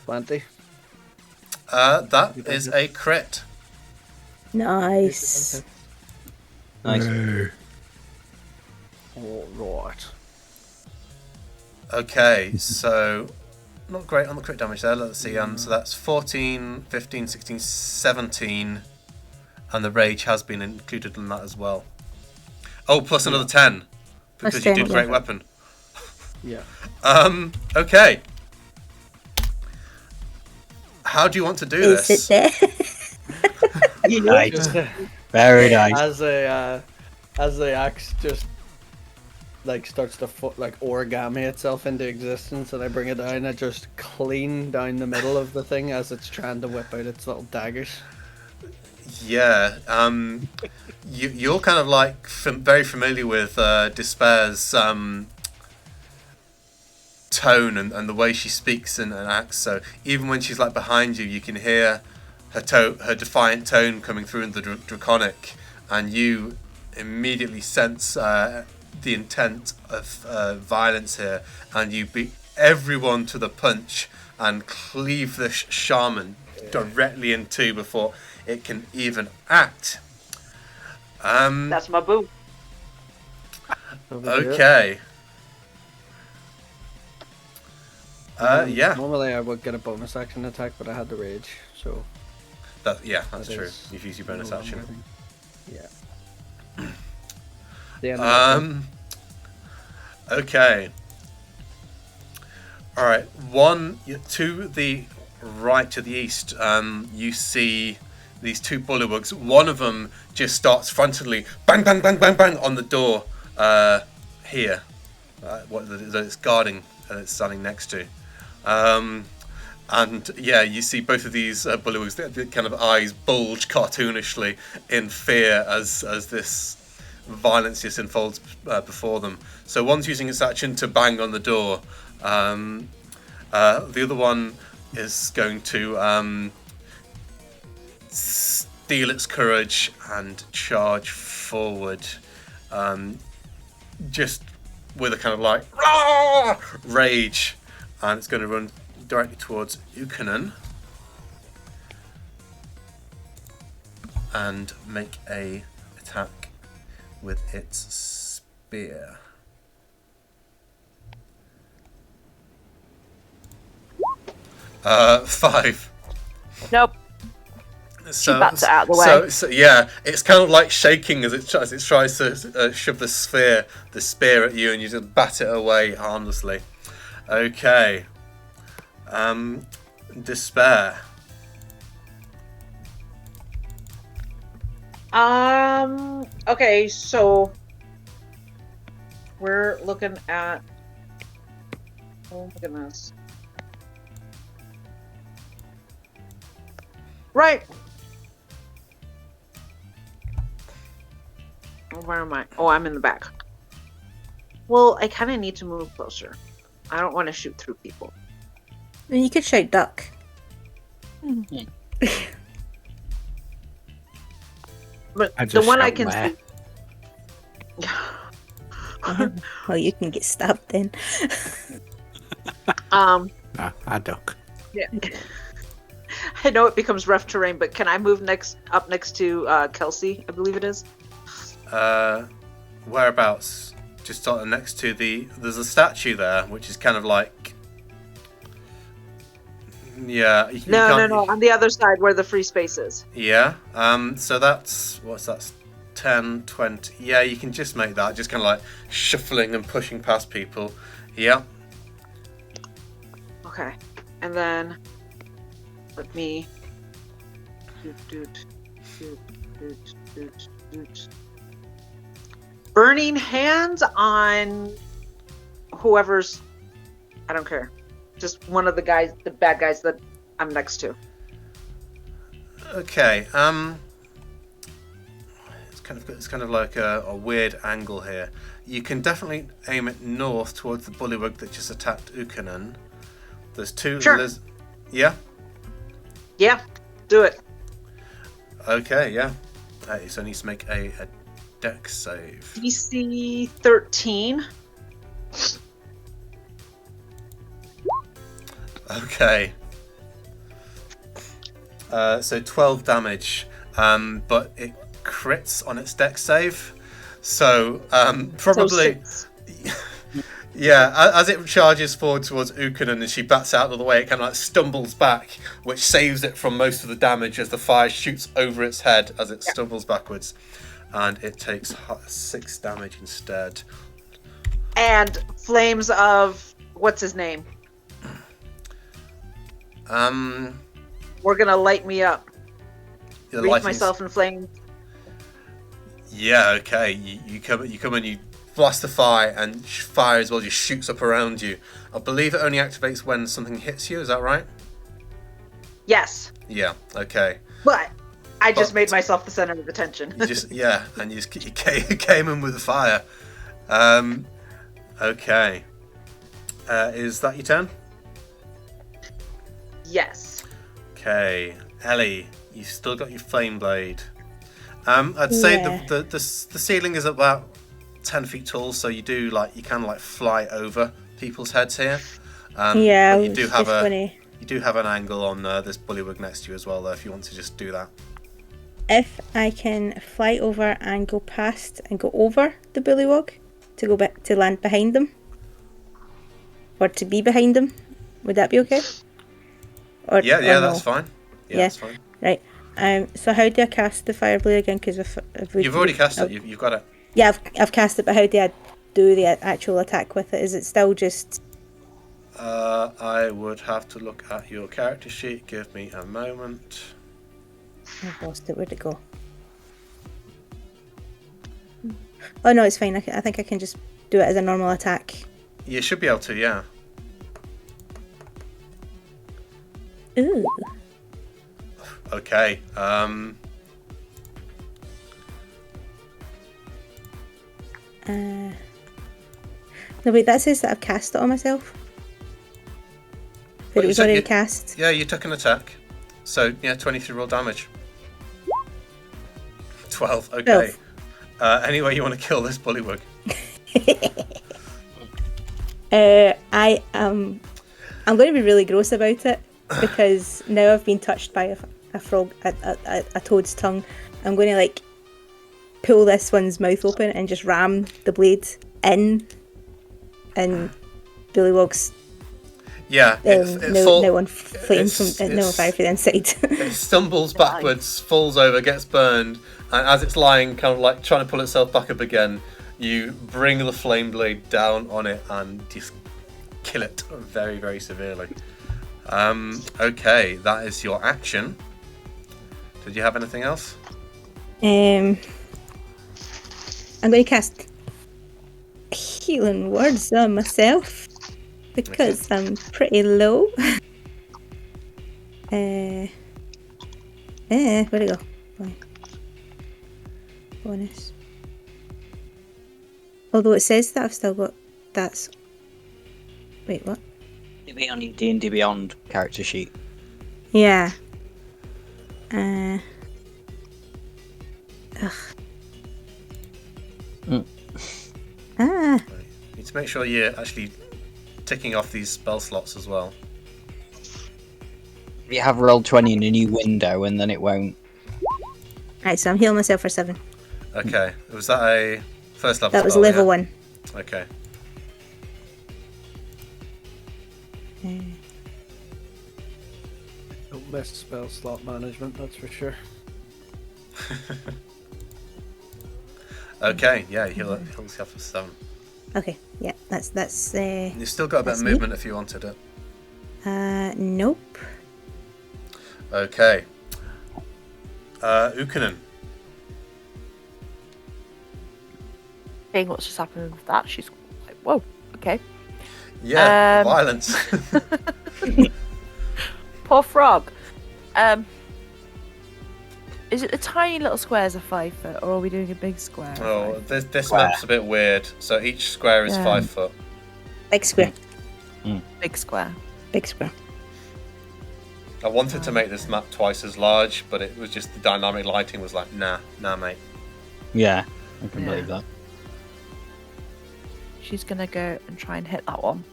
Speaker 6: 20.
Speaker 3: That is a crit.
Speaker 4: Nice.
Speaker 2: Nice.
Speaker 6: Alright.
Speaker 3: Okay, so not great on the crit damage there. Let's see. So that's 14, 15, 16, 17, and the rage has been included in that as well. Oh, plus another 10 because
Speaker 4: Plus
Speaker 3: you
Speaker 4: 10,
Speaker 3: did great
Speaker 4: yeah.
Speaker 3: weapon.
Speaker 6: Yeah.
Speaker 3: Okay. How do you want to do
Speaker 4: Is
Speaker 3: this?
Speaker 4: it there?
Speaker 2: Nice. Very nice.
Speaker 6: As the axe just starts to origami itself into existence, and I bring it down, I just clean down the middle of the thing as it's trying to whip out its little daggers.
Speaker 3: Yeah. You're kind of very familiar with Despair's tone and the way she speaks and acts. So even when she's behind you, you can hear her defiant tone coming through in the draconic, and you immediately sense the intent of violence here, and you beat everyone to the punch and cleave the shaman directly in two before it can even act.
Speaker 1: That's my boo.
Speaker 6: Over here.
Speaker 3: Okay. Yeah.
Speaker 6: Normally I would get a bonus action attack, but I had the rage, so.
Speaker 3: That's
Speaker 6: that
Speaker 3: true.
Speaker 6: is
Speaker 3: You've used your bonus
Speaker 6: no
Speaker 3: action.
Speaker 6: longer a thing. Yeah. The end of it.
Speaker 3: Okay. All right. To the right, to the east, you see these two bullywugs. One of them just starts frontally bang, bang, bang, bang, bang on the door here. That it's guarding and it's standing next to. And yeah, you see both of these bullywugs, the kind of eyes bulge cartoonishly in fear as this violence just unfolds before them. So one's using its action to bang on the door. The other one is going to steal its courage and charge forward, just with a kind of like rage, and it's going to run directly towards Ukanen and make a attack with its spear. Five.
Speaker 5: Nope.
Speaker 3: So,
Speaker 5: bats it out of the way.
Speaker 3: So yeah, it's kind of like shaking as it tries to shove the spear at you, and you just bat it away harmlessly. Okay. Despair.
Speaker 1: Okay, so we're looking at. Oh my goodness. Right. Where am I? Oh, I'm in the back. Well, I kind of need to move closer. I don't want to shoot through people.
Speaker 4: And you could shout duck.
Speaker 1: But
Speaker 7: I
Speaker 1: the
Speaker 7: just
Speaker 1: one I
Speaker 7: shout
Speaker 1: can
Speaker 7: meh.
Speaker 1: see.
Speaker 4: Well, you can get stabbed then.
Speaker 7: Nah, I duck.
Speaker 1: Yeah. I know it becomes rough terrain, but can I move up next to Kelsey? I believe it is.
Speaker 3: Whereabouts? Just sort of next to there's a statue there, which is kind of like, yeah.
Speaker 1: No, on the other side where the free space is.
Speaker 3: Yeah. So what's that? 10, 20. Yeah, you can just make that. Just kind of like shuffling and pushing past people. Yeah.
Speaker 1: Okay, and then let me. Burning hands on whoever's. I don't care. Just one of the bad guys that I'm next to.
Speaker 3: Okay. It's kind of like a weird angle here. You can definitely aim it north towards the bullywug that just attacked Ukanen. There's two.
Speaker 1: Sure.
Speaker 3: Yeah.
Speaker 1: Yeah, do it.
Speaker 3: Okay. Yeah. So it needs to make a dex save.
Speaker 1: DC 13.
Speaker 3: Okay. So 12 damage, but it crits on its dex save. So probably.
Speaker 1: So
Speaker 3: Yeah, as it charges forward towards Ukanen and she bats out of the way, it kind of like stumbles back, which saves it from most of the damage as the fire shoots over its head as it stumbles backwards. And it takes 6 damage instead.
Speaker 1: And flames of what's his name? We're gonna light me up. Wreath myself in flames.
Speaker 3: Yeah, okay. You come and you blast the fire, and fire as well just shoots up around you. I believe it only activates when something hits you. Is that right?
Speaker 1: Yes,
Speaker 3: Yeah. Okay.
Speaker 1: but I just made myself the center of attention.
Speaker 3: You just and you came in with the fire. Okay. Is that your turn?
Speaker 1: Yes.
Speaker 3: Okay, Ellie, you've still got your flame blade. I'd say
Speaker 4: Yeah.
Speaker 3: the ceiling is about 10 feet tall, so you kind of fly over people's heads here.
Speaker 4: Yeah,
Speaker 3: but
Speaker 4: I was just gonna.
Speaker 3: you do have an angle on this bullywug next to you as well, though, if you want to just do that.
Speaker 4: If I can fly over and go past and go over the bullywug, to go back to land behind them, or to be behind them. Would that be okay? Or,
Speaker 3: Yeah,
Speaker 4: or
Speaker 3: yeah,
Speaker 4: no?
Speaker 3: that's fine. Yeah,
Speaker 4: Yeah.
Speaker 3: that's fine.
Speaker 4: Right. So how do I cast the fire blade again? Because if
Speaker 3: You've already cast it. You've got it.
Speaker 4: Yeah, I've cast it, but how do I do the actual attack with it? Is it still just?
Speaker 3: I would have to look at your character sheet. Give me a moment.
Speaker 4: I've lost it. Where'd it go? Oh no, it's fine. I think I can just do it as a normal attack.
Speaker 3: You should be able to, yeah.
Speaker 4: Ooh.
Speaker 3: Okay.
Speaker 4: No wait, that says that I've cast it on myself. But
Speaker 3: Well,
Speaker 4: it was
Speaker 3: you said
Speaker 4: already
Speaker 3: you-
Speaker 4: cast.
Speaker 3: Yeah, you took an attack. So, yeah, 23 roll damage. 12, okay.
Speaker 4: 12.
Speaker 3: Anyway, you want to kill this bullywug?
Speaker 4: I'm going to be really gross about it because now I've been touched by a frog, a toad's tongue. I'm going to like pull this one's mouth open and just ram the blade in, and Bullywug's
Speaker 3: Yeah,
Speaker 4: now on flame from no fire from the inside.
Speaker 3: It stumbles backwards, falls over, gets burned, and as it's lying, kind of like trying to pull itself back up again, you bring the flame blade down on it and just kill it very, very severely. Okay, that is your action. Did you have anything else?
Speaker 4: I'm going to cast healing words on myself because I'm pretty low. Where'd it go? Fine. Bonus. Although it says that I've still got that's. Wait, what?
Speaker 2: It'll be on your D&D Beyond character sheet.
Speaker 4: Yeah.
Speaker 3: You need to make sure you're actually ticking off these spell slots as well.
Speaker 2: You have rolled 20 in a new window, and then it won't.
Speaker 4: Right, so I'm healing myself for 7.
Speaker 3: Okay, was that a first level
Speaker 4: That was
Speaker 3: spell,
Speaker 4: level
Speaker 3: yeah?
Speaker 4: 1.
Speaker 3: Okay.
Speaker 6: Don't miss spell slot management, that's for sure.
Speaker 3: Okay, yeah, heal yourself for 7.
Speaker 4: Okay, yeah, that's.
Speaker 3: You've still got a bit of
Speaker 4: That's me.
Speaker 3: movement if you wanted it.
Speaker 4: Nope.
Speaker 3: Okay. Ukinen.
Speaker 5: Seeing what's just happened with that, she's like, whoa, okay.
Speaker 3: Yeah, violence.
Speaker 5: Poor frog. Is it the tiny little squares of 5 foot, or are we doing a big square?
Speaker 3: Oh, this map's a bit weird. So each square is
Speaker 5: Yeah.
Speaker 3: 5 foot.
Speaker 4: Big square.
Speaker 5: Big square.
Speaker 4: Big square.
Speaker 3: I wanted to make this map twice as large, but it was just the dynamic lighting was like, nah, mate.
Speaker 2: Yeah, I can
Speaker 5: Yeah.
Speaker 2: believe that.
Speaker 5: She's gonna go and try and hit that one.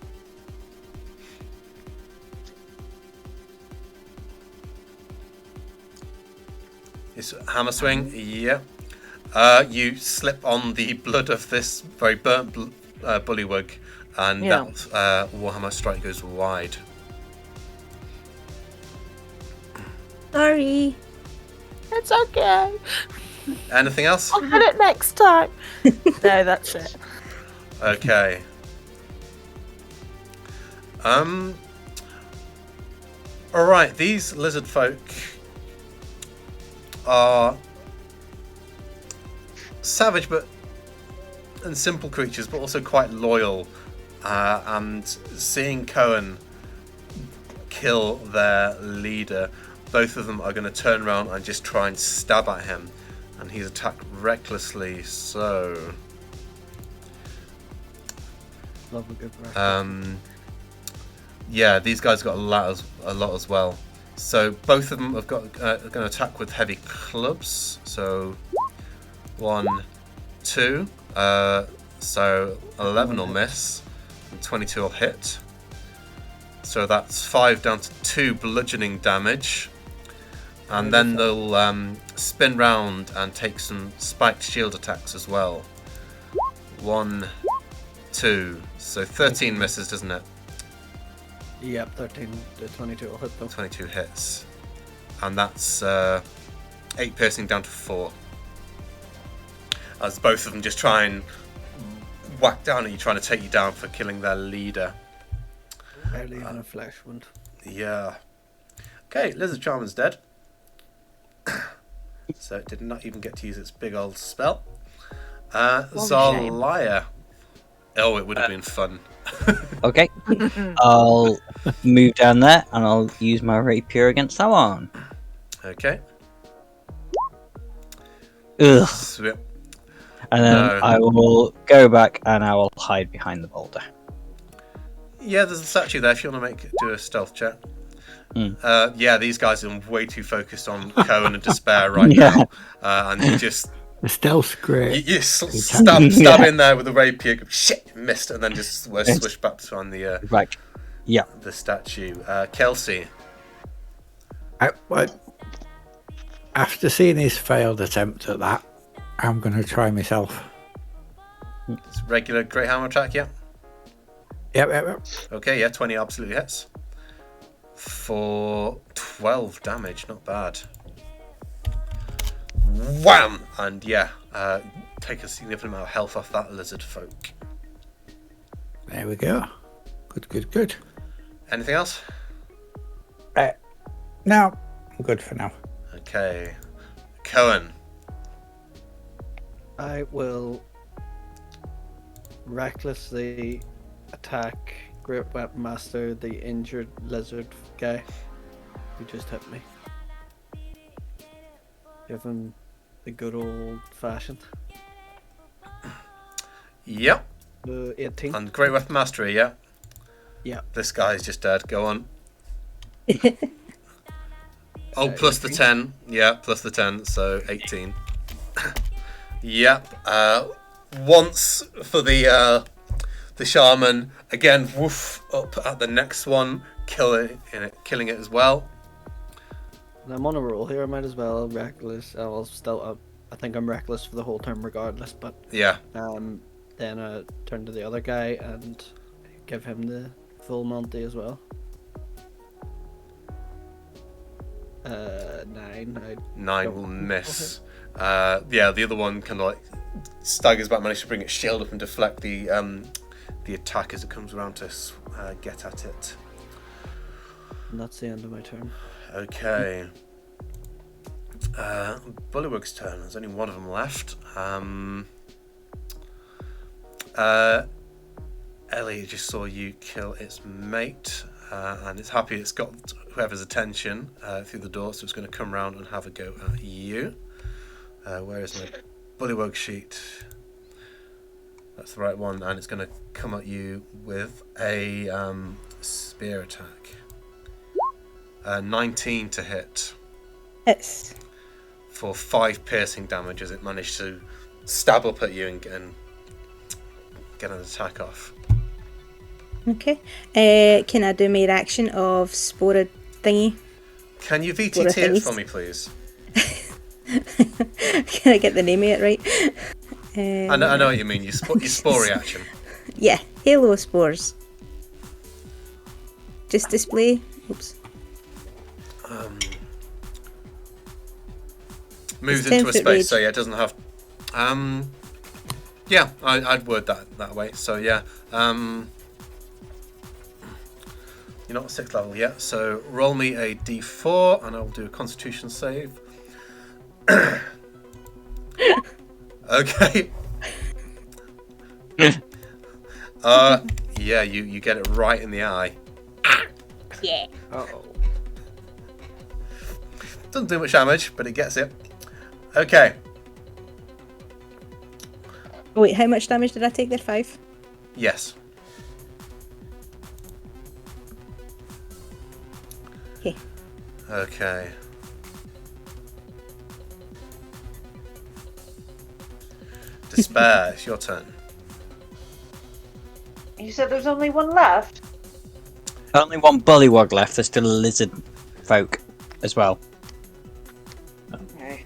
Speaker 3: It's hammer swing, yeah. You slip on the blood of this very burnt bullywug, and
Speaker 5: Yeah.
Speaker 3: that Warhammer strike goes wide.
Speaker 4: Sorry.
Speaker 5: It's okay.
Speaker 3: Anything else?
Speaker 5: I'll hit it next time. No, that's it.
Speaker 3: Okay. Alright, these lizard folk are savage and simple creatures, but also quite loyal. And seeing Cohen kill their leader, both of them are going to turn around and just try and stab at him. And he's attacked recklessly, so...
Speaker 6: Love a good record.
Speaker 3: Yeah, these guys got a lot as well. So both of them have got are going to attack with heavy clubs. So 1, 2. So 11 will miss, and 22 will hit. So that's 5 down to 2 bludgeoning damage. And then they'll spin round and take some spiked shield attacks as well. 1, 2. So 13 misses, doesn't it?
Speaker 6: Yep, 13 to 22 will hit them.
Speaker 3: 22 hits. And that's 8 piercing down to 4. As both of them just try and whack down at you, trying to take you down for killing their leader.
Speaker 6: Barely even a flesh wound.
Speaker 3: Yeah. Okay, Lizard Charmer's dead. So it did not even get to use its big old spell. Zarlaya. Oh, it would have been fun.
Speaker 2: Okay. I'll move down there and I'll use my rapier against that one.
Speaker 3: Okay.
Speaker 2: Ugh.
Speaker 3: Sweet.
Speaker 2: And then
Speaker 3: No.
Speaker 2: I will go back and I will hide behind the boulder.
Speaker 3: Yeah, there's a statue there if you want to do a stealth check. Yeah, these guys are way too focused on Cohen and Despair right now. And you just...
Speaker 7: The stealth's great.
Speaker 3: You stab in there with a rapier, go, shit, missed, and then just swish back behind the
Speaker 2: Right. Yeah.
Speaker 3: the statue. Kelsey.
Speaker 7: After seeing his failed attempt at that, I'm going to try myself.
Speaker 3: It's regular Great Hammer attack, yeah?
Speaker 7: Yep.
Speaker 3: Okay, yeah, 20 absolutely hits. For 12 damage, not bad. Wham! And yeah, take a significant amount of health off that lizard folk.
Speaker 7: There we go. Good.
Speaker 3: Anything else?
Speaker 7: No, I'm good for now.
Speaker 3: Okay. Cohen.
Speaker 6: I will recklessly attack Great Weapon Master, the injured lizard guy who just hit me. Give him the good old fashioned.
Speaker 3: Yep.
Speaker 6: 18.
Speaker 3: And Great Weapon Mastery, yeah?
Speaker 6: Yeah.
Speaker 3: This guy's just dead. Go on. Oh, plus the 10. Yeah, plus the 10, so 18. Yep. Once for the shaman. Again, woof, up at the next one. Killing it as well.
Speaker 6: And I'm on a roll here. I might as well reckless. I'll still. I think I'm reckless for the whole term, regardless. But
Speaker 3: Yeah.
Speaker 6: then I turn to the other guy and give him the full Monty as well. 9.
Speaker 3: 9 will miss. Yeah, the other one kind of like staggers back, managed to bring its shield up and deflect the attack as it comes around to get at it.
Speaker 6: And that's the end of my turn.
Speaker 3: Okay. Bullywug's turn. There's only one of them left. Ellie just saw you kill its mate, and it's happy it's got whoever's attention through the door, so it's going to come round and have a go at you. Where is my Bullywug sheet? That's the right one, and it's going to come at you with a spear attack. 19 to hit.
Speaker 4: It's
Speaker 3: For 5 piercing damage as it managed to stab up at you and get an attack off.
Speaker 4: okay. Can I do my reaction of Spora thingy?
Speaker 3: Can you
Speaker 4: What
Speaker 3: VTT
Speaker 4: a
Speaker 3: it
Speaker 4: face.
Speaker 3: for me, please?
Speaker 4: Can I get the name of it right?
Speaker 3: I know what you mean. Your spore reaction.
Speaker 4: Yeah, Halo Spores. Just display. Oops.
Speaker 3: Moves
Speaker 4: It's
Speaker 3: into a
Speaker 4: 10-foot
Speaker 3: space,
Speaker 4: range.
Speaker 3: so yeah, it doesn't have. Yeah, I'd word that way. So yeah, you're not 6th level yet. So roll me a d4, and I'll do a Constitution save. Okay. Yeah, you get it right in the eye.
Speaker 4: Yeah.
Speaker 6: Uh-oh.
Speaker 3: Doesn't do much damage, but it gets it. Okay.
Speaker 4: Oh, wait, how much damage did I take there? 5?
Speaker 3: Yes.
Speaker 4: Okay.
Speaker 3: Okay. Despair, it's your turn.
Speaker 1: You said there's only one left.
Speaker 2: Only one bullywug left. There's still a lizard folk as well.
Speaker 1: Okay.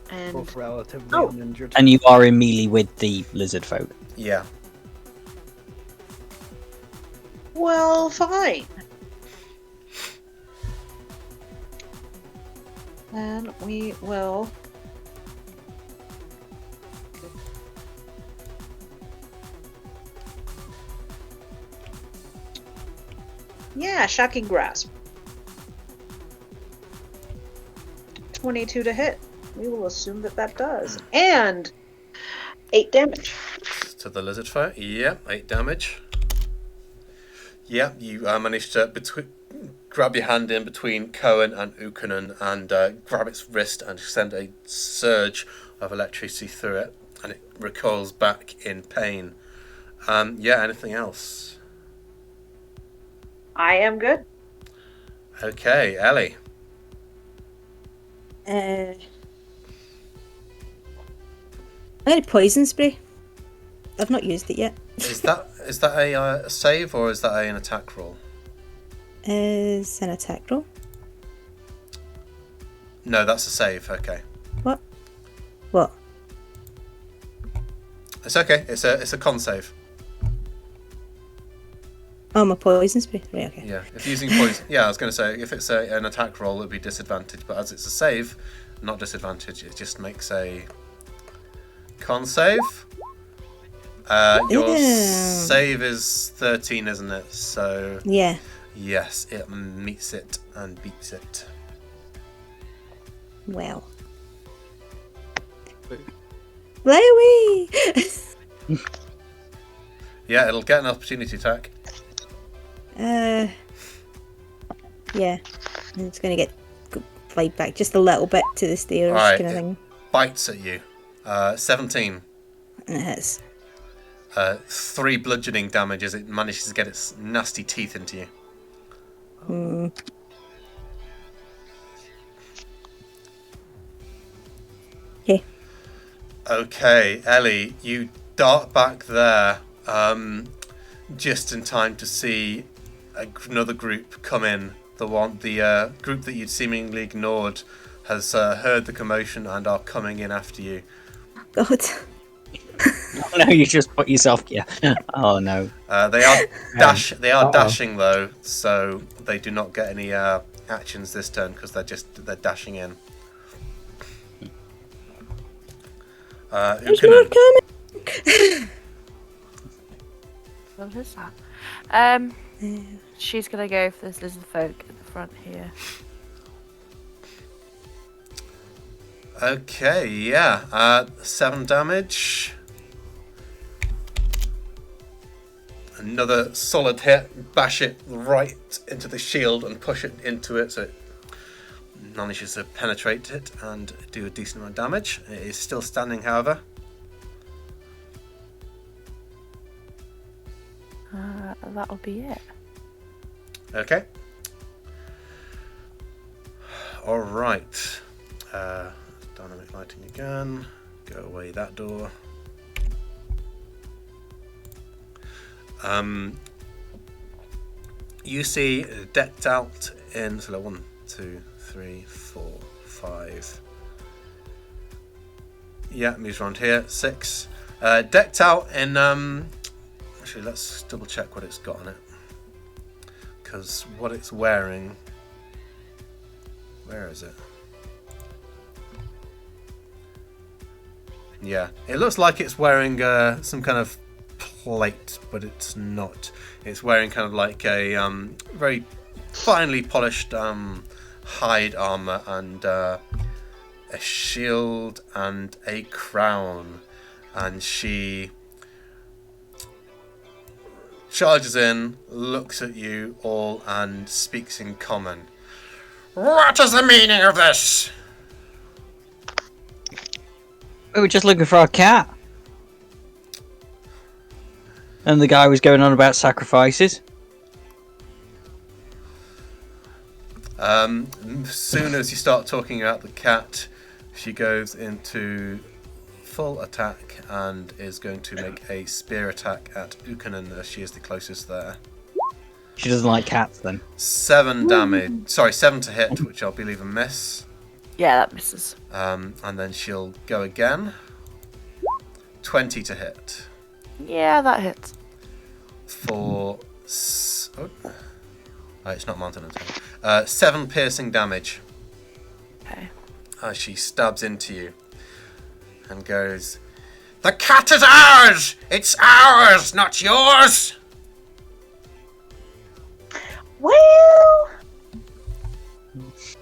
Speaker 1: And
Speaker 6: relatively
Speaker 1: Oh.
Speaker 6: uninjured.
Speaker 2: And you are in melee with the lizard folk.
Speaker 3: Yeah.
Speaker 1: Well, fine. Then we will. Yeah, shocking grasp. 22 to hit. We will assume that does. And 8 damage.
Speaker 3: To the lizard folk. Yeah, 8 damage. Yeah, you managed to grab your hand in between Cohen and Ukanen and grab its wrist and send a surge of electricity through it, and it recoils back in pain. Yeah, anything else?
Speaker 1: I am good.
Speaker 3: Okay, Ellie.
Speaker 4: I'm going to poison spray. I've not used it yet.
Speaker 3: Is that a save or is that an attack roll?
Speaker 4: Is an attack roll.
Speaker 3: No, that's a save. Okay,
Speaker 4: What?
Speaker 3: it's okay. It's a con save.
Speaker 4: Oh, my poison spray. Right, okay.
Speaker 3: Yeah, if using poison. Yeah, I was going to say if it's an attack roll, it'd be disadvantage. But as it's a save, not disadvantage, it just makes a con save. Your
Speaker 4: Yeah.
Speaker 3: save is 13, isn't it? So
Speaker 4: Yeah.
Speaker 3: yes, it meets it and beats it.
Speaker 4: Well. Fly away!
Speaker 3: Yeah, it'll get an opportunity attack.
Speaker 4: Yeah. And it's going to fly back just a little bit to the stairs,
Speaker 3: Alright,
Speaker 4: kind of thing.
Speaker 3: Bites at you. 17.
Speaker 4: And it hits.
Speaker 3: 3 bludgeoning damage as it manages to get its nasty teeth into you.
Speaker 4: Okay.
Speaker 3: Okay, Ellie, you dart back there just in time to see another group come in. The group that you'd seemingly ignored has heard the commotion and are coming in after you.
Speaker 4: God.
Speaker 2: Oh, no, you just put yourself. Yeah. Oh no.
Speaker 3: They are dashing though, so they do not get any actions this turn because they're dashing in.
Speaker 4: There's more coming!
Speaker 5: What is that? She's gonna go for this lizard folk at the front here.
Speaker 3: Okay, yeah. 7 damage. Another solid hit. Bash it right into the shield and push it into it so it manages to penetrate it and do a decent amount of damage. It is still standing, however.
Speaker 5: That'll be it.
Speaker 3: Okay. Alright. Dynamic lighting again. Go away that door. You see decked out in 1, 2, 3, 4, 5. Yeah, moves around here. 6. Decked out in actually let's double check what it's got on it. Because what it's wearing, where is it? Yeah, it looks like it's wearing some kind of plate, but it's not. It's wearing kind of like a very finely polished hide armor and a shield and a crown, and she charges in, looks at you all, and speaks in common. What is the meaning of this?
Speaker 2: We were just looking for our cat. And the guy was going on about sacrifices.
Speaker 3: Soon as you start talking about the cat, she goes into full attack and is going to make a spear attack at Ukanen as she is the closest there.
Speaker 2: She doesn't like cats then.
Speaker 3: 7 damage. Sorry, 7 to hit, which I'll believe a miss.
Speaker 5: Yeah, that misses.
Speaker 3: And then she'll go again. 20 to hit.
Speaker 5: Yeah, that hits.
Speaker 3: For... it's not mounted on 7 piercing damage.
Speaker 5: Okay.
Speaker 3: As she stabs into you. And goes... The cat is ours! It's ours, not yours!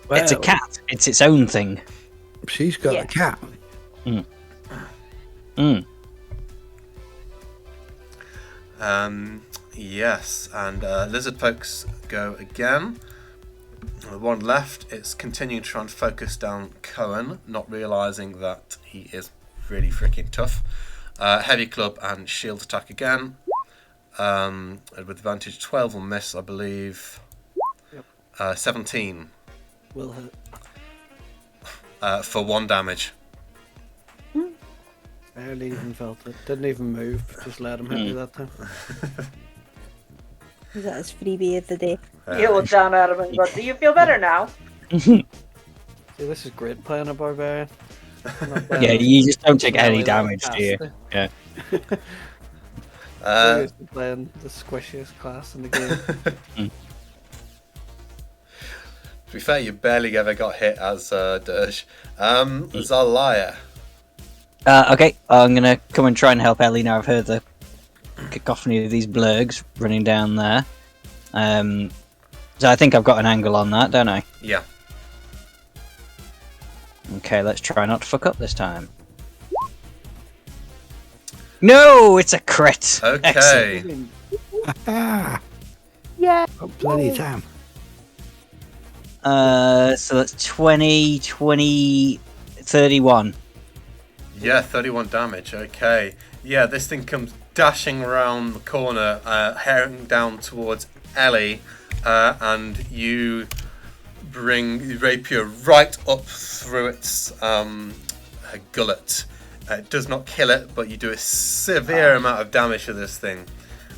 Speaker 1: Well,
Speaker 2: It's a cat. It's its own thing.
Speaker 7: She's got
Speaker 4: Yeah.
Speaker 7: a cat.
Speaker 3: Yes, and lizard folks go again. The one left, it's continuing to try and focus down Cohen, not realising that he is really freaking tough. Heavy club and shield attack again. With advantage, 12 will miss, I believe. 17
Speaker 6: Will hit.
Speaker 3: for 1 damage.
Speaker 6: Barely even felt it. Didn't even move. Just let him hit me that time.
Speaker 4: Is that his freebie of the day?
Speaker 1: you look down at him and go, do you feel better now?
Speaker 6: See, this is great playing a barbarian.
Speaker 2: Yeah, you just don't take any
Speaker 6: Really
Speaker 2: damage, do you?
Speaker 6: fantastic.
Speaker 2: Yeah.
Speaker 6: Seriously playing the squishiest class in the game.
Speaker 3: To be fair, you barely ever got hit as Dirge. Zalaya.
Speaker 2: Okay, I'm gonna come and try and help Ellie now. I've heard the cacophony of these blurgs running down there. So I think I've got an angle on that, don't I?
Speaker 3: Yeah.
Speaker 2: Okay, let's try not to fuck up this time. No, it's a crit.
Speaker 3: Okay.
Speaker 2: Excellent.
Speaker 7: Ah,
Speaker 5: Yeah.
Speaker 7: oh, bloody time.
Speaker 2: So that's 20, 31.
Speaker 3: Yeah, 31 damage. Okay. Yeah, this thing comes dashing around the corner, heading down towards Ellie, and you bring the rapier right up through its gullet. It does not kill it, but you do a severe amount of damage to this thing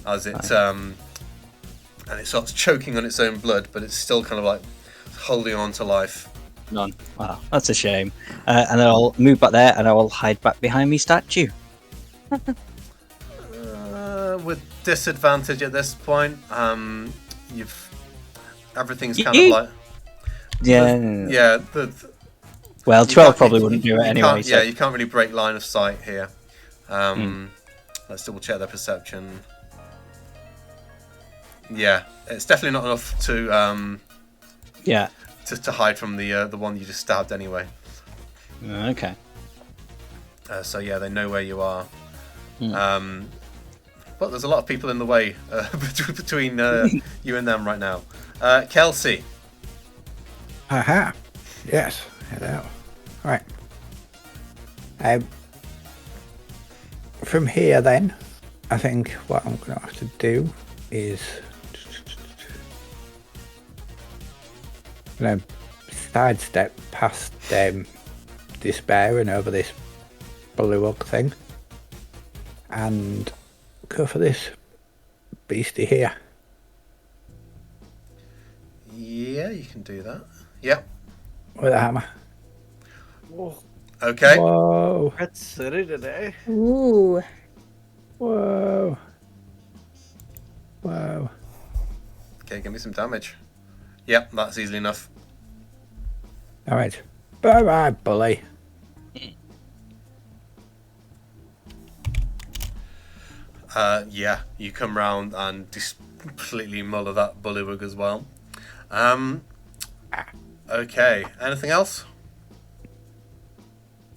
Speaker 3: as it and it starts choking on its own blood, but it's still kind of like holding on to life.
Speaker 2: None. Wow, that's a shame. And then I'll move back there, and I will hide back behind me statue.
Speaker 3: With disadvantage at this point, everything's kind of like
Speaker 2: Yeah. Well,
Speaker 3: you
Speaker 2: 12
Speaker 3: can't-
Speaker 2: probably
Speaker 3: you-
Speaker 2: wouldn't do
Speaker 3: you
Speaker 2: it anyway.
Speaker 3: can't-
Speaker 2: So.
Speaker 3: Yeah, you can't really break line of sight here. Let's double check their perception. Yeah, it's definitely not enough to
Speaker 2: Yeah.
Speaker 3: to hide from the one you just stabbed anyway.
Speaker 2: Okay.
Speaker 3: So yeah, they know where you are. But there's a lot of people in the way between you and them right now. Kelsey.
Speaker 7: Aha. Yes. Hello. Right. From here then, I think what I'm going to have to do is going to sidestep past Despair and over this bullywug thing and go for this beastie here.
Speaker 3: Yeah, you can do that. Yep.
Speaker 7: With a hammer.
Speaker 6: Whoa.
Speaker 3: Okay.
Speaker 7: Whoa.
Speaker 6: Red City today.
Speaker 4: Ooh.
Speaker 7: Whoa. Whoa.
Speaker 3: Okay, give me some damage. Yep, that's easily enough.
Speaker 7: Alright. Bye bye, bully.
Speaker 3: Yeah, you come round and just completely muller that bullywug as well. Okay, anything else?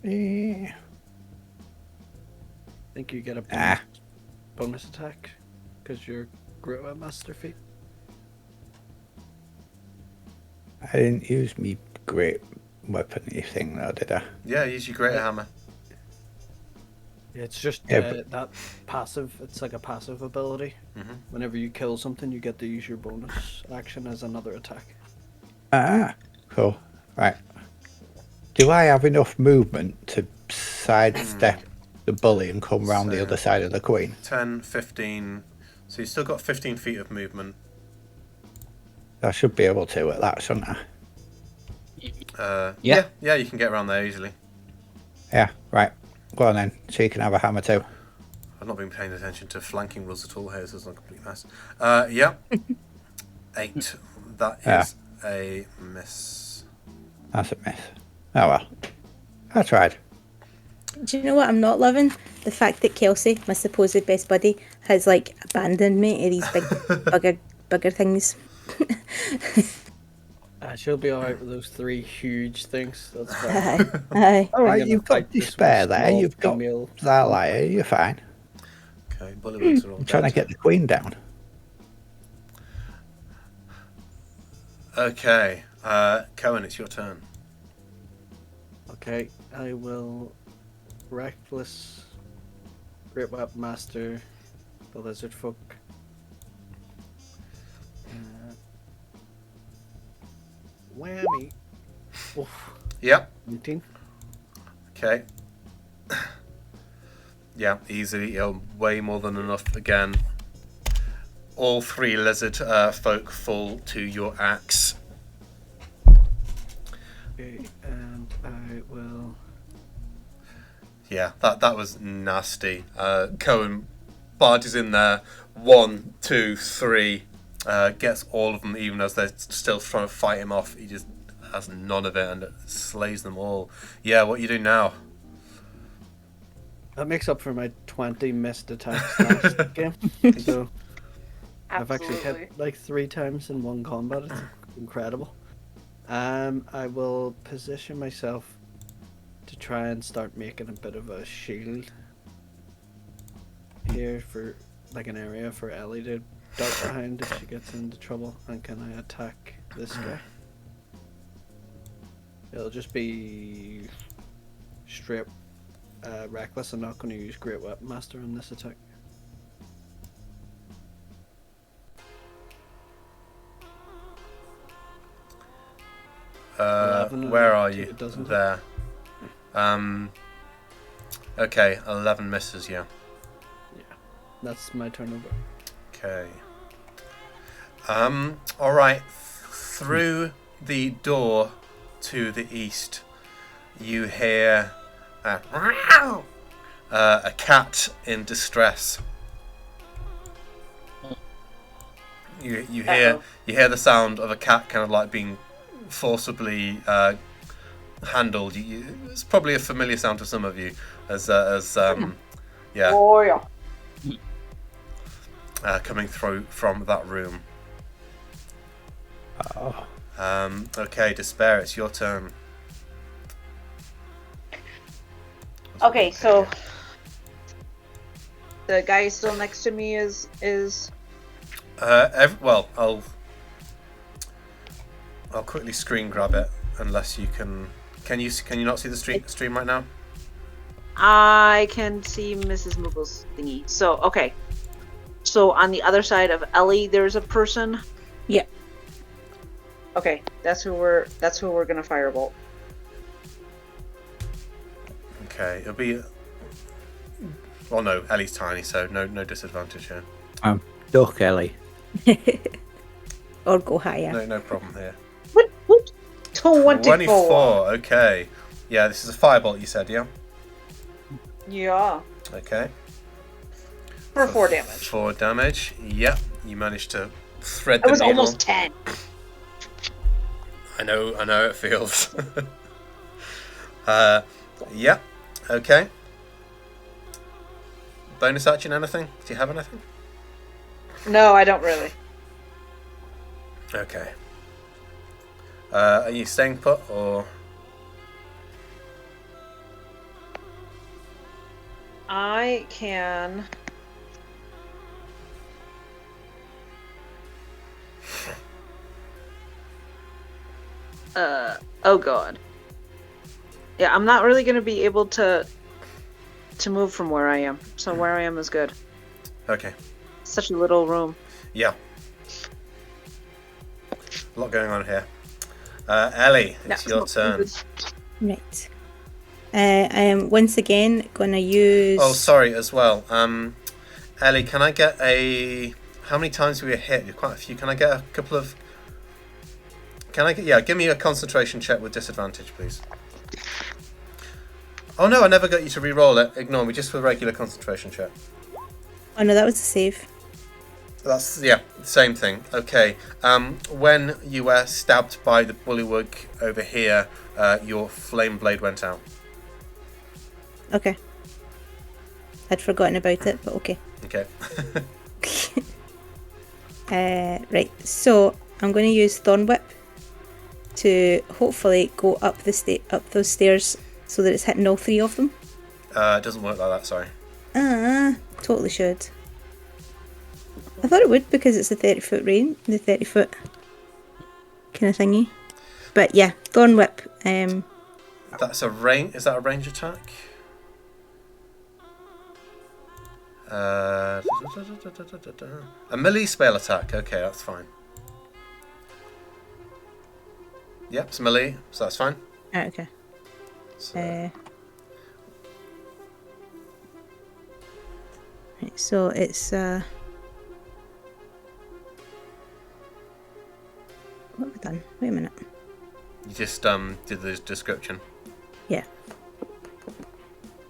Speaker 7: Yeah.
Speaker 6: I think you get a
Speaker 7: Ah.
Speaker 6: bonus attack because you're great at Master Feat.
Speaker 7: I didn't use me great weapon-y thing though, did I?
Speaker 3: Yeah, use your greater hammer.
Speaker 6: Yeah, it's just
Speaker 7: Yeah,
Speaker 6: that passive. It's like a passive ability.
Speaker 3: Mhm.
Speaker 6: Whenever you kill something, you get to use your bonus action as another attack.
Speaker 7: Ah, cool. Right. Do I have enough movement to sidestep the bully and come round the
Speaker 3: So-
Speaker 7: other side of the queen?
Speaker 3: 10, 15. So you've still got 15 feet of movement.
Speaker 7: I should be able to at that, shouldn't I?
Speaker 2: Yeah.
Speaker 3: Yeah, you can get around there easily.
Speaker 7: Yeah, right. Go on then. So you can have a hammer too.
Speaker 3: I've not been paying attention to flanking rules at all here, so it's not a complete mess. Yeah. 8. That is a miss.
Speaker 7: That's a miss. Oh well. I tried.
Speaker 4: Do you know what I'm not loving? The fact that Kelsey, my supposed best buddy, has like abandoned me to these big bugger things.
Speaker 6: She'll be alright with those 3 huge things. That's fine.
Speaker 4: Aye.
Speaker 7: All right,
Speaker 6: gonna
Speaker 7: you've got
Speaker 6: fight this
Speaker 7: despair there.
Speaker 6: small
Speaker 7: You've got
Speaker 6: female.
Speaker 7: that liar. You're fine.
Speaker 3: Okay, bullywugs are all
Speaker 7: I'm trying to
Speaker 3: dead.
Speaker 7: get the queen down.
Speaker 3: Okay, Cohen, it's your turn.
Speaker 6: Okay, I will reckless Great Weapon Master the lizard folk. Whammy. Oof.
Speaker 3: Yep.
Speaker 6: 19.
Speaker 3: Okay. Yeah, easily. Way more than enough again. All 3 lizard folk fall to your axe.
Speaker 6: Okay, and I will.
Speaker 3: Yeah, that was nasty. Cohen barges in there. 1, 2, 3. Gets all of them, even as they're still trying to fight him off. He just has none of it and slays them all. Yeah, what you do now?
Speaker 6: That makes up for my 20 missed attacks last game. So I've actually hit like 3 times in one combat. It's incredible. I will position myself to try and start making a bit of a shield here for like an area for Ellie to duck behind if she gets into trouble. And can I attack this guy? It'll just be straight reckless. I'm not going to use Great Weapon Master on this attack.
Speaker 3: Where are you?
Speaker 6: It doesn't.
Speaker 3: There. Okay, 11 misses, yeah.
Speaker 6: That's my turnover.
Speaker 3: Okay. Alright. Through the door to the east, you hear a cat in distress. You hear the sound of a cat kind of like being forcibly handled. It's probably a familiar sound to some of you, as yeah.
Speaker 1: Oh yeah.
Speaker 3: Coming through from that room.
Speaker 7: Oh.
Speaker 3: Okay, Despair, it's your turn.
Speaker 1: Okay, so the guy still next to me is
Speaker 3: Well, I'll quickly screen grab it, unless you can. Can you not see the stream right now?
Speaker 1: I can see Mrs. Moogle's thingy. So okay. So on the other side of Ellie, there's a person.
Speaker 4: Yeah.
Speaker 1: Okay, that's who we're gonna firebolt.
Speaker 3: Okay, it'll be. Well, no, Ellie's tiny, so no disadvantage here.
Speaker 7: Duck Ellie.
Speaker 4: Or go higher.
Speaker 3: No problem here.
Speaker 1: What? 24.
Speaker 3: 24. Okay. Yeah, this is a firebolt. You said, yeah.
Speaker 1: Yeah.
Speaker 3: Okay.
Speaker 1: For 4 damage.
Speaker 3: 4 damage. Yep. You managed to thread
Speaker 1: It
Speaker 3: the
Speaker 1: was
Speaker 3: needle.
Speaker 1: almost 10.
Speaker 3: I know how it feels. Yeah. Okay. Bonus action, anything? Do you have anything?
Speaker 1: No, I don't really.
Speaker 3: Okay. Are you staying put or?
Speaker 1: I can. Oh god. Yeah, I'm not really gonna be able to move from where I am. So where I am is good.
Speaker 3: Okay.
Speaker 1: Such a little room.
Speaker 3: Yeah. A lot going on here. Ellie, it's your turn.
Speaker 4: Right. I am once again gonna use.
Speaker 3: Oh, sorry as well. Ellie, can I get a? How many times were you hit? Quite a few. Can I get a couple of Can I get... Yeah, give me a concentration check with disadvantage, please. Oh no, I never got you to re-roll it. Ignore me, just for regular concentration check.
Speaker 4: Oh no, that was a save.
Speaker 3: That's, yeah, same thing. Okay. When you were stabbed by the bullywug over here, your flame blade went out.
Speaker 4: Okay. I'd forgotten about it, but okay.
Speaker 3: Okay.
Speaker 4: Right, so I'm going to use Thorn Whip to hopefully go up up those stairs so that it's hitting all three of them.
Speaker 3: It doesn't work like that, sorry.
Speaker 4: Totally should. I thought it would because it's a 30-foot range, the 30-foot kind of thingy. But yeah, Thorn Whip.
Speaker 3: That's a range. Is that a range attack? A melee spell attack. Okay, that's fine. Yep, it's melee, so that's fine.
Speaker 4: Okay.
Speaker 3: So,
Speaker 4: Right, so it's what have I done? Wait a minute.
Speaker 3: you just did the description.
Speaker 4: Yeah.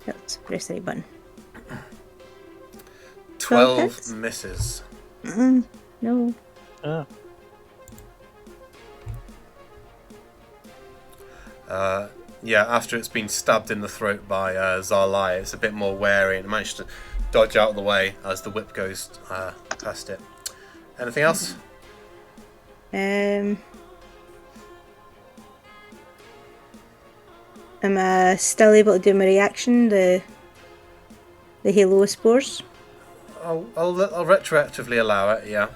Speaker 4: Let's press the right button.
Speaker 3: 12
Speaker 4: hits?
Speaker 3: misses.
Speaker 4: No.
Speaker 3: Yeah, after it's been stabbed in the throat by Zarlai, it's a bit more wary and managed to dodge out of the way as the whip goes past it. Anything else?
Speaker 4: Am I still able to do my reaction? The halo of spores.
Speaker 3: I'll retroactively allow it, yeah.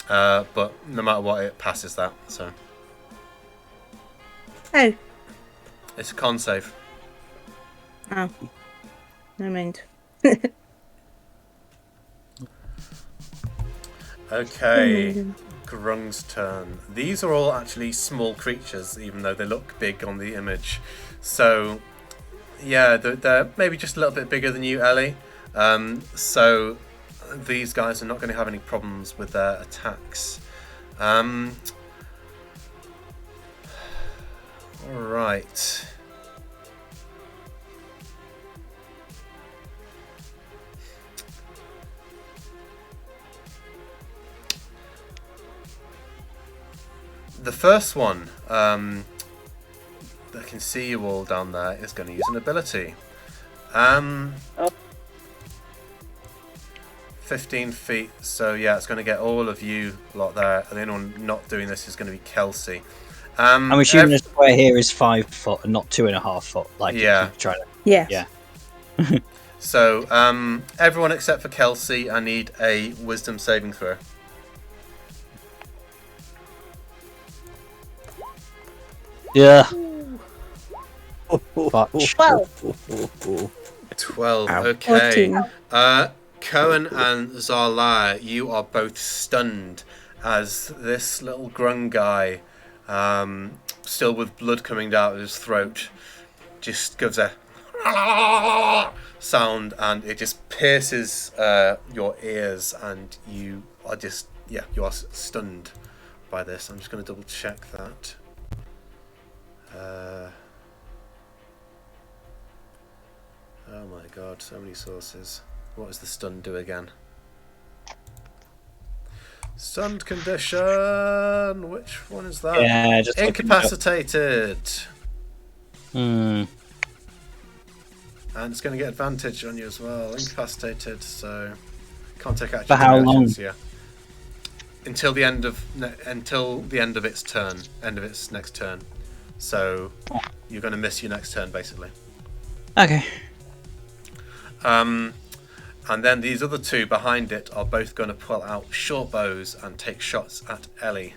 Speaker 3: But no matter what, it passes that, so.
Speaker 4: Oh.
Speaker 3: It's a con save.
Speaker 4: Oh. Never mind.
Speaker 3: Okay, Grung's turn. These are all actually small creatures, even though they look big on the image. So, yeah, they're maybe just a little bit bigger than you, Ellie. So, these guys are not going to have any problems with their attacks. Alright. The first one, that can see you all down there, is going to use an ability. 15 feet, so yeah, it's going to get all of you lot there. And the only one not doing this is going to be Kelsey.
Speaker 2: I'm assuming the square here is 5 foot and not 2.5 foot. Like,
Speaker 3: yeah.
Speaker 2: Trying to...
Speaker 4: Yes.
Speaker 2: Yeah.
Speaker 3: So, everyone except for Kelsey, I need a wisdom saving throw.
Speaker 2: Yeah. Fudge.
Speaker 3: 12.
Speaker 7: Ow.
Speaker 3: Okay.
Speaker 4: 14.
Speaker 3: Cohen and Zarla, you are both stunned as this little grung guy, still with blood coming out of his throat, just gives a sound and it just pierces your ears and you are just, yeah, you are stunned by this. I'm just going to double check that. Oh my god, so many sources. What does the stun do again? Stunned condition! Which one is that?
Speaker 2: Yeah, just
Speaker 3: incapacitated!
Speaker 2: Hmm.
Speaker 3: And it's going to get advantage on you as well. Incapacitated, so can't take action.
Speaker 2: For how long?
Speaker 3: Yeah. Until the end of its turn, end of its next turn. So you're going to miss your next turn, basically.
Speaker 2: Okay.
Speaker 3: And then these other two behind it are both going to pull out short bows and take shots at Ellie.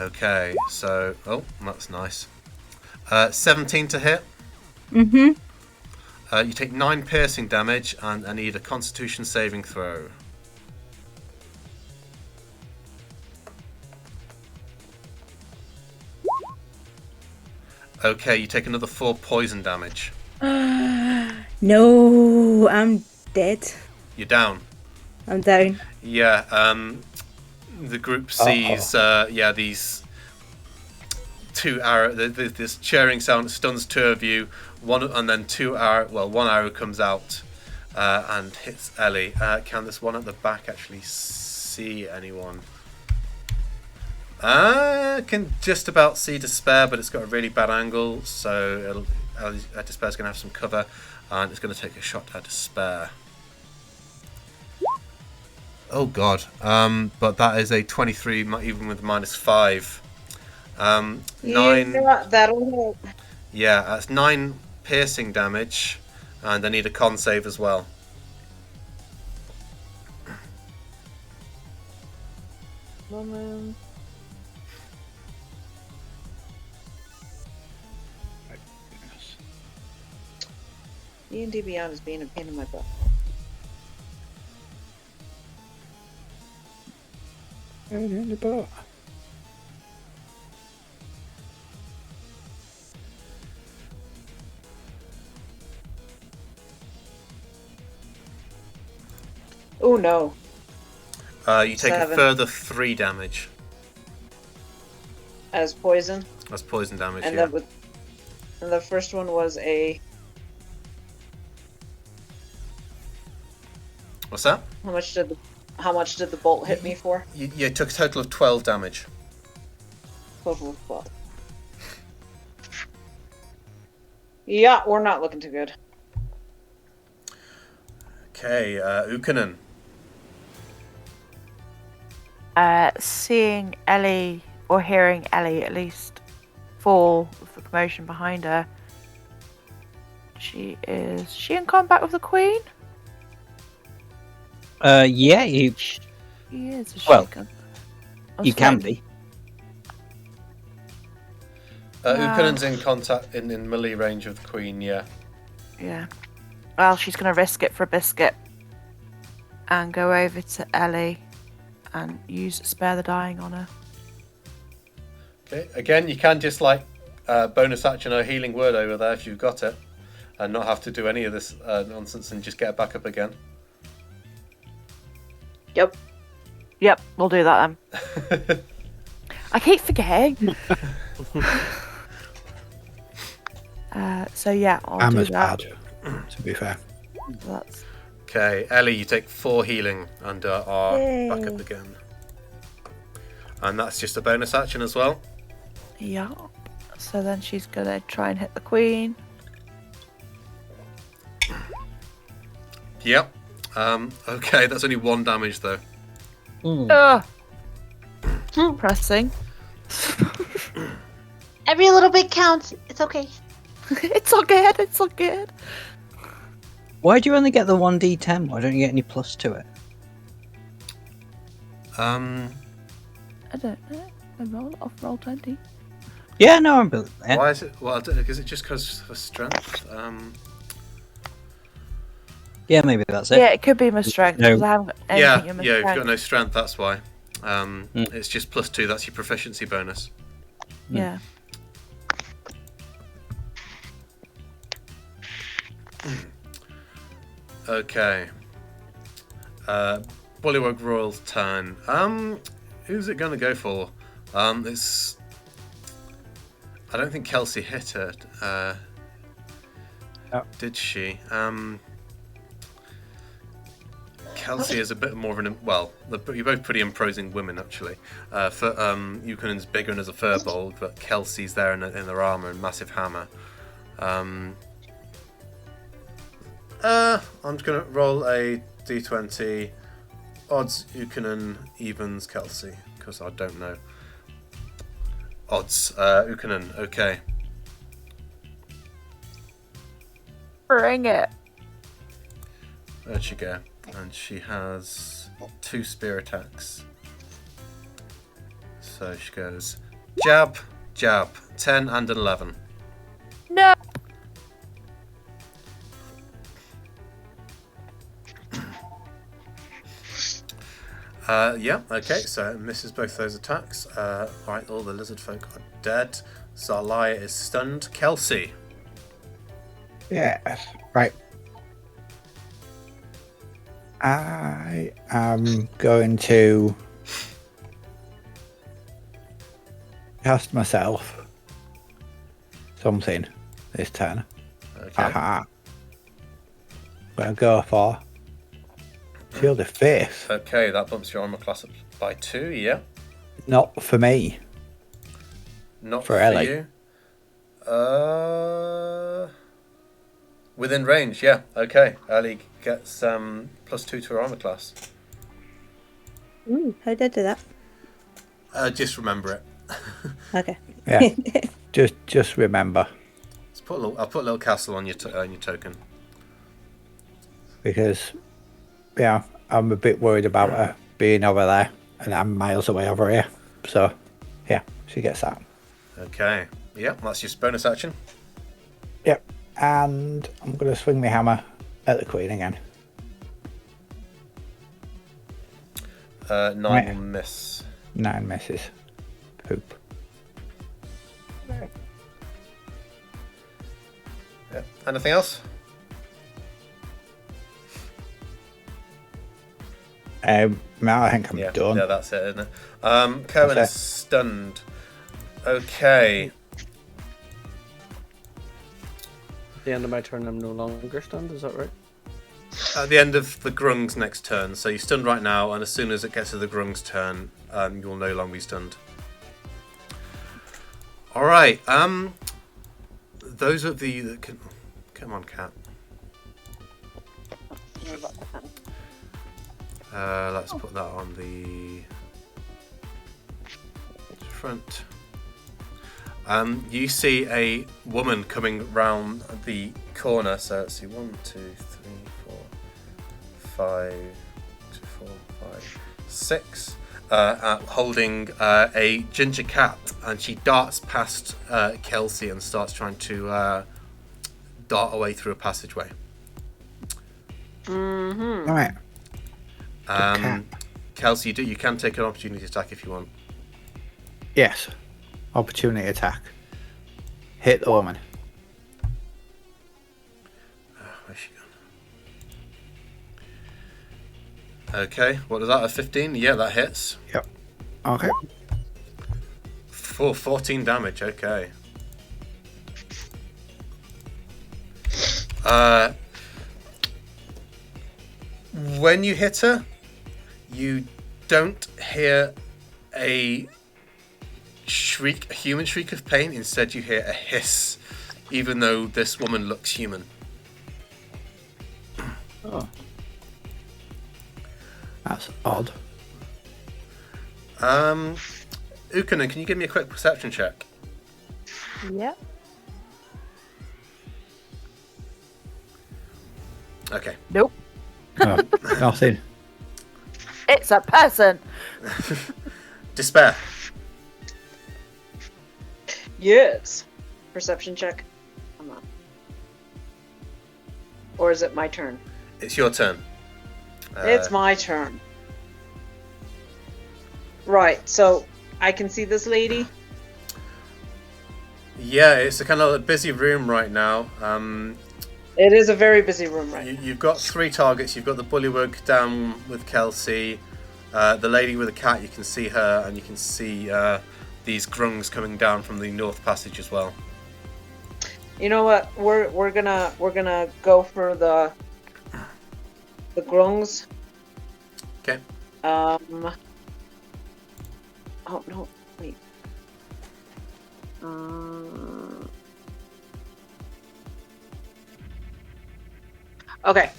Speaker 3: Okay, so that's nice. 17 to hit.
Speaker 4: Mm-hmm.
Speaker 3: You take 9 piercing damage, and I need a Constitution saving throw. Okay, you take another 4 poison damage.
Speaker 4: No, I'm dead.
Speaker 3: You're down.
Speaker 4: I'm down.
Speaker 3: Yeah, the group sees, these 2 arrows. This cheering sound stuns 2 of you. And then 1 arrow comes out and hits Ellie. Can this one at the back actually see anyone? Can just about see Despair, but it's got a really bad angle, so Despair's going to have some cover, and it's going to take a shot at Despair. Oh god, but that is a 23, even with -5. 9.
Speaker 1: Yeah, that'll hit.
Speaker 3: Yeah, that's 9 piercing damage, and I need a con save as well.
Speaker 1: Moment. D&D Beyond is being a pain in my butt.
Speaker 7: In the boat.
Speaker 1: Oh no.
Speaker 3: You take
Speaker 1: 7.
Speaker 3: a further 3 damage.
Speaker 1: As poison.
Speaker 3: That's poison damage,
Speaker 1: And
Speaker 3: yeah.
Speaker 1: and the first one was a...
Speaker 3: What's that?
Speaker 1: How much did the bolt hit me for?
Speaker 3: You took a total of 12 damage.
Speaker 1: Total of 12. Yeah, we're not looking too good.
Speaker 3: Okay, Ukanen.
Speaker 5: Seeing Ellie, or hearing Ellie at least, fall with the commotion behind her. She in combat with the Queen?
Speaker 2: Yeah, you
Speaker 5: She is. Is
Speaker 2: Well,
Speaker 5: she
Speaker 2: you can be.
Speaker 3: Ukanen's in contact in melee range of the Queen, yeah.
Speaker 5: Yeah. Well, she's going to risk it for a biscuit and go over to Ellie and use Spare the Dying on her.
Speaker 3: Okay, again, you can just bonus action or healing word over there if you've got it, and not have to do any of this nonsense and just get it back up again.
Speaker 1: Yep.
Speaker 5: Yep, we'll do that then. I keep forgetting. So yeah, I'll do
Speaker 7: Armor's
Speaker 5: that.
Speaker 7: bad, to be fair.
Speaker 5: That's
Speaker 3: Okay, Ellie, you take 4 healing and are back up
Speaker 4: Yay.
Speaker 3: again. And that's just a bonus action as well.
Speaker 5: yeah. So then she's gonna try and hit the Queen.
Speaker 3: Yep. Okay, that's only 1 damage though.
Speaker 5: Ugh. Pressing.
Speaker 8: Every little bit counts. It's okay.
Speaker 5: It's all good. It's all good.
Speaker 2: Why do you only get the 1d10? Why don't you get any plus to it?
Speaker 5: I don't know. Roll 20.
Speaker 2: Yeah, no, I'm building it.
Speaker 3: Why is it? Well, is it just because of strength?
Speaker 2: Yeah, maybe that's it.
Speaker 5: Yeah, it could be my strength
Speaker 2: No.
Speaker 5: because I haven't got anything in my
Speaker 3: You've
Speaker 5: strength.
Speaker 3: got no strength. That's why. It's just +2. That's your proficiency bonus.
Speaker 5: Yeah.
Speaker 3: Okay. Bullywug Royal's turn. Who's it going to go for? It's. I don't think Kelsey hit her.
Speaker 6: No.
Speaker 3: Did she? Kelsey is a bit more of an you're both pretty imposing women actually. Ukanen's bigger and has a furbolg, but Kelsey's there in their armor and massive hammer. I'm just gonna roll a d20. Odds Ukanen, evens Kelsey, because I don't know. Odds Ukanen. Okay.
Speaker 5: Bring it.
Speaker 3: There she go. And she has 2 spear attacks. So she goes jab, jab, 10 and an 11.
Speaker 5: No.
Speaker 3: Yeah, okay, so it misses both those attacks. Right, all the lizard folk are dead. Zarlaya is stunned. Kelsey.
Speaker 7: Yes. Right. I am going to cast myself something this turn.
Speaker 3: Okay.
Speaker 7: Aha. I'm going to go for Shield of Faith.
Speaker 3: Okay, that bumps your armor class up by 2, yeah.
Speaker 7: Not for me.
Speaker 3: Not
Speaker 7: For
Speaker 3: for
Speaker 7: Ellie.
Speaker 3: you. Within range, yeah. Okay, Ellie gets +2 to her armor class.
Speaker 4: Ooh, how did I do that?
Speaker 3: Just remember it.
Speaker 4: Okay.
Speaker 7: Yeah. just remember,
Speaker 3: I'll put a little castle on your token.
Speaker 7: because yeah, I'm a bit worried about her being over there, and I'm miles away over here. So yeah, she gets that.
Speaker 3: Okay. Yeah, that's your bonus action.
Speaker 7: Yep. And I'm going to swing my hammer at the queen again.
Speaker 3: 9
Speaker 7: Right.
Speaker 3: will miss.
Speaker 7: 9 misses. Poop.
Speaker 3: Yeah. Anything else?
Speaker 7: No, I think I'm
Speaker 3: Yeah,
Speaker 7: done.
Speaker 3: yeah, that's it, isn't it? Cohen is
Speaker 7: That's
Speaker 3: stunned. Okay.
Speaker 6: At the end of my turn, I'm no longer stunned. Is that right?
Speaker 3: At the end of the Grung's next turn, so you're stunned right now, and as soon as it gets to the Grung's turn, you'll no longer be stunned. All right. Those of you that can, come on, cat. Let's put that on the front. You see a woman coming round the corner. So let's see, 1, 2, 3, 4, 5, 4, 5, 6. Holding a ginger cat, and she darts past Kelsey and starts trying to dart away through a passageway.
Speaker 1: Mm-hmm.
Speaker 7: All right.
Speaker 3: Kelsey, you can take an opportunity attack if you want.
Speaker 7: Yes. Opportunity attack. Hit the woman.
Speaker 3: Where's she gone? Okay, what is that? A 15? Yeah, that hits.
Speaker 7: Yep. Okay.
Speaker 3: For 14 damage. Okay. When you hit her, you don't hear a shriek, a human shriek of pain. Instead, you hear a hiss, even though this woman looks human.
Speaker 7: Oh. That's odd.
Speaker 3: Ukanen, can you give me a quick perception check?
Speaker 5: Yeah.
Speaker 3: Okay.
Speaker 5: Nope.
Speaker 7: Oh, nothing.
Speaker 5: It's a person.
Speaker 3: Despair.
Speaker 1: Yes. Perception check. Come on. Or is it my turn?
Speaker 3: It's your turn.
Speaker 1: It's my turn. Right, so I can see this lady.
Speaker 3: Yeah, it's a kind of busy room right now.
Speaker 1: It is a very busy room right now.
Speaker 3: You've got 3 targets. You've got the bullywug down with Kelsey, the lady with the cat. You can see her, and you can see these grungs coming down from the north passage as well.
Speaker 1: You know what? We're gonna go for the grungs.
Speaker 3: Okay.
Speaker 1: Oh no! Wait. Okay.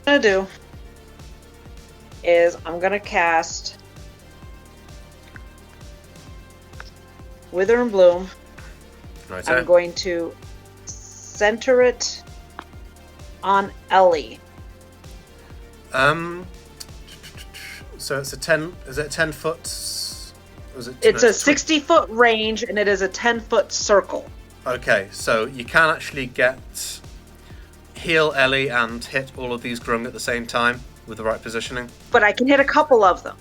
Speaker 1: What I'm gonna do is I'm gonna cast Wither and Bloom.
Speaker 3: Right.
Speaker 1: I'm going to center it on Ellie.
Speaker 3: So it's a 10. Is it a 10 foot? Was it?
Speaker 1: It's a 60-foot range, and it is a 10-foot circle.
Speaker 3: Okay, so you can actually get heal Ellie and hit all of these grung at the same time with the right positioning.
Speaker 1: But I can hit a couple of them.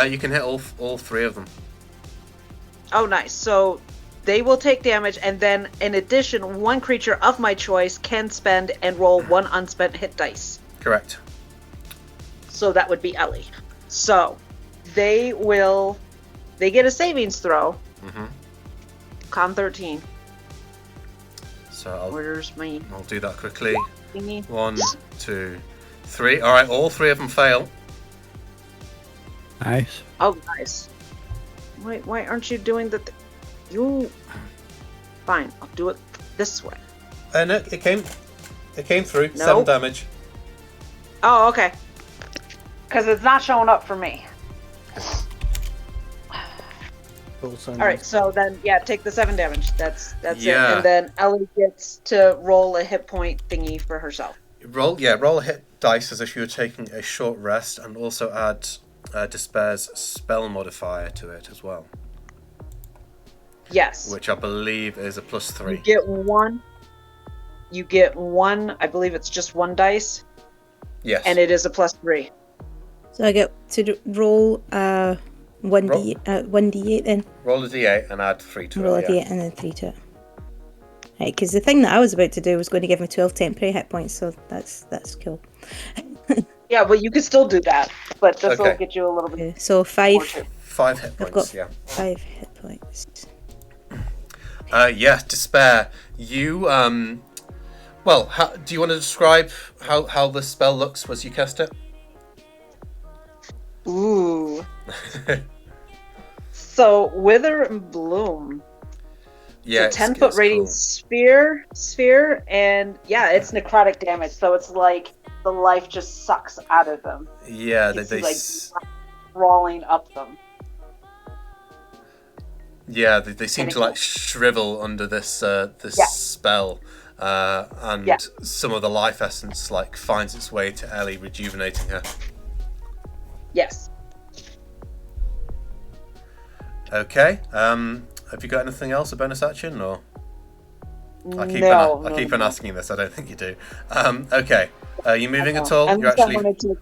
Speaker 3: You can hit all 3 of them.
Speaker 1: Oh, nice. So they will take damage, and then in addition, one creature of my choice can spend and roll 1 unspent hit dice.
Speaker 3: Correct.
Speaker 1: So that would be Ellie. So they get a savings throw.
Speaker 3: Mm-hmm.
Speaker 1: Con 13.
Speaker 3: So
Speaker 1: Where's my
Speaker 3: I'll do that quickly.
Speaker 1: thingy?
Speaker 3: 1, 2, 3. All right, all 3 of them fail.
Speaker 7: Nice.
Speaker 1: Oh, nice. Why aren't you doing the... You... Fine, I'll do it this way.
Speaker 3: No, it came through.
Speaker 1: No.
Speaker 3: 7 damage.
Speaker 1: Oh, okay. Because it's not showing up for me. Alright, so then, yeah, take the 7 damage. That's
Speaker 3: Yeah.
Speaker 1: it. And then Ellie gets to roll a hit point thingy for herself.
Speaker 3: Roll a hit dice as if you were taking a short rest, and also add Despair's spell modifier to it as well,
Speaker 1: Yes.
Speaker 3: which I believe is a +3.
Speaker 1: You get one, I believe it's just 1 dice,
Speaker 3: Yes.
Speaker 1: and it is a +3.
Speaker 4: So I get to roll 1d8 then.
Speaker 3: Roll a d8 and add 3 to
Speaker 4: Roll a
Speaker 3: it. Yeah.
Speaker 4: d8 and then 3 to it. Right, because the thing that I was about to do was going to give me 12 temporary hit points, so that's cool.
Speaker 1: Yeah, but you could still do that. But this will
Speaker 3: Okay.
Speaker 1: get you a little bit
Speaker 4: Okay, so
Speaker 1: more
Speaker 4: 5
Speaker 1: too.
Speaker 3: 5 hit
Speaker 4: I've
Speaker 3: points.
Speaker 4: got-
Speaker 3: Yeah.
Speaker 4: 5 hit points.
Speaker 3: Yeah, Despair. You well, do you want to describe how the spell looks as you cast it?
Speaker 1: Ooh. So, Wither and Bloom.
Speaker 3: Yeah,
Speaker 1: It's a 10-foot radius sphere, and yeah, it's necrotic damage, so it's like the life just sucks out of them.
Speaker 3: Cool. Yeah,
Speaker 1: You
Speaker 3: they
Speaker 1: see, like, crawling up them.
Speaker 3: yeah, they seem
Speaker 1: Pretty
Speaker 3: to like
Speaker 1: cool.
Speaker 3: shrivel under this
Speaker 1: Yeah.
Speaker 3: spell, and
Speaker 1: Yeah.
Speaker 3: some of the life essence like finds its way to Ellie, rejuvenating her.
Speaker 1: Yes.
Speaker 3: Okay. Have you got anything else, a bonus action, or? I keep on asking this. I don't think you do. Okay. Are you moving at all?
Speaker 1: Unless I wanted to-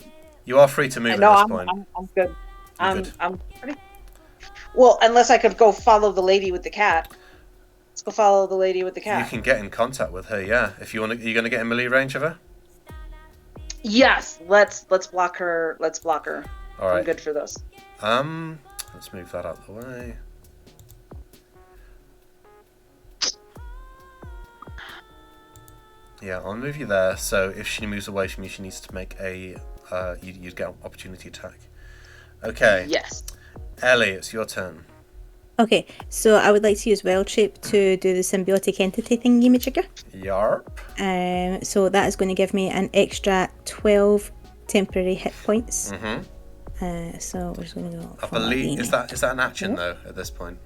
Speaker 3: You are free to move
Speaker 1: No,
Speaker 3: at this
Speaker 1: I'm
Speaker 3: point.
Speaker 1: good.
Speaker 3: You're good.
Speaker 1: I'm pretty. Well, unless I could go follow the lady with the cat. Let's go follow the lady with the
Speaker 3: You
Speaker 1: cat.
Speaker 3: can get in contact with her. Yeah. If you want to, are you going to get in melee range of her?
Speaker 1: Yes. Let's block her. Let's block her.
Speaker 3: All
Speaker 1: I'm
Speaker 3: right.
Speaker 1: good for this.
Speaker 3: Let's move that out of the way. Yeah, I'll move you there. So if she moves away from you, she needs to make a. You'd get an opportunity attack. Okay.
Speaker 1: Yes.
Speaker 3: Ellie, it's your turn.
Speaker 4: Okay, so I would like to use Wild Shape to do the symbiotic entity thingy-majigger.
Speaker 3: Yarp.
Speaker 4: So that is going to give me an extra 12 temporary hit points.
Speaker 3: Mm-hmm.
Speaker 4: So we're just going to go.
Speaker 3: I
Speaker 4: for
Speaker 3: believe
Speaker 4: the-
Speaker 3: is that an action though at this point?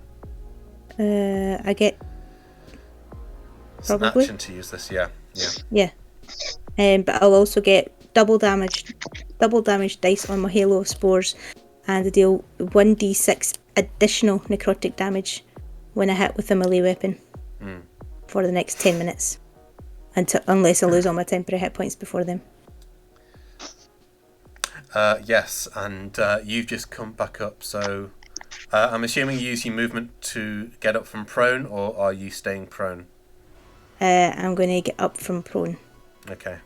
Speaker 4: I get
Speaker 3: It's an
Speaker 4: Probably.
Speaker 3: action to use this. Yeah.
Speaker 4: yeah, but I'll also get double damage dice on my Halo of Spores, and I deal 1d6 additional necrotic damage when I hit with a melee weapon for the next 10 minutes, unless I lose all my temporary hit points before then.
Speaker 3: Yes, and you've just come back up. So I'm assuming you use your movement to get up from prone, or are you staying prone?
Speaker 4: I'm going to get up from prone.
Speaker 3: Okay.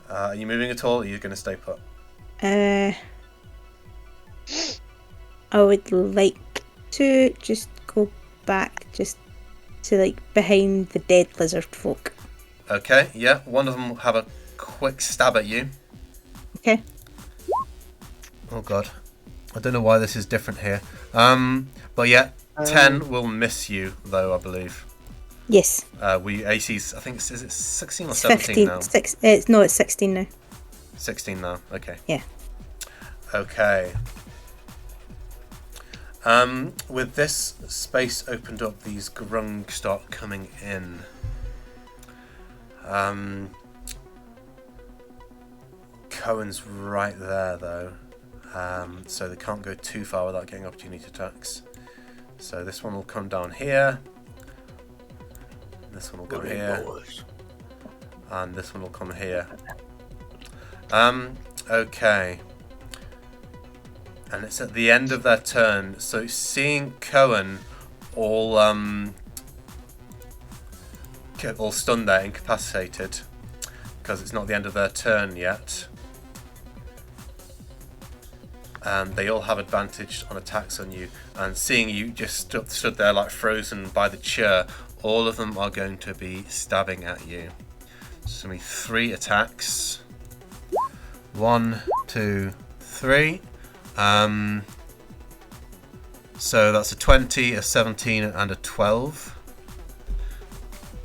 Speaker 3: Are you moving at all, or are you going to stay put?
Speaker 4: I would like to just go back just to like behind the dead lizard folk.
Speaker 3: Okay, yeah. One of them will have a quick stab at you.
Speaker 4: Okay.
Speaker 3: Oh god. I don't know why this is different here. But yeah, 10 will miss you, though, I believe.
Speaker 4: Yes.
Speaker 3: We AC's, I think, is it 16 or
Speaker 4: It's
Speaker 3: 17
Speaker 4: 15.
Speaker 3: now?
Speaker 4: It's 16 now.
Speaker 3: 16 now, okay.
Speaker 4: Yeah.
Speaker 3: Okay. With this space opened up, these grung start coming in. Cohen's right there, though. So they can't go too far without getting opportunity attacks. So this one will come down here. This one will go here. And this one will come here. Okay. And it's at the end of their turn. So seeing Cohen all stunned there, incapacitated, because it's not the end of their turn yet. And they all have advantage on attacks on you. And seeing you just stood there like frozen by the chair, all of them are going to be stabbing at you. So me 3 attacks. 1, 2, 3. So that's a 20, a 17, and a 12.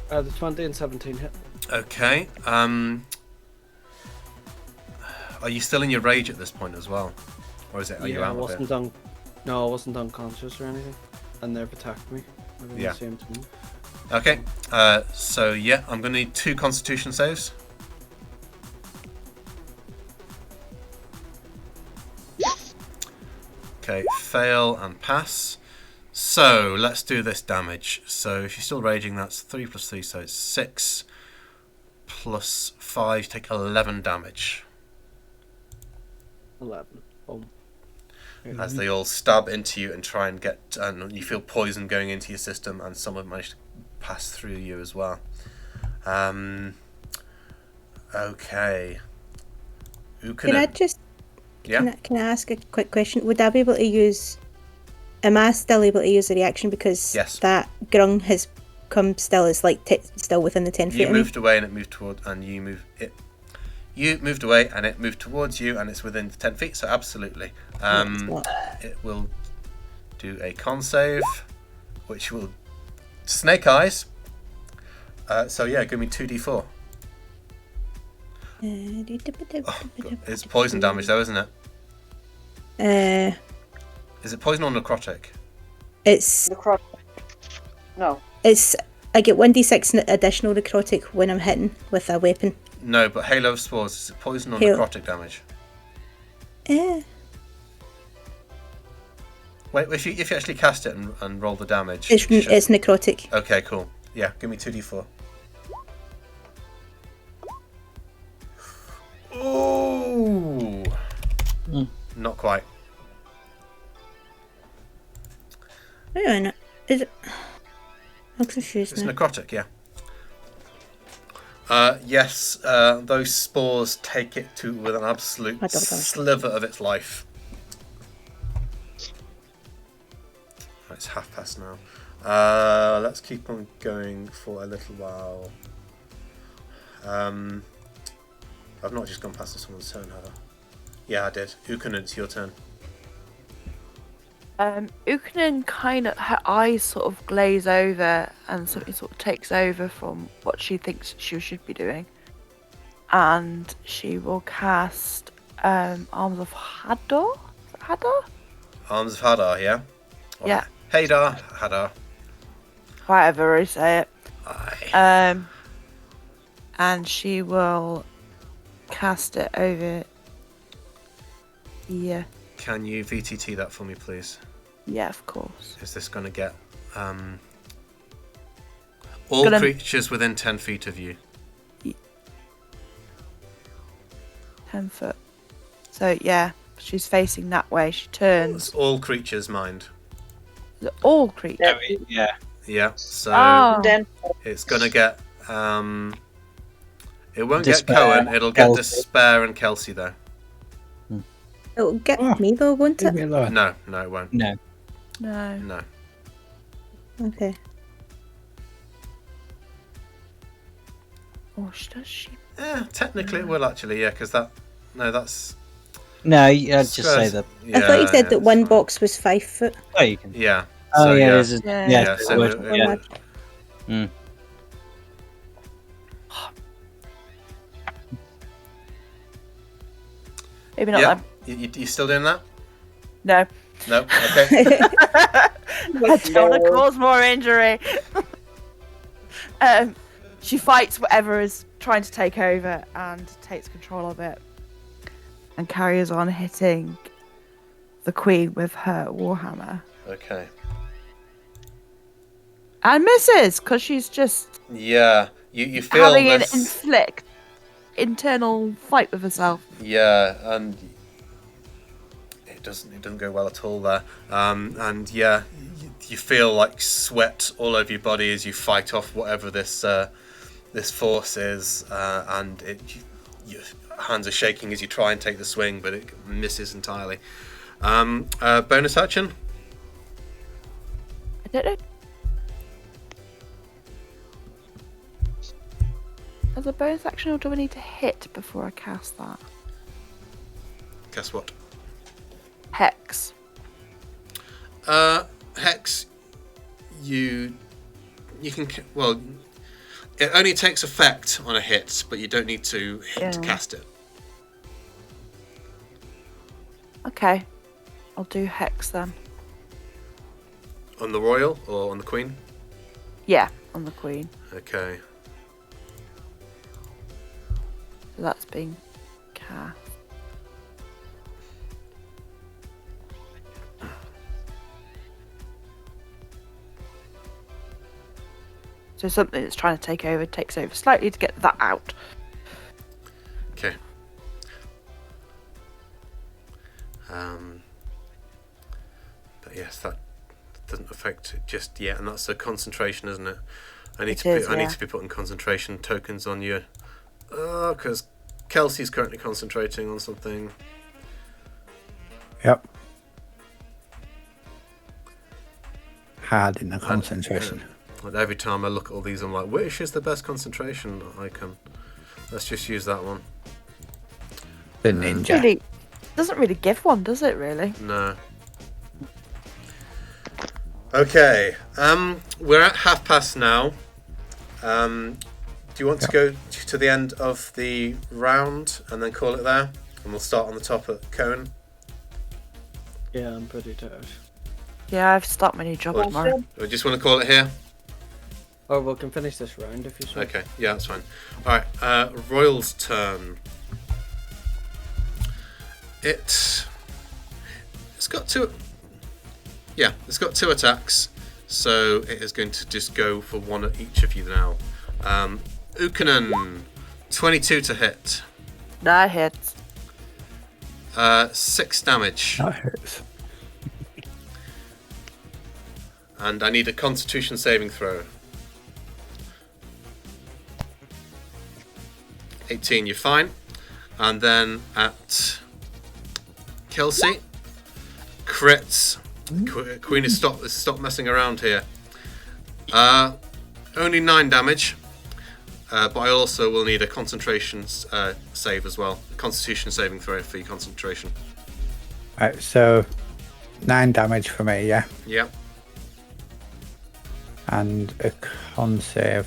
Speaker 6: The 20 and 17 hit.
Speaker 3: Okay. Are you still in your rage at this point as well? Or is it, are you out of it?
Speaker 6: No, I wasn't unconscious or anything. And they've attacked me. At
Speaker 3: Yeah.
Speaker 6: the same time.
Speaker 3: Okay. So yeah, I'm going to need 2 Constitution saves. Okay, fail and pass. So let's do this damage. So if you're still raging, that's 3 plus 3, so it's 6 plus 5. You take 11 damage
Speaker 6: 11. Boom.
Speaker 3: as they all stab into you and try and get. And you feel poison going into your system, and some of them manage to pass through you as well. Okay.
Speaker 4: Can I just
Speaker 3: Yeah.
Speaker 4: can I ask a quick question? Would I be able to use? Am I still able to use the reaction because
Speaker 3: Yes.
Speaker 4: that grung has come still? It's like still within the 10 feet.
Speaker 3: You
Speaker 4: of me?
Speaker 3: moved away and it moved toward, and you move it. You moved away and it moved towards you, and it's within 10 feet. So absolutely, it will do a con save, which will snake eyes. So yeah, give me 2d4. It's poison damage though, isn't it? Is it poison or necrotic?
Speaker 4: It's
Speaker 1: No.
Speaker 4: I get 1d6 additional necrotic when I'm hitting with a weapon.
Speaker 3: No, but Halo of Spores, is it poison or
Speaker 4: Hail.
Speaker 3: necrotic damage? Wait, if you actually cast it and roll the damage.
Speaker 4: It's
Speaker 3: you should-
Speaker 4: it's necrotic.
Speaker 3: Okay, cool. Yeah, give me 2d4. Ooh. Not quite.
Speaker 4: Wait a minute. Is it? I'm confused
Speaker 3: It's
Speaker 4: now.
Speaker 3: necrotic, yeah. Yes, those spores take it to with an absolute
Speaker 4: I don't know.
Speaker 3: sliver of its life. It's past now. Let's keep on going for a little while. I've not just gone past someone's turn, have I? Yeah, I did. Ukon, it's your turn.
Speaker 5: Ukunin kind of, her eyes sort of glaze over and something sort of takes over from what she thinks she should be doing. And she will cast Arms of Hadar? Is it Hadar?
Speaker 3: Arms of Hadar, yeah? Or
Speaker 5: Yeah.
Speaker 3: Hadar, Hadar.
Speaker 5: However you say it.
Speaker 3: Aye.
Speaker 5: And she will cast it over. Yeah.
Speaker 3: Can you VTT that for me, please?
Speaker 5: Yeah, of course.
Speaker 3: Is this going to get all
Speaker 5: Gonna-
Speaker 3: creatures within 10 feet of you?
Speaker 5: 10 foot. So yeah, she's facing that way. She turns.
Speaker 3: It's all creatures, mind.
Speaker 5: All creatures.
Speaker 2: Yeah.
Speaker 3: Yeah, so
Speaker 5: Oh.
Speaker 1: Then
Speaker 3: it's going to get. It won't
Speaker 2: Despair,
Speaker 3: get Cohen, it'll get
Speaker 2: Kelsey.
Speaker 3: Despair and Kelsey, though.
Speaker 4: It'll get
Speaker 7: Oh.
Speaker 4: me though, won't
Speaker 7: Leave
Speaker 4: it?
Speaker 7: me alone.
Speaker 3: No, it won't.
Speaker 2: No.
Speaker 5: No.
Speaker 3: No.
Speaker 4: Okay.
Speaker 5: Or does she?
Speaker 3: Yeah, technically it will actually, yeah, because that. No, that's.
Speaker 2: No, I'd just say that.
Speaker 3: Yeah,
Speaker 4: I thought you said
Speaker 3: yeah,
Speaker 4: that one
Speaker 3: that's
Speaker 4: box was 5 foot.
Speaker 2: Oh, you can.
Speaker 3: fine. Yeah.
Speaker 2: Oh,
Speaker 3: So,
Speaker 2: yeah,
Speaker 3: yeah.
Speaker 2: there's a,
Speaker 5: Yeah.
Speaker 2: yeah,
Speaker 3: Yeah,
Speaker 2: so
Speaker 3: so
Speaker 2: it would-
Speaker 3: it-
Speaker 2: yeah.
Speaker 3: it-
Speaker 5: Maybe not
Speaker 3: Yeah.
Speaker 5: them.
Speaker 3: You still doing that?
Speaker 5: No.
Speaker 3: No? Okay.
Speaker 5: I don't want to cause more injury. She fights whatever is trying to take over and takes control of it, and carries on hitting the queen with her warhammer.
Speaker 3: Okay.
Speaker 5: And misses, because she's just
Speaker 3: Yeah, you feel
Speaker 5: having an
Speaker 3: this.
Speaker 5: internal fight with herself.
Speaker 3: Yeah, and it doesn't go well at all there. And yeah, you feel like sweat all over your body as you fight off whatever this force is, and your hands are shaking as you try and take the swing, but it misses entirely. Bonus action.
Speaker 5: I don't know. As a bonus action, or do I need to hit before I cast that?
Speaker 3: Guess what?
Speaker 5: Hex.
Speaker 3: Hex. You can well. It only takes effect on a hit, but you don't need to hit to cast it.
Speaker 5: Okay, I'll do Hex then.
Speaker 3: On the royal or on the queen?
Speaker 5: Yeah, on the queen.
Speaker 3: Okay.
Speaker 5: So that's being cast. So something that's trying to take over takes over slightly to get that out.
Speaker 3: Okay. But yes, that doesn't affect it just yet, and that's a concentration, isn't it? I need to be putting concentration tokens on you. Because Kelsey's currently concentrating on something.
Speaker 7: Yep. Hard in the concentration.
Speaker 3: And every time I look at all these, I'm like, which is the best concentration icon? Let's just use that one.
Speaker 7: The ninja.
Speaker 5: Really, doesn't really give one, does it? Really?
Speaker 3: No. Okay. We're at past now. Do you want to go to the end of the round and then call it there? And we'll start on the top at Cohen.
Speaker 6: Yeah, I'm pretty tired.
Speaker 5: Yeah, I've stopped my new job tomorrow.
Speaker 3: Or just want to call it here?
Speaker 6: Or we can finish this round if you want.
Speaker 3: Okay, yeah, that's fine. Alright, Royal's turn. It's got two... Yeah, it's got 2 attacks. So it is going to just go for one at each of you now. Ukanen, 22 to hit.
Speaker 5: That hits.
Speaker 3: 6 damage.
Speaker 7: That hurts.
Speaker 3: And I need a Constitution saving throw. 18, you're fine. And then at Kelsey, crits. Queen is stop messing around here. Only 9 damage. But I also will need a concentration save as well. Constitution saving throw for your concentration.
Speaker 7: Right, so 9 damage for me, yeah?
Speaker 3: Yep.
Speaker 7: And a con save.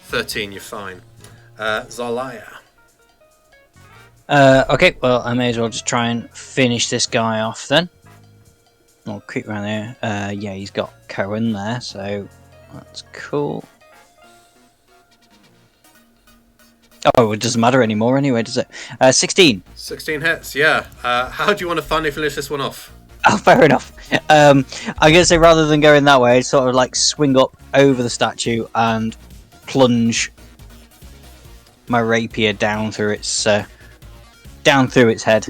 Speaker 3: 13, you're fine. Zalaya.
Speaker 2: Okay, well, I may as well just try and finish this guy off then. I'll creep around there. Yeah, he's got Cohen there, so that's cool. Oh, it doesn't matter anymore anyway, does it? 16.
Speaker 3: 16 hits, yeah. How do you want to finally finish this one off?
Speaker 2: Oh, fair enough. I'm going to say rather than going that way, I'd sort of like swing up over the statue and plunge my rapier down through its head.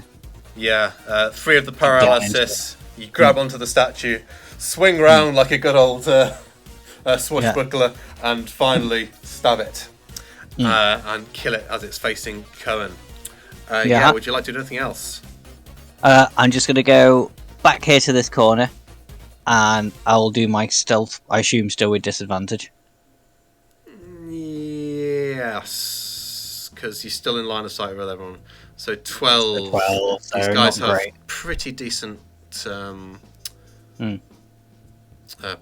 Speaker 3: Yeah, 3 of the paralysis. You grab onto the statue, swing round like a good old swashbuckler, and finally stab it. And kill it as it's facing Cohen. Yeah, would you like to do anything else?
Speaker 2: I'm just going to go back here to this corner, and I'll do my stealth, I assume still with disadvantage.
Speaker 3: Yes, because you're still in line of sight with everyone. So 12.
Speaker 2: 12, so
Speaker 3: these guys
Speaker 2: not
Speaker 3: have
Speaker 2: great.
Speaker 3: pretty decent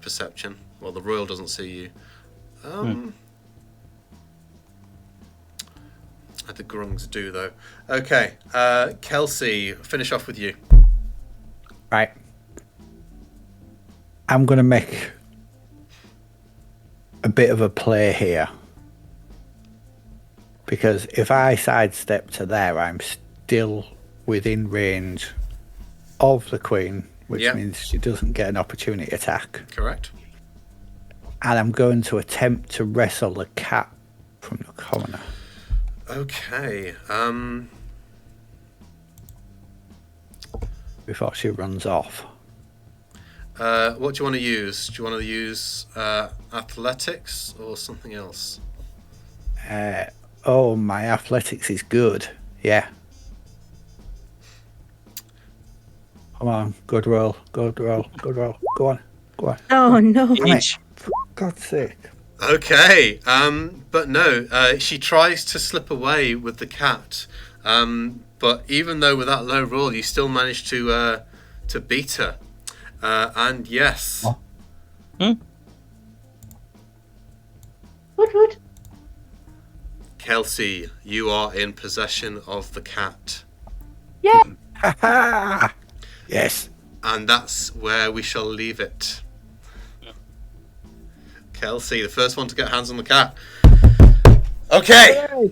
Speaker 3: perception. Well, the Royal doesn't see you. The Grungs do, though. Okay, Kelsey, finish off with you.
Speaker 7: Right. I'm going to make a bit of a play here. Because if I sidestep to there, I'm still within range of the Queen which
Speaker 3: Yeah.
Speaker 7: means she doesn't get an opportunity attack.
Speaker 3: Correct.
Speaker 7: And I'm going to attempt to wrestle the cat from the commoner.
Speaker 3: Okay.
Speaker 7: Before she runs off.
Speaker 3: What do you want to use? Do you want to use athletics or something else?
Speaker 7: Oh, my athletics is good. Yeah. Come on, good roll, good roll, good roll. Go on, go on.
Speaker 4: Oh no.
Speaker 7: Damn it. For God's sake.
Speaker 3: Okay. But no. She tries to slip away with the cat. But even though with that low roll, you still manage to beat her. And yes.
Speaker 8: Woot woot.
Speaker 3: Kelsey, you are in possession of the cat.
Speaker 5: Yeah.
Speaker 7: Ha ha! Yes.
Speaker 3: And that's where we shall leave it. Kelsey, the first one to get hands on the cat. Okay.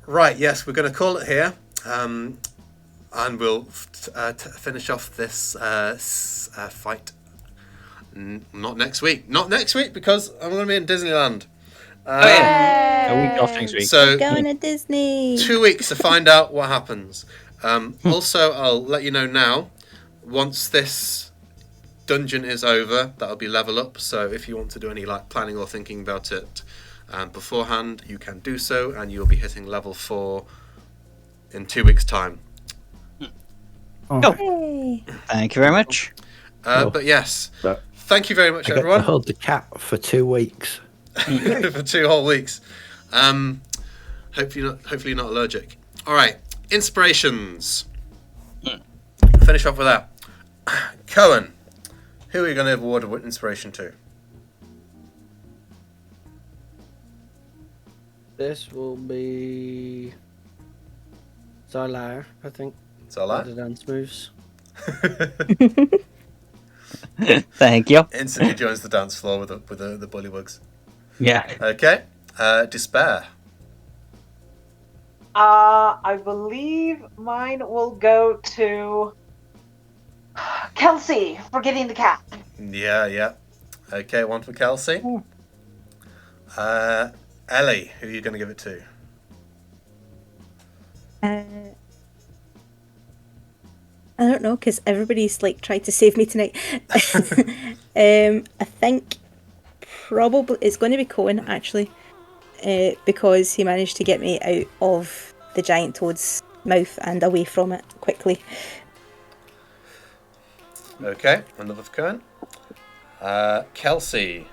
Speaker 3: Right, yes, we're going to call it here. And we'll finish off this fight. Not next week. Not next week, because I'm going to be in Disneyland.
Speaker 2: A week off next week.
Speaker 3: So,
Speaker 4: Going to Disney.
Speaker 3: 2 weeks to find out what happens. Also, I'll let you know now, once this dungeon is over, that'll be level up. So if you want to do any like planning or thinking about it beforehand, you can do so, and you'll be hitting level 4 in 2 weeks' time.
Speaker 4: Hey.
Speaker 2: Thank you very much.
Speaker 3: But yes,
Speaker 7: So,
Speaker 3: thank you very much,
Speaker 7: I get to
Speaker 3: everyone,
Speaker 7: hold the cat for 2 weeks.
Speaker 3: for 2 whole weeks. Hopefully not allergic. All right, inspirations. Finish off with that. Cohen, who are you going to award an inspiration to?
Speaker 6: This will be Zarlar, I think.
Speaker 3: Zala?
Speaker 6: The dance moves.
Speaker 2: Thank you.
Speaker 3: Instantly joins the dance floor with the bullywugs.
Speaker 2: Yeah.
Speaker 3: Okay. Despair.
Speaker 1: I believe mine will go to
Speaker 8: Kelsey for getting the cat.
Speaker 3: Yeah. Okay, one for Kelsey. Ellie, who are you going to give it to?
Speaker 4: I don't know, because everybody's like tried to save me tonight. I think probably it's going to be Cohen, actually, because he managed to get me out of the giant toad's mouth and away from it quickly.
Speaker 3: Okay, another for Cohen. Kelsey.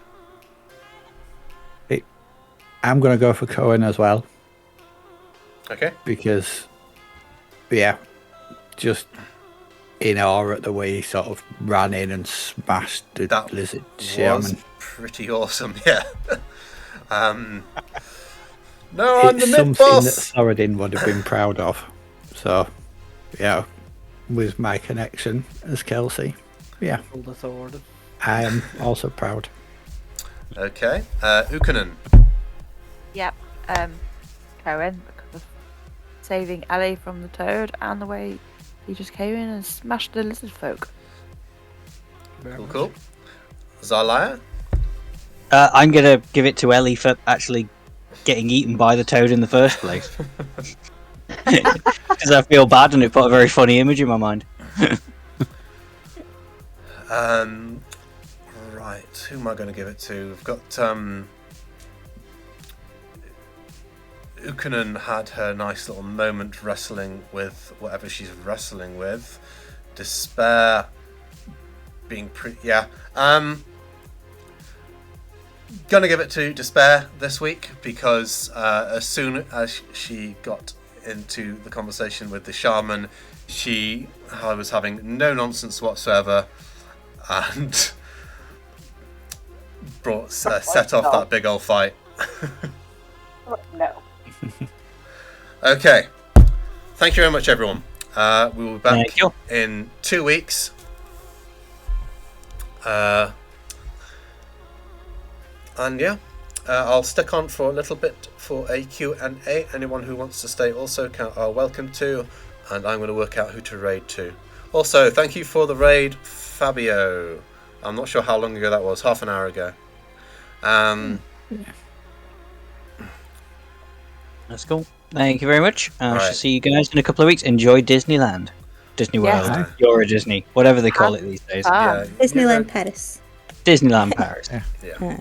Speaker 7: I'm going to go for Cohen as well.
Speaker 3: Okay.
Speaker 7: Because, yeah, just in awe at the way he sort of ran in and smashed the
Speaker 3: That
Speaker 7: lizard
Speaker 3: was
Speaker 7: shaman.
Speaker 3: pretty awesome, yeah. No, I'm the
Speaker 7: It's
Speaker 3: mid
Speaker 7: something that
Speaker 3: boss.
Speaker 7: Thoradin would have been proud of. So, yeah, with my connection as Kelsey, yeah,
Speaker 6: Hold authority.
Speaker 7: I am also proud.
Speaker 3: Okay. Ukanen.
Speaker 5: Yep. Cohen, because of saving Ellie from the toad and the way he just came in and smashed the lizard folk.
Speaker 3: Cool. Zalaya.
Speaker 2: I'm going to give it to Ellie for actually getting eaten by the toad in the first place. Because I feel bad and it put a very funny image in my mind.
Speaker 3: Right, who am I going to give it to? We've got Ukanen had her nice little moment wrestling with whatever she's wrestling with. Despair being gonna give it to Despair this week because as soon as she got into the conversation with the shaman, I was having no nonsense whatsoever and set off that big old fight.
Speaker 1: no.
Speaker 3: Okay. Thank you very much, everyone. We will be back
Speaker 2: Thank you.
Speaker 3: in 2 weeks. And yeah, I'll stick on for a little bit for a Q&A. Anyone who wants to stay also are welcome to. And I'm going to work out who to raid to. Also, thank you for the raid, Fabio. I'm not sure how long ago that was. Half an hour ago.
Speaker 2: That's cool. Thank you very much. I shall
Speaker 3: Right.
Speaker 2: see you guys in a couple of weeks. Enjoy Disneyland. Disney
Speaker 5: Yes.
Speaker 2: World. Euro Disney. Whatever they call it these days.
Speaker 3: Yeah,
Speaker 4: Disneyland Paris.
Speaker 2: Disneyland Paris.
Speaker 3: Yeah.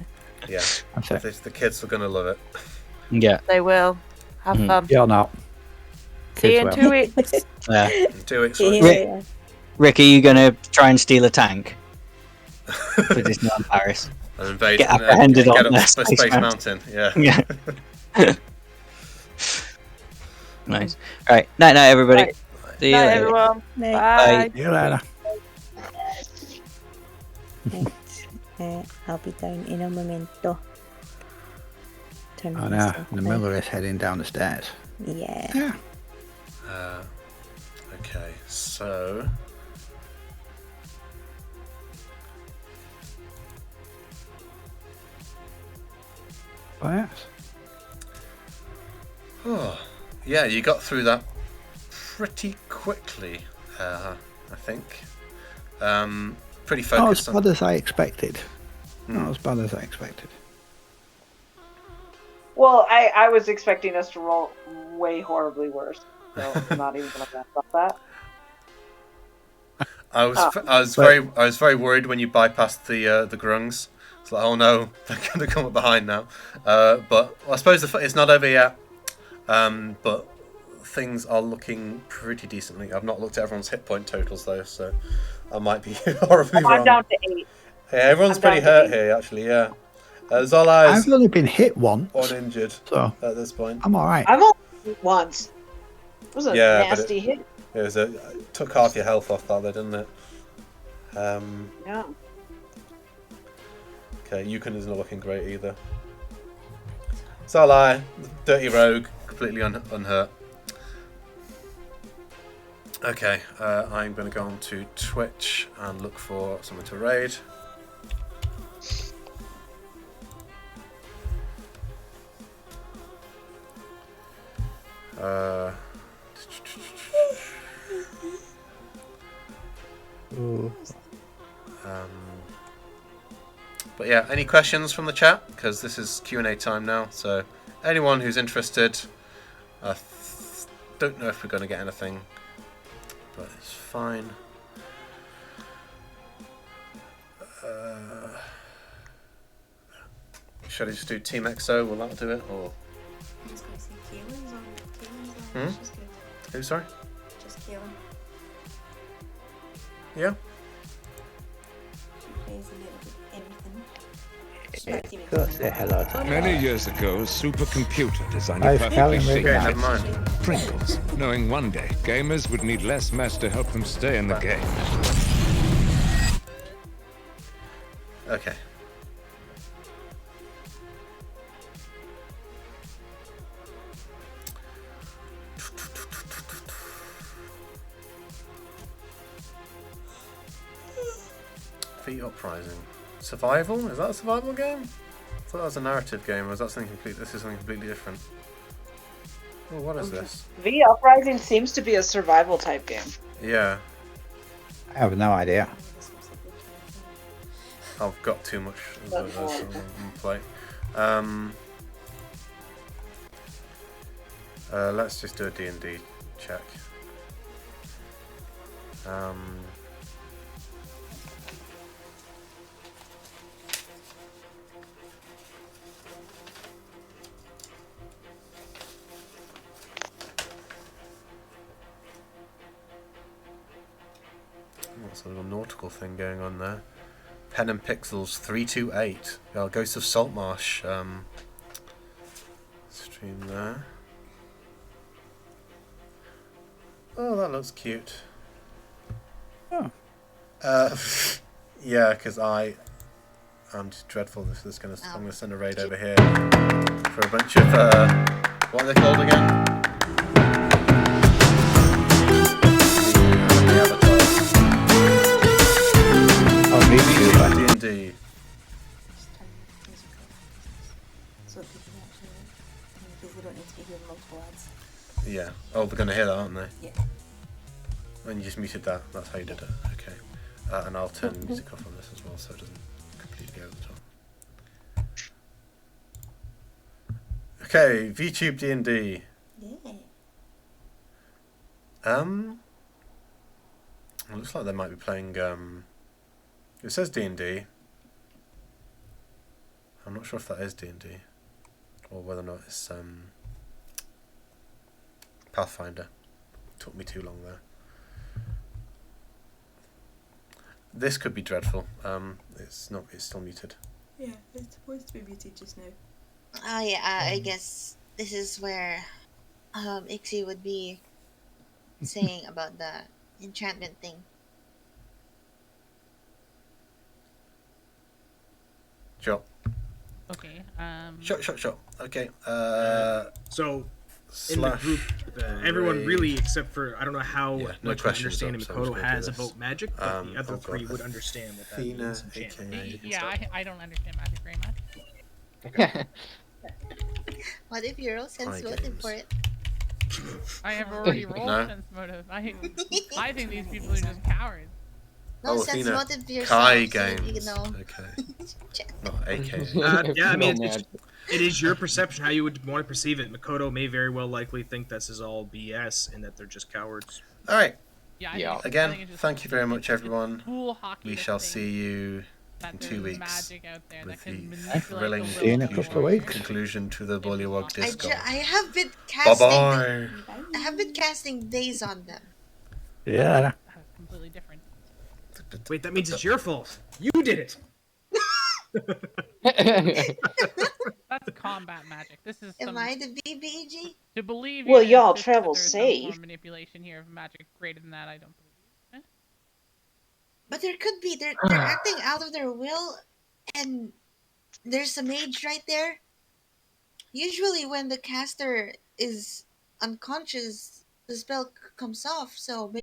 Speaker 7: That's it.
Speaker 3: The kids are gonna love it.
Speaker 2: Yeah.
Speaker 5: They will. Have
Speaker 2: Mhm.
Speaker 5: fun.
Speaker 7: You're not.
Speaker 5: See you in
Speaker 7: Kids
Speaker 5: 2 weeks.
Speaker 2: Yeah.
Speaker 3: In 2 weeks.
Speaker 4: Yeah.
Speaker 2: Ricky, you gonna try and steal a tank for Disneyland Paris?
Speaker 3: And invade.
Speaker 2: Get apprehended
Speaker 3: get
Speaker 2: on
Speaker 3: up
Speaker 2: the
Speaker 3: Space
Speaker 2: Space
Speaker 3: Mountain. Yeah.
Speaker 2: Yeah. Nice. All right. Night, night, everybody.
Speaker 5: Right.
Speaker 2: See you
Speaker 5: Night,
Speaker 2: later.
Speaker 5: everyone.
Speaker 4: Right.
Speaker 5: Bye.
Speaker 7: See you later.
Speaker 4: I'll be down in a momento. Turn
Speaker 7: Oh
Speaker 4: on
Speaker 7: no,
Speaker 4: myself
Speaker 7: the
Speaker 4: down.
Speaker 7: Miller is heading down the stairs.
Speaker 4: Yeah.
Speaker 7: Yeah.
Speaker 3: Okay. So.
Speaker 7: Oh yes.
Speaker 3: Oh, yeah, you got through that pretty quickly, I think. Pretty
Speaker 7: Not as
Speaker 3: focused
Speaker 7: bad as I expected. Not as bad as I expected.
Speaker 1: Well, I was expecting us to roll way horribly worse. So I'm not even gonna mess up that.
Speaker 3: I was very worried when you bypassed the grungs. It's like, oh no, they're gonna come up behind now. But I suppose it's not over yet. But things are looking pretty decently. I've not looked at everyone's hit point totals though, so I might be horribly wrong.
Speaker 1: I'm down to 8.
Speaker 3: Yeah, everyone's
Speaker 1: I'm
Speaker 3: pretty
Speaker 1: down to
Speaker 3: hurt
Speaker 1: 8.
Speaker 3: here, actually. Yeah, Zola's
Speaker 7: I've only been hit once,
Speaker 3: uninjured
Speaker 7: so
Speaker 3: at this point.
Speaker 7: I'm alright.
Speaker 1: I've only hit once. It was a
Speaker 3: Yeah, but
Speaker 1: nasty hit.
Speaker 3: It took half your health off that, though, didn't it?
Speaker 1: Yeah.
Speaker 3: Okay, Yukon is not looking great either. Zolai, dirty rogue, completely unhurt. Okay, I'm going to go on to Twitch and look for someone to raid. But yeah, any questions from the chat? Because this is Q&A time now, so anyone who's interested, I don't know if we're going to get anything, but it's fine. Should I just do Team XO? Will that do it? Or
Speaker 9: I was going to say Kaylin's on.
Speaker 3: Hmm?
Speaker 9: She's good.
Speaker 3: who? Sorry.
Speaker 9: Just Kaylin.
Speaker 3: Yeah.
Speaker 9: She plays a little bit everything.
Speaker 7: Go say hello to
Speaker 10: Many years ago, a supercomputer designed
Speaker 7: I
Speaker 10: a
Speaker 7: fell
Speaker 10: perfectly
Speaker 7: in with
Speaker 10: shaped
Speaker 3: Okay,
Speaker 7: that.
Speaker 3: never mind.
Speaker 10: Pringles, knowing one day gamers would need less mass to help them stay in the game.
Speaker 3: Okay. Feet Uprising. Survival? Is that a survival game? I thought that was a narrative game, or is that something completely? This is something completely different. Oh, what is this?
Speaker 1: V Uprising seems to be a survival type game.
Speaker 3: Yeah,
Speaker 7: I have no idea.
Speaker 3: I've got too much on play. Let's just do a D&D check. What's a little nautical thing going on there? Pen and Pixels 328. Ghost of Saltmarsh. Stream there. Oh, that looks cute.
Speaker 7: Oh.
Speaker 3: Yeah, because I'm just dreadful. I'm gonna send a raid over here for a bunch of what are they called again? The avatars.
Speaker 7: Oh, maybe
Speaker 3: D&D.
Speaker 9: So people actually, because they don't need to be hearing multiple ads.
Speaker 3: Yeah. Oh, they're gonna hear that, aren't they?
Speaker 9: Yeah.
Speaker 3: And you just muted that. That's how you did it. Okay. And I'll turn the music off on this as well, so it doesn't completely over the top. Okay, VTube D&D.
Speaker 9: Yeah.
Speaker 3: It looks like they might be playing. It says D&D. I'm not sure if that is D&D, or whether or not it's Pathfinder. Took me too long there. This could be dreadful. It's not. It's still muted.
Speaker 9: Yeah, it's supposed to be muted just now.
Speaker 8: Oh yeah, I guess this is where Ixie would be saying about the enchantment thing.
Speaker 3: Sure.
Speaker 11: Okay.
Speaker 3: Sure. Okay.
Speaker 12: So in the group, everyone really, except for I don't know how
Speaker 3: Yeah, no
Speaker 12: much
Speaker 3: questions
Speaker 12: understanding
Speaker 3: up, so I'm just
Speaker 12: Makoto
Speaker 3: gonna do
Speaker 12: has
Speaker 3: this.
Speaker 12: about magic, but the other
Speaker 3: oh
Speaker 12: three
Speaker 3: God.
Speaker 12: would understand what that
Speaker 3: Athena,
Speaker 12: means. enchantment
Speaker 3: aka-
Speaker 12: magic and
Speaker 11: Yeah,
Speaker 12: stuff.
Speaker 11: I don't understand magic very much.
Speaker 8: What if you roll sense
Speaker 3: Play
Speaker 8: motive
Speaker 3: games.
Speaker 8: for it?
Speaker 11: I have already rolled
Speaker 3: No.
Speaker 11: sense motive. I think these people are just cowards.
Speaker 8: No,
Speaker 3: Oh,
Speaker 8: sense
Speaker 3: Athena.
Speaker 8: motive for yourself,
Speaker 3: Kai
Speaker 8: so
Speaker 3: games.
Speaker 8: you know.
Speaker 3: Okay. Not AKA.
Speaker 12: Yeah, I mean,
Speaker 13: No
Speaker 12: it is your perception how you would want to perceive it. Makoto may very well likely think this is all BS and that they're just cowards.
Speaker 3: All right.
Speaker 11: Yeah.
Speaker 13: Yeah.
Speaker 11: I think
Speaker 3: Again,
Speaker 11: it's just,
Speaker 3: thank you very much,
Speaker 11: it's
Speaker 3: everyone.
Speaker 11: fool hockey
Speaker 3: We
Speaker 11: to
Speaker 3: shall
Speaker 11: think
Speaker 3: see you
Speaker 11: that
Speaker 3: in
Speaker 11: there's
Speaker 3: 2 weeks
Speaker 11: magic out there that
Speaker 3: with
Speaker 11: can
Speaker 3: the
Speaker 11: manipulate
Speaker 3: thrilling
Speaker 11: the will
Speaker 7: See you in a
Speaker 11: of the
Speaker 7: couple of
Speaker 11: warrior.
Speaker 7: weeks.
Speaker 3: conclusion to the Bullywug Disco.
Speaker 8: I have been
Speaker 3: Bye
Speaker 8: casting.
Speaker 3: bye.
Speaker 8: I have been casting days on them.
Speaker 7: Yeah.
Speaker 11: That's completely different.
Speaker 12: Wait, that means it's your fault. You did it.
Speaker 11: That's combat magic. This is
Speaker 8: Am
Speaker 11: some,
Speaker 8: I the BBG?
Speaker 11: to believe.
Speaker 1: Well,
Speaker 11: you
Speaker 1: y'all
Speaker 11: insist that
Speaker 1: travel
Speaker 11: there is some form
Speaker 1: safe.
Speaker 11: of manipulation here of magic greater than that. I don't believe.
Speaker 8: But there could be. They're acting out of their will, and there's a mage right there. Usually, when the caster is unconscious, the spell comes off. So